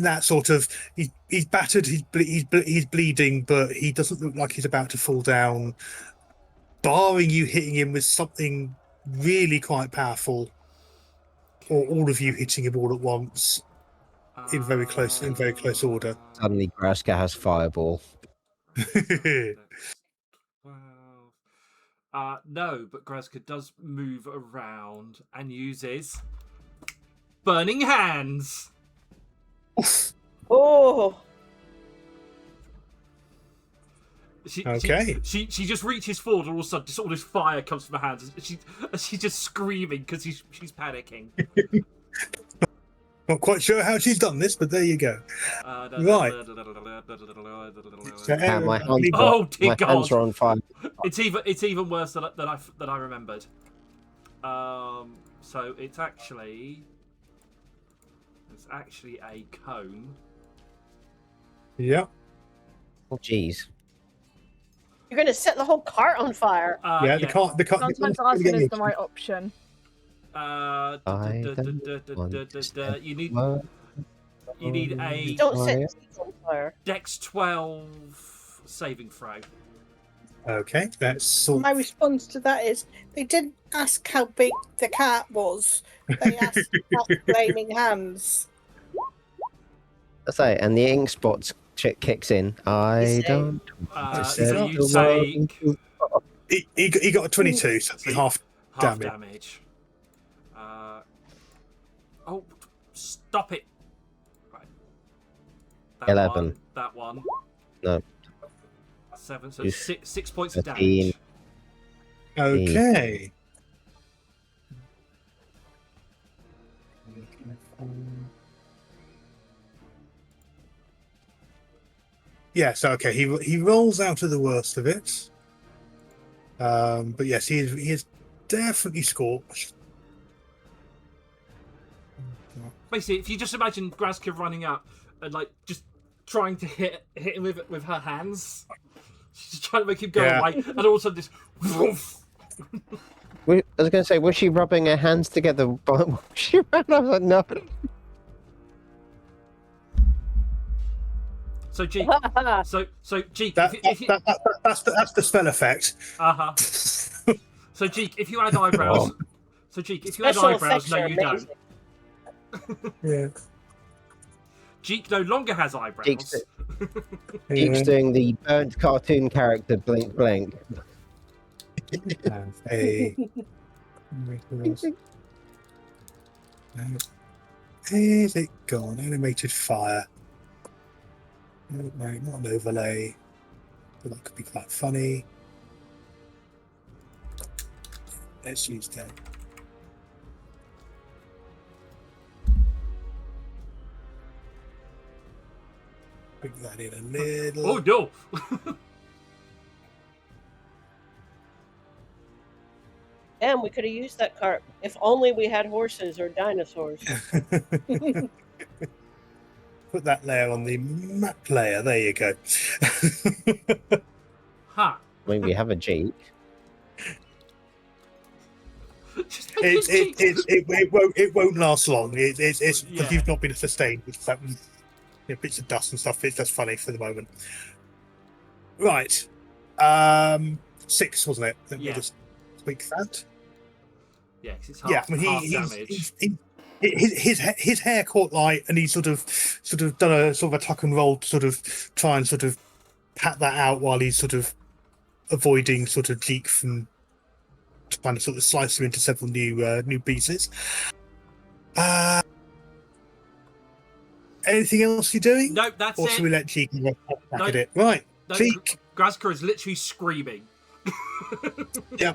C: that sort of. He's battered. He's bleeding, but he doesn't look like he's about to fall down. Barring you hitting him with something really quite powerful, or all of you hitting him all at once in very close order.
D: Suddenly, Graska has fireball.
B: No, but Grazka does move around and uses Burning Hands.
F: Oh.
B: She just reaches forward, and all of a sudden, just all this fire comes from her hands. She's just screaming because she's panicking.
C: Not quite sure how she's done this, but there you go. Right.
B: Oh dear God!
D: Hands are on fire.
B: It's even worse than I remembered. So it's actually a cone.
C: Yep.
D: Oh, jeez.
F: You're going to set the whole cart on fire.
C: Yeah, the cart.
E: Sometimes asking is the right option.
B: You need a
F: Don't set seeds on fire.
B: Dex 12 saving throw.
C: Okay, that's sort.
G: My response to that is they didn't ask how big the cat was. They asked about flaming hands.
D: I say, and the ink spots kicks in. I don't.
B: So you take
C: He got a 22, so half
B: damage. Oh, stop it! Right. That
D: 11.
B: That one.
D: No.
B: 7. So
D: You
B: 6 points of
D: 13.
B: damage.
C: Okay. Yeah, so okay, he rolls out of the worst of it. But yes, he is definitely scorched.
B: Basically, if you just imagine Grazka running up and like just trying to hit him with her hands, she's just trying to make him go away, and all of a sudden this.
D: I was going to say, was she rubbing her hands together? But she ran. I was like, no.
B: So Jeek, so Jeek,
C: that's the spell effect.
B: So Jeek, if you add eyebrows, no, you don't.
C: Yeah.
B: Jeek no longer has eyebrows.
D: Jeek's doing the burnt cartoon character blink blink.
C: Is it gone? Animated fire. No, not an overlay. But that could be quite funny. Let's use that. Bring that in a little.
B: Oh no!
F: Damn, we could have used that cart. If only we had horses or dinosaurs.
C: Put that layer on the map layer. There you go.
B: Ha!
D: I mean, we have a Jeek.
C: It won't last long. It's
B: Yeah.
C: you've not been sustained with that, bits of dust and stuff. It's just funny for the moment. Right. 6, wasn't it? Let me just tweak that.
B: Yeah, 'cause it's half, half damage.
C: His hair caught light, and he sort of done a sort of a tuck and roll to sort of try and sort of pat that out while he's sort of avoiding sort of Jeek from trying to sort of slice him into several new pieces. Anything else you're doing?
B: No, that's
C: or
B: it.
C: should we let Jeek back
B: No,
C: at it? Right,
B: no,
C: Jeek.
B: Grazka is literally screaming.
C: Yeah.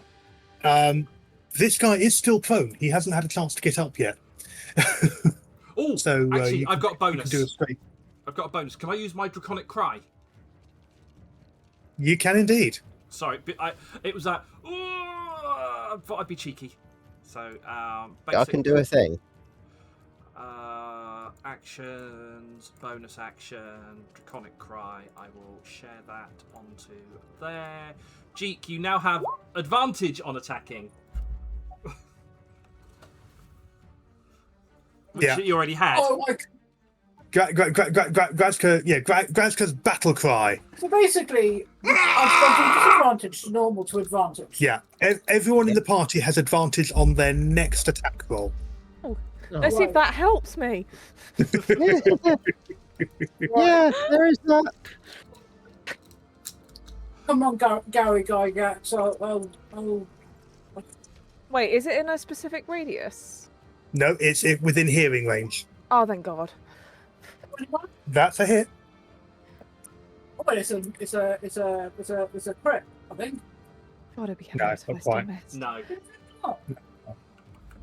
C: This guy is still prone. He hasn't had a chance to get up yet.
B: Oh,
C: so
B: actually, I've got a bonus.
C: You can do a straight.
B: I've got a bonus. Can I use my draconic cry?
C: You can indeed.
B: Sorry, but it was that. I thought I'd be cheeky. So,
D: I can do a thing.
B: Actions, bonus action, draconic cry. I will share that onto there. Jeek, you now have advantage on attacking. Which you already had.
H: Oh my!
C: Grazka's battle cry.
H: So basically, I've gone from disadvantage to normal to advantage.
C: Yeah, everyone in the party has advantage on their next attack roll.
E: Let's see if that helps me.
D: Yeah, there is that.
H: Come on, Gary Gygax. Oh.
E: Wait, is it in a specific radius?
C: No, it's within hearing range.
E: Oh, thank God.
C: That's a hit.
H: Oh, but it's a crit, I think.
E: God, I'd be
C: No,
E: having
C: not quite.
B: No.
H: Oh.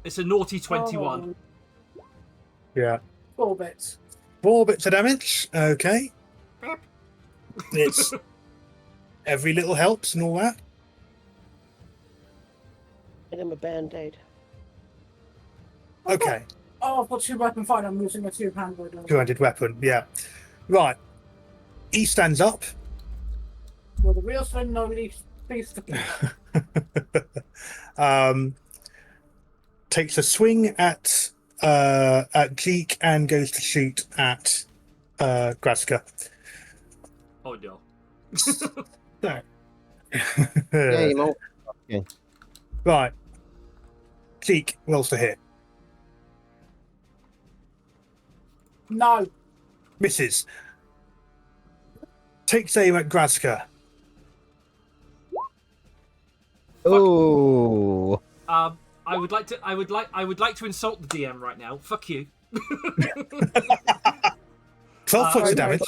B: It's a naughty 21.
C: Yeah.
H: 4 bits.
C: 4 bits of damage. Okay. It's every little helps and all that.
F: Get him a band-aid.
C: Okay,
H: Oh, I've got two weapon fight. I'm using a two-handed.
C: two-handed weapon. Yeah. Right. He stands up.
H: Well, the real thing, nobody speaks to
C: Takes a swing at Jeek and goes to shoot at Graska.
B: Oh no.
C: No.
D: Yeah, you know.
C: Right. Jeek rolls to hit.
H: No.
C: Misses. Takes aim at Graska.
D: Oh.
B: I would like to insult the DM right now. Fuck you.
C: 12 points of damage.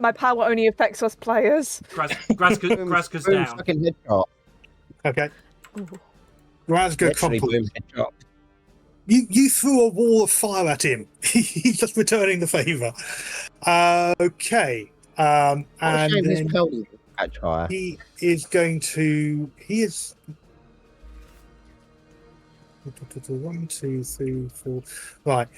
E: My power only affects us players.
B: Graska's
D: Boom,
B: down.
D: fucking headshot.
C: Okay.
E: Ooh.
C: Graska
D: Literally
C: crumples.
D: boom, headshot.
C: You threw a wall of fire at him. He's just returning the favour. Okay.
D: What a
C: And
D: shame his
C: then
D: pelt doesn't catch fire.
C: he is going to. He is. 1, 2, 3, 4. Right.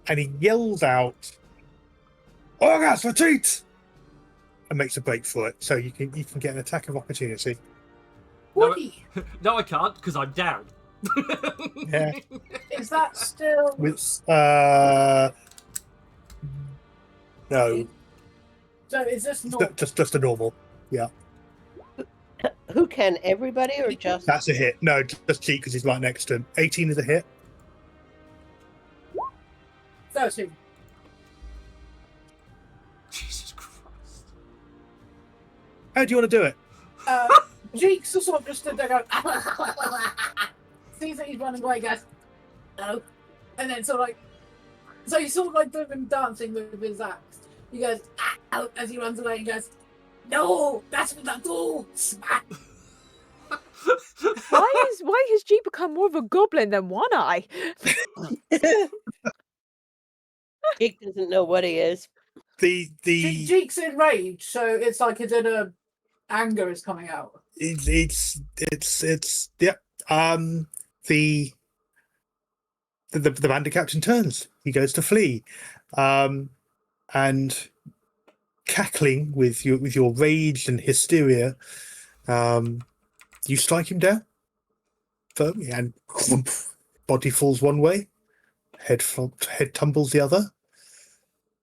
C: And he yells out, "Orgas, retreat!" and makes a break for it. So you can get an attack of opportunity.
B: No,
H: Woody,
B: no, I can't because I'm down.
C: Yeah.
H: is that still?
C: With no,
H: So is this not?
C: just a normal. Yeah,
F: Who can? Everybody or just?
C: that's a hit. No, just cheat because he's right next to him. 18 is a hit.
H: 13.
B: Jesus Christ.
C: How do you want to do it?
H: Jeeks sort of just stood there going, sees that he's running away, goes, no. And then sort of like, so he's sort of like doing him dancing with his axe. He goes, out as he runs away and goes, no, that's what I do. Smack.
E: Why has G become more of a goblin than One Eye?
F: Jake doesn't know what he is.
C: The
H: Jeek's enraged, so it's like his inner anger is coming out.
C: it's yeah. The bandit captain turns. He goes to flee, and cackling with your rage and hysteria, you strike him down firmly, and body falls one way, head tumbles the other.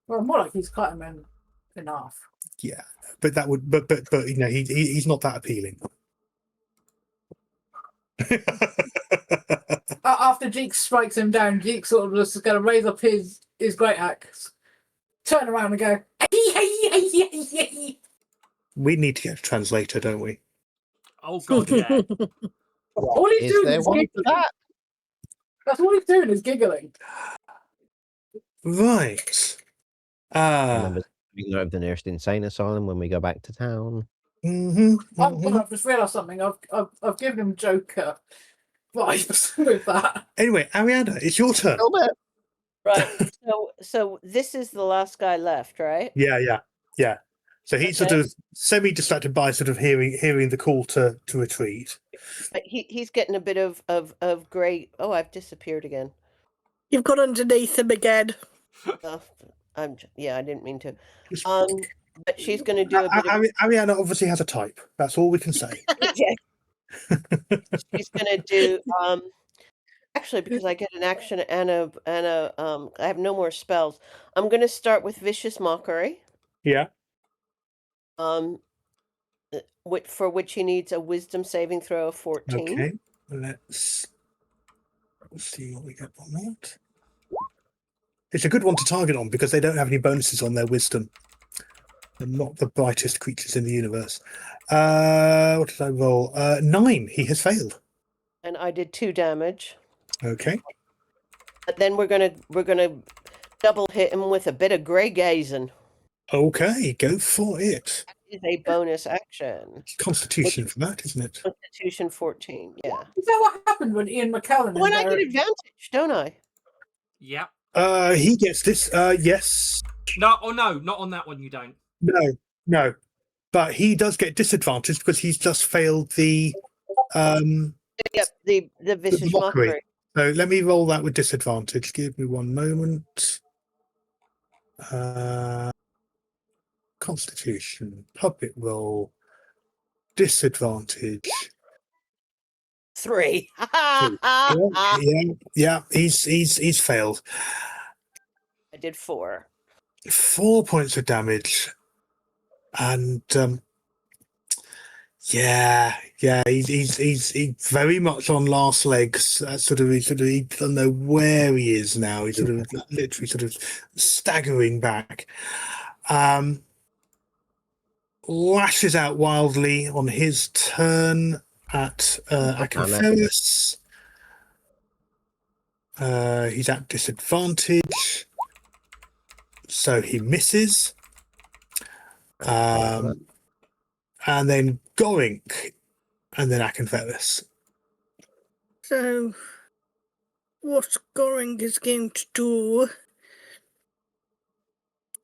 H: Well, more like he's cut him in half.
C: Yeah, but that would but you know he's not that appealing.
H: After Jeek strikes him down, Jeek sort of just going to raise up his great axe, turn around and go,
C: We need to get a translator, don't we?
B: Oh god, yeah.
H: all he's
D: Is
H: doing
D: there
H: is
D: one for
H: giggling.
D: that?
H: That's all he's doing is giggling.
C: Right.
D: Remember being over the nearest insane asylum when we go back to town.
H: I've just realised something. I've given him Joker vibes with that.
C: Anyway, Ariana, it's your turn.
F: Right. So this is the last guy left, right?
C: Yeah. So he's sort
F: Okay.
C: of semi-distracted by sort of hearing the call to retreat.
F: But he's getting a bit of grey. Oh, I've disappeared again.
G: You've got underneath him again.
F: Oh, I didn't mean to. But she's going to do a bit of.
C: Ariana obviously has a type. That's all we can say.
F: She's going to do. Actually, because I get an action and I have no more spells. I'm going to start with Vicious Mockery.
C: Yeah.
F: For which he needs a Wisdom saving throw of 14.
C: Okay. Let's see what we get on that. It's a good one to target on because they don't have any bonuses on their wisdom. They're not the brightest creatures in the universe. What did I roll? 9. He has failed.
F: And I did 2 damage.
C: Okay.
F: But then we're gonna double hit him with a bit of grey gazing.
C: Okay, go for it.
F: Is a bonus action.
C: Constitution for that, isn't it?
F: Constitution 14. Yeah.
H: Is that what happened when Ian McKellen?
F: When I get advantage, don't I?
B: Yeah.
C: He gets this. Yes.
B: No, oh no, not on that one. You don't.
C: No. but he does get disadvantaged because he's just failed the
F: Yep, the vicious mockery.
C: So let me roll that with disadvantage. Give me one moment. Constitution, public roll, disadvantage.
F: 3.
C: Yeah. He's failed.
F: I did 4.
C: 4 points of damage, and he's very much on last legs. He doesn't know where he is now. He's literally staggering back. Lashes out wildly on his turn at Acanthus. He's at disadvantage, so he misses. And then Gorink, and then Acanthus.
G: So, what Gorink is going to do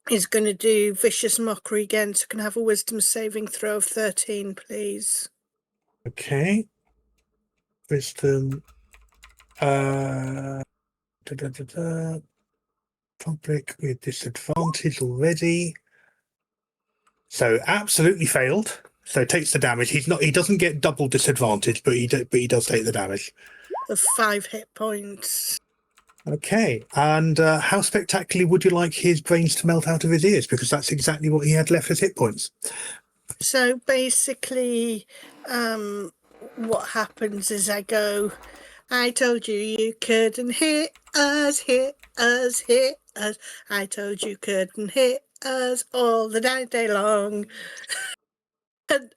G: is going to do Vicious Mockery again, so can I have a Wisdom saving throw of 13, please?
C: Okay. Wisdom. Public with disadvantage already. So absolutely failed. So takes the damage. He doesn't get double disadvantage, but he does take the damage.
G: Of 5 hit points.
C: Okay. And how spectacularly would you like his brains to melt out of his ears? Because that's exactly what he had left as hit points.
G: So basically, what happens is I go, I told you couldn't hit us. I told you couldn't hit us all the day long.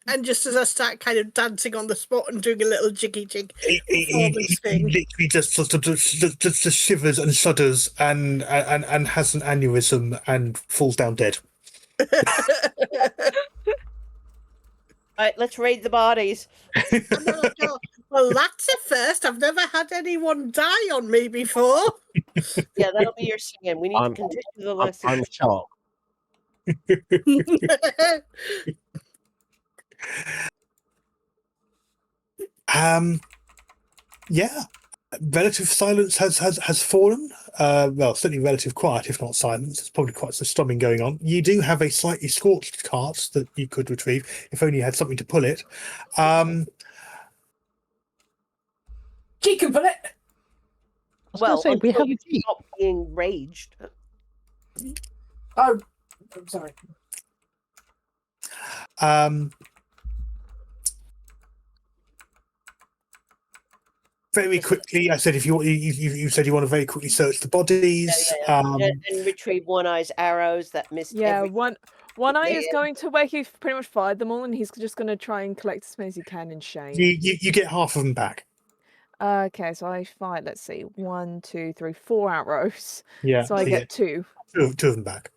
G: And just as I start kind of dancing on the spot and doing a little jiggy jig performance thing,
C: literally just just shivers and shudders and has an aneurysm and falls down dead.
F: Right, let's raid the bodies.
G: Well, that's a first. I've never had anyone die on me before.
F: Yeah, that'll be your singing. We need to continue the lesson.
D: I'm shocked.
C: Yeah, relative silence has fallen. Well, certainly relative quiet, if not silence. There's probably quite some storming going on. You do have a slightly scorched cart that you could retrieve if only you had something to pull it.
H: She can pull it.
F: Well,
D: say, we
F: until
D: have
F: you
D: a key.
F: stop being raged.
H: Oh, I'm sorry.
C: Very quickly, I said if you said you want to very quickly search the bodies.
F: And retrieve One Eye's arrows that missed.
E: Yeah, one eye is going to where he's pretty much fired them all, and he's just going to try and collect as many as he can in shame.
C: You get half of them back.
E: Okay, so I fired, let's see, 1, 2, 3, 4 arrows.
C: Yeah.
E: So I get 2.
C: Two of them back.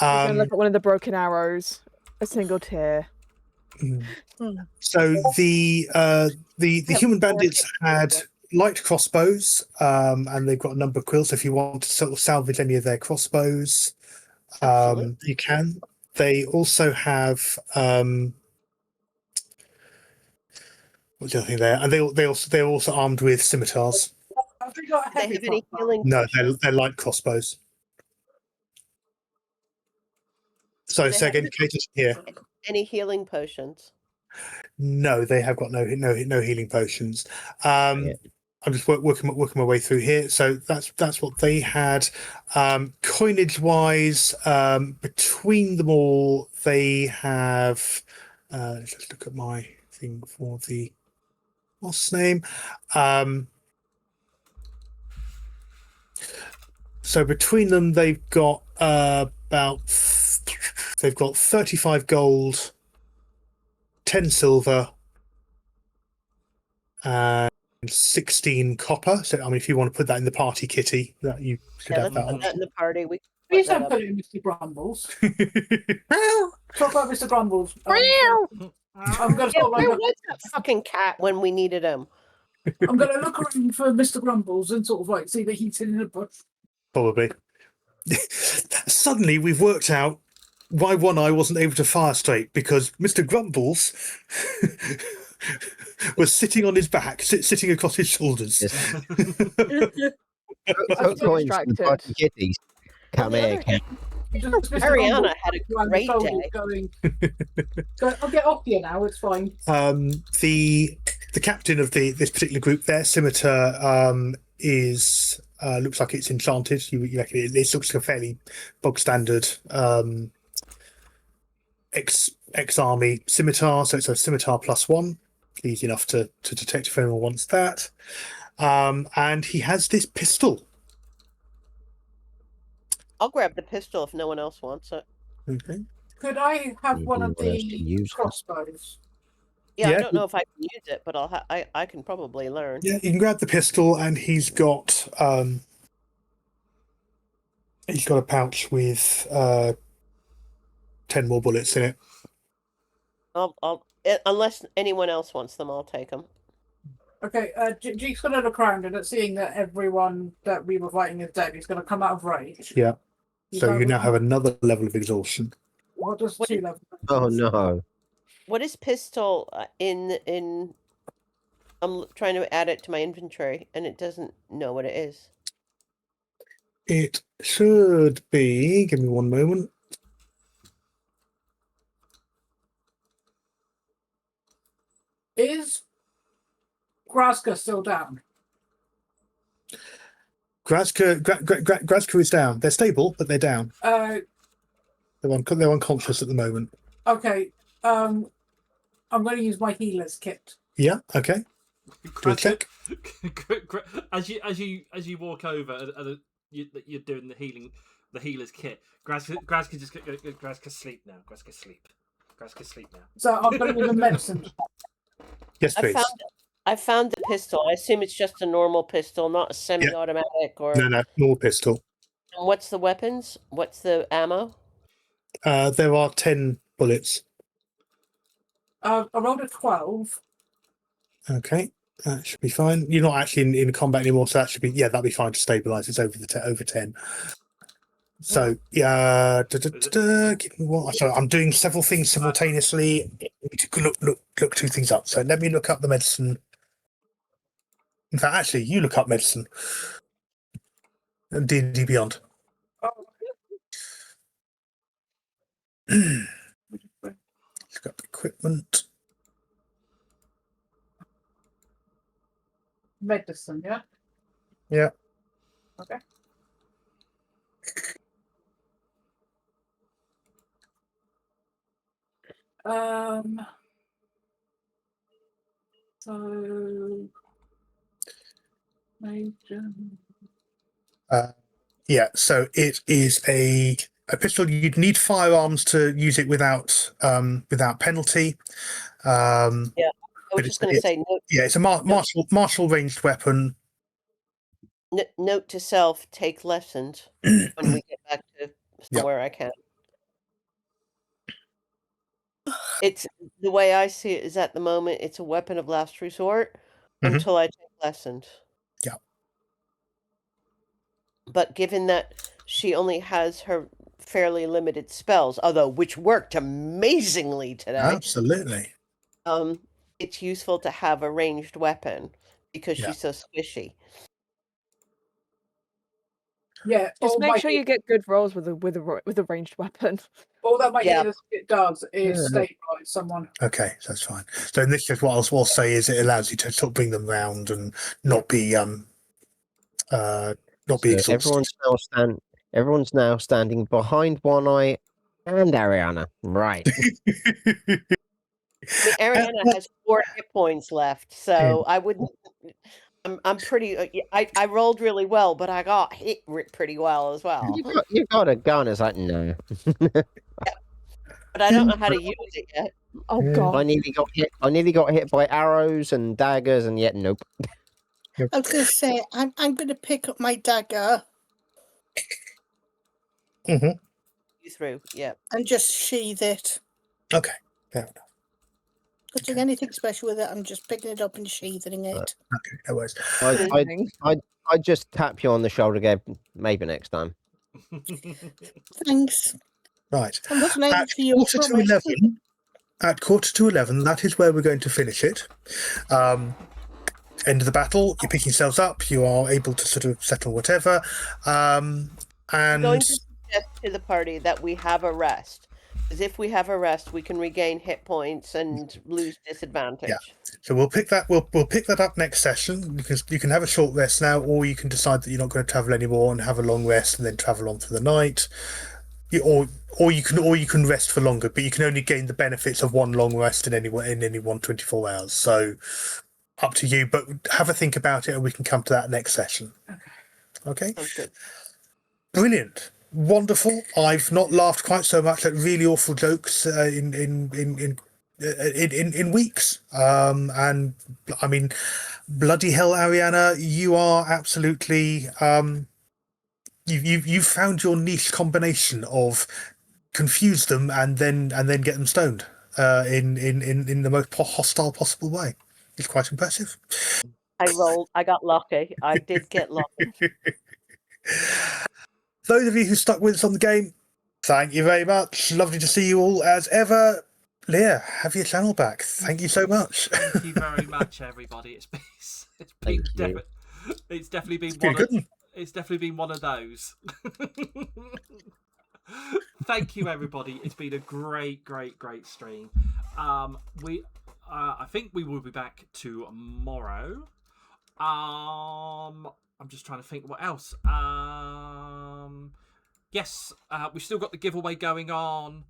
E: I'm going to look at one of the broken arrows, a single tear.
C: So the human bandits had light crossbows, and they've got a number of quills. So if you want to sort of salvage any of their crossbows, you can. They also have what's the other thing there? And they're also armed with scimitars.
H: Have they got a
F: They
H: heavy
F: have any
H: crossbow?
F: healing?
C: No, they're light crossbows. So
F: They
C: say again, Kate, here.
F: Any healing potions?
C: No, they have got no healing potions. I'm just working my way through here. So that's what they had. Coinage wise, between them all, they have. Let's just look at my thing for the boss name. So between them, they've got they've got 35 gold, 10 silver, and 16 copper. So, I mean, if you want to put that in the party kitty, that you should have
F: let's
C: that
F: put that in the party. We
H: Please
F: that
H: don't
F: up.
H: put it in Mr. Grumbles. Talk about Mr. Grumbles. I'm going to
F: Yeah,
H: sort of
F: where
H: like,
F: was that fucking cat when we needed him?
H: I'm going to look around for Mr. Grumbles and sort of like see that he's in a bush.
C: Probably. Suddenly, we've worked out my one eye wasn't able to fire straight because Mr. Grumbles was sitting on his back, sitting across his shoulders.
D: Yes.
E: I'm so
D: Coins and
E: distracted.
D: fucking kitties. Come here, cat.
F: Ariana had a great day.
H: I'll get off here now. It's fine.
C: The captain of this particular group, their scimitar is looks like it's enchanted. You reckon it looks like a fairly bog standard ex-army scimitar, so it's a scimitar +1, easy enough to detect if anyone wants that. And he has this pistol.
F: I'll grab the pistol if no one else wants it.
C: Okay.
H: Could I have one of
D: What else to
H: the
D: use?
H: crossbows?
F: Yeah,
C: Yeah.
F: I don't know if I can use it, but I can probably learn.
C: Yeah, you can grab the pistol, and he's got a pouch with 10 more bullets in it.
F: Unless anyone else wants them, I'll take them.
H: Okay, Jeek's going to look around, and seeing that everyone that we were fighting is dead, he's going to come out of rage.
C: Yeah.
H: He's
C: So
H: like,
C: you now have another level of exhaustion.
H: What does 2 level?
D: Oh no.
F: What is pistol in? I'm trying to add it to my inventory, and it doesn't know what it is.
C: It should be. Give me one moment.
H: Is Graska still down?
C: Grazka is down. They're stable, but they're down. They're unconscious at the moment.
H: Okay. I'm going to use my healer's kit.
C: Yeah. Okay. Do a check.
B: As you walk over and you're doing the healer's kit. Grazka just Grazka sleep now. Grazka sleep now.
H: So I'm going to use a medicine.
C: Yes, please.
F: I found the pistol. I assume it's just a normal pistol, not a semi-automatic or.
C: No, normal pistol.
F: And what's the weapons? What's the ammo?
C: There are 10 bullets.
H: I rolled a 12.
C: Okay, that should be fine. You're not actually in combat anymore, so that should be that'll be fine to stabilize. It's over over 10. So give me one. Sorry, I'm doing several things simultaneously. I need to look 2 things up. So let me look up the medicine. In fact, actually, you look up medicine and D&D Beyond. Look up equipment.
H: Medicine, yeah?
C: Yeah.
H: Okay. So major.
C: Yeah, so it is a pistol. You'd need firearms to use it without penalty.
F: Yeah, I was just going to say.
C: It's a martial ranged weapon.
F: Note to self: take lessons when we get back to somewhere I can. It's the way I see it is at the moment it's a weapon of last resort until I take lessons.
C: Yeah.
F: But given that she only has her fairly limited spells, although which worked amazingly today.
C: Absolutely.
F: It's useful to have a ranged weapon because she's so squishy.
H: Yeah,
E: just make sure you get good rolls with a ranged weapon.
H: All that my healer's kit does is stabilize someone.
C: Okay, that's fine. So in this case, what I will say is it allows you to sort of bring them round and not be exhausted.
D: Everyone's now standing behind One Eye and Ariana. Right.
F: I mean, Ariana has 4 hit points left, so I wouldn't. I'm pretty. I rolled really well, but I got hit pretty well as well.
D: You got a gun. It's like no.
F: But I don't know how to use it yet.
E: Oh god!
D: I nearly got hit by arrows and daggers, and yet nope.
G: I was going to say I'm going to pick up my dagger.
F: You through, yeah.
G: And just sheath it.
C: Okay, fair enough.
G: Not doing anything special with it. I'm just picking it up and sheathing it.
C: Okay, no worries.
D: I just tap you on the shoulder, go maybe next time.
G: Thanks.
C: Right.
G: I wasn't able
C: At
G: to use
C: quarter to
G: promise.
C: 11, at quarter to 11, that is where we're going to finish it. End of the battle, you pick yourselves up, you are able to sort of settle whatever.
F: I'm
C: And
F: going to suggest to the party that we have a rest. Because if we have a rest, we can regain hit points and lose disadvantage.
C: so we'll pick that up next session, because you can have a short rest now, or you can decide that you're not going to travel anymore and have a long rest and then travel on through the night. Or you can rest for longer, but you can only gain the benefits of one long rest in any 24 hours. So up to you, but have a think about it, and we can come to that next session. Okay.
F: Sounds good.
C: Brilliant, wonderful. I've not laughed quite so much at really awful jokes in weeks. And I mean, bloody hell, Ariana, you are absolutely you've found your niche combination of confuse them and then get them stoned in the most hostile possible way. It's quite impressive.
F: I got lucky. I did get lucky.
C: Those of you who stuck with us on the game, thank you very much. Lovely to see you all as ever. Leah, have your channel back. Thank you so much.
B: Thank you very much, everybody. It's definitely been it's definitely been one of those. Thank you, everybody. It's been a great stream. I think we will be back tomorrow. I'm just trying to think what else. Yes, we've still got the giveaway going on,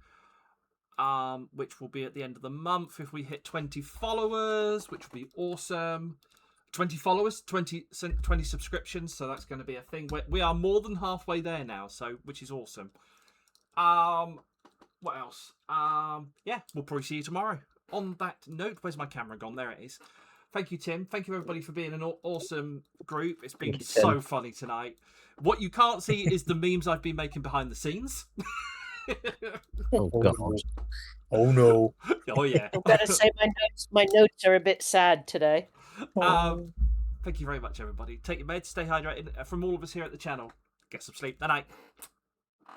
B: which will be at the end of the month if we hit 20 followers, which will be awesome. 20 followers, 20 subscriptions, so that's going to be a thing. We are more than halfway there now, so which is awesome. What else? Yeah, we'll probably see you tomorrow. On that note, where's my camera gone? There it is. Thank you, Tim. Thank you, everybody, for being an awesome group. It's been so funny tonight. What you can't see is the memes I've been making behind the scenes.
D: Oh God.
C: Oh no.
B: Oh yeah.
F: I've got to say my notes are a bit sad today.
B: Thank you very much, everybody. Take your meds, stay hydrated. From all of us here at the channel, get some sleep. Night night.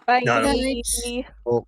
E: Bye.
C: No.
G: Night.
D: Well,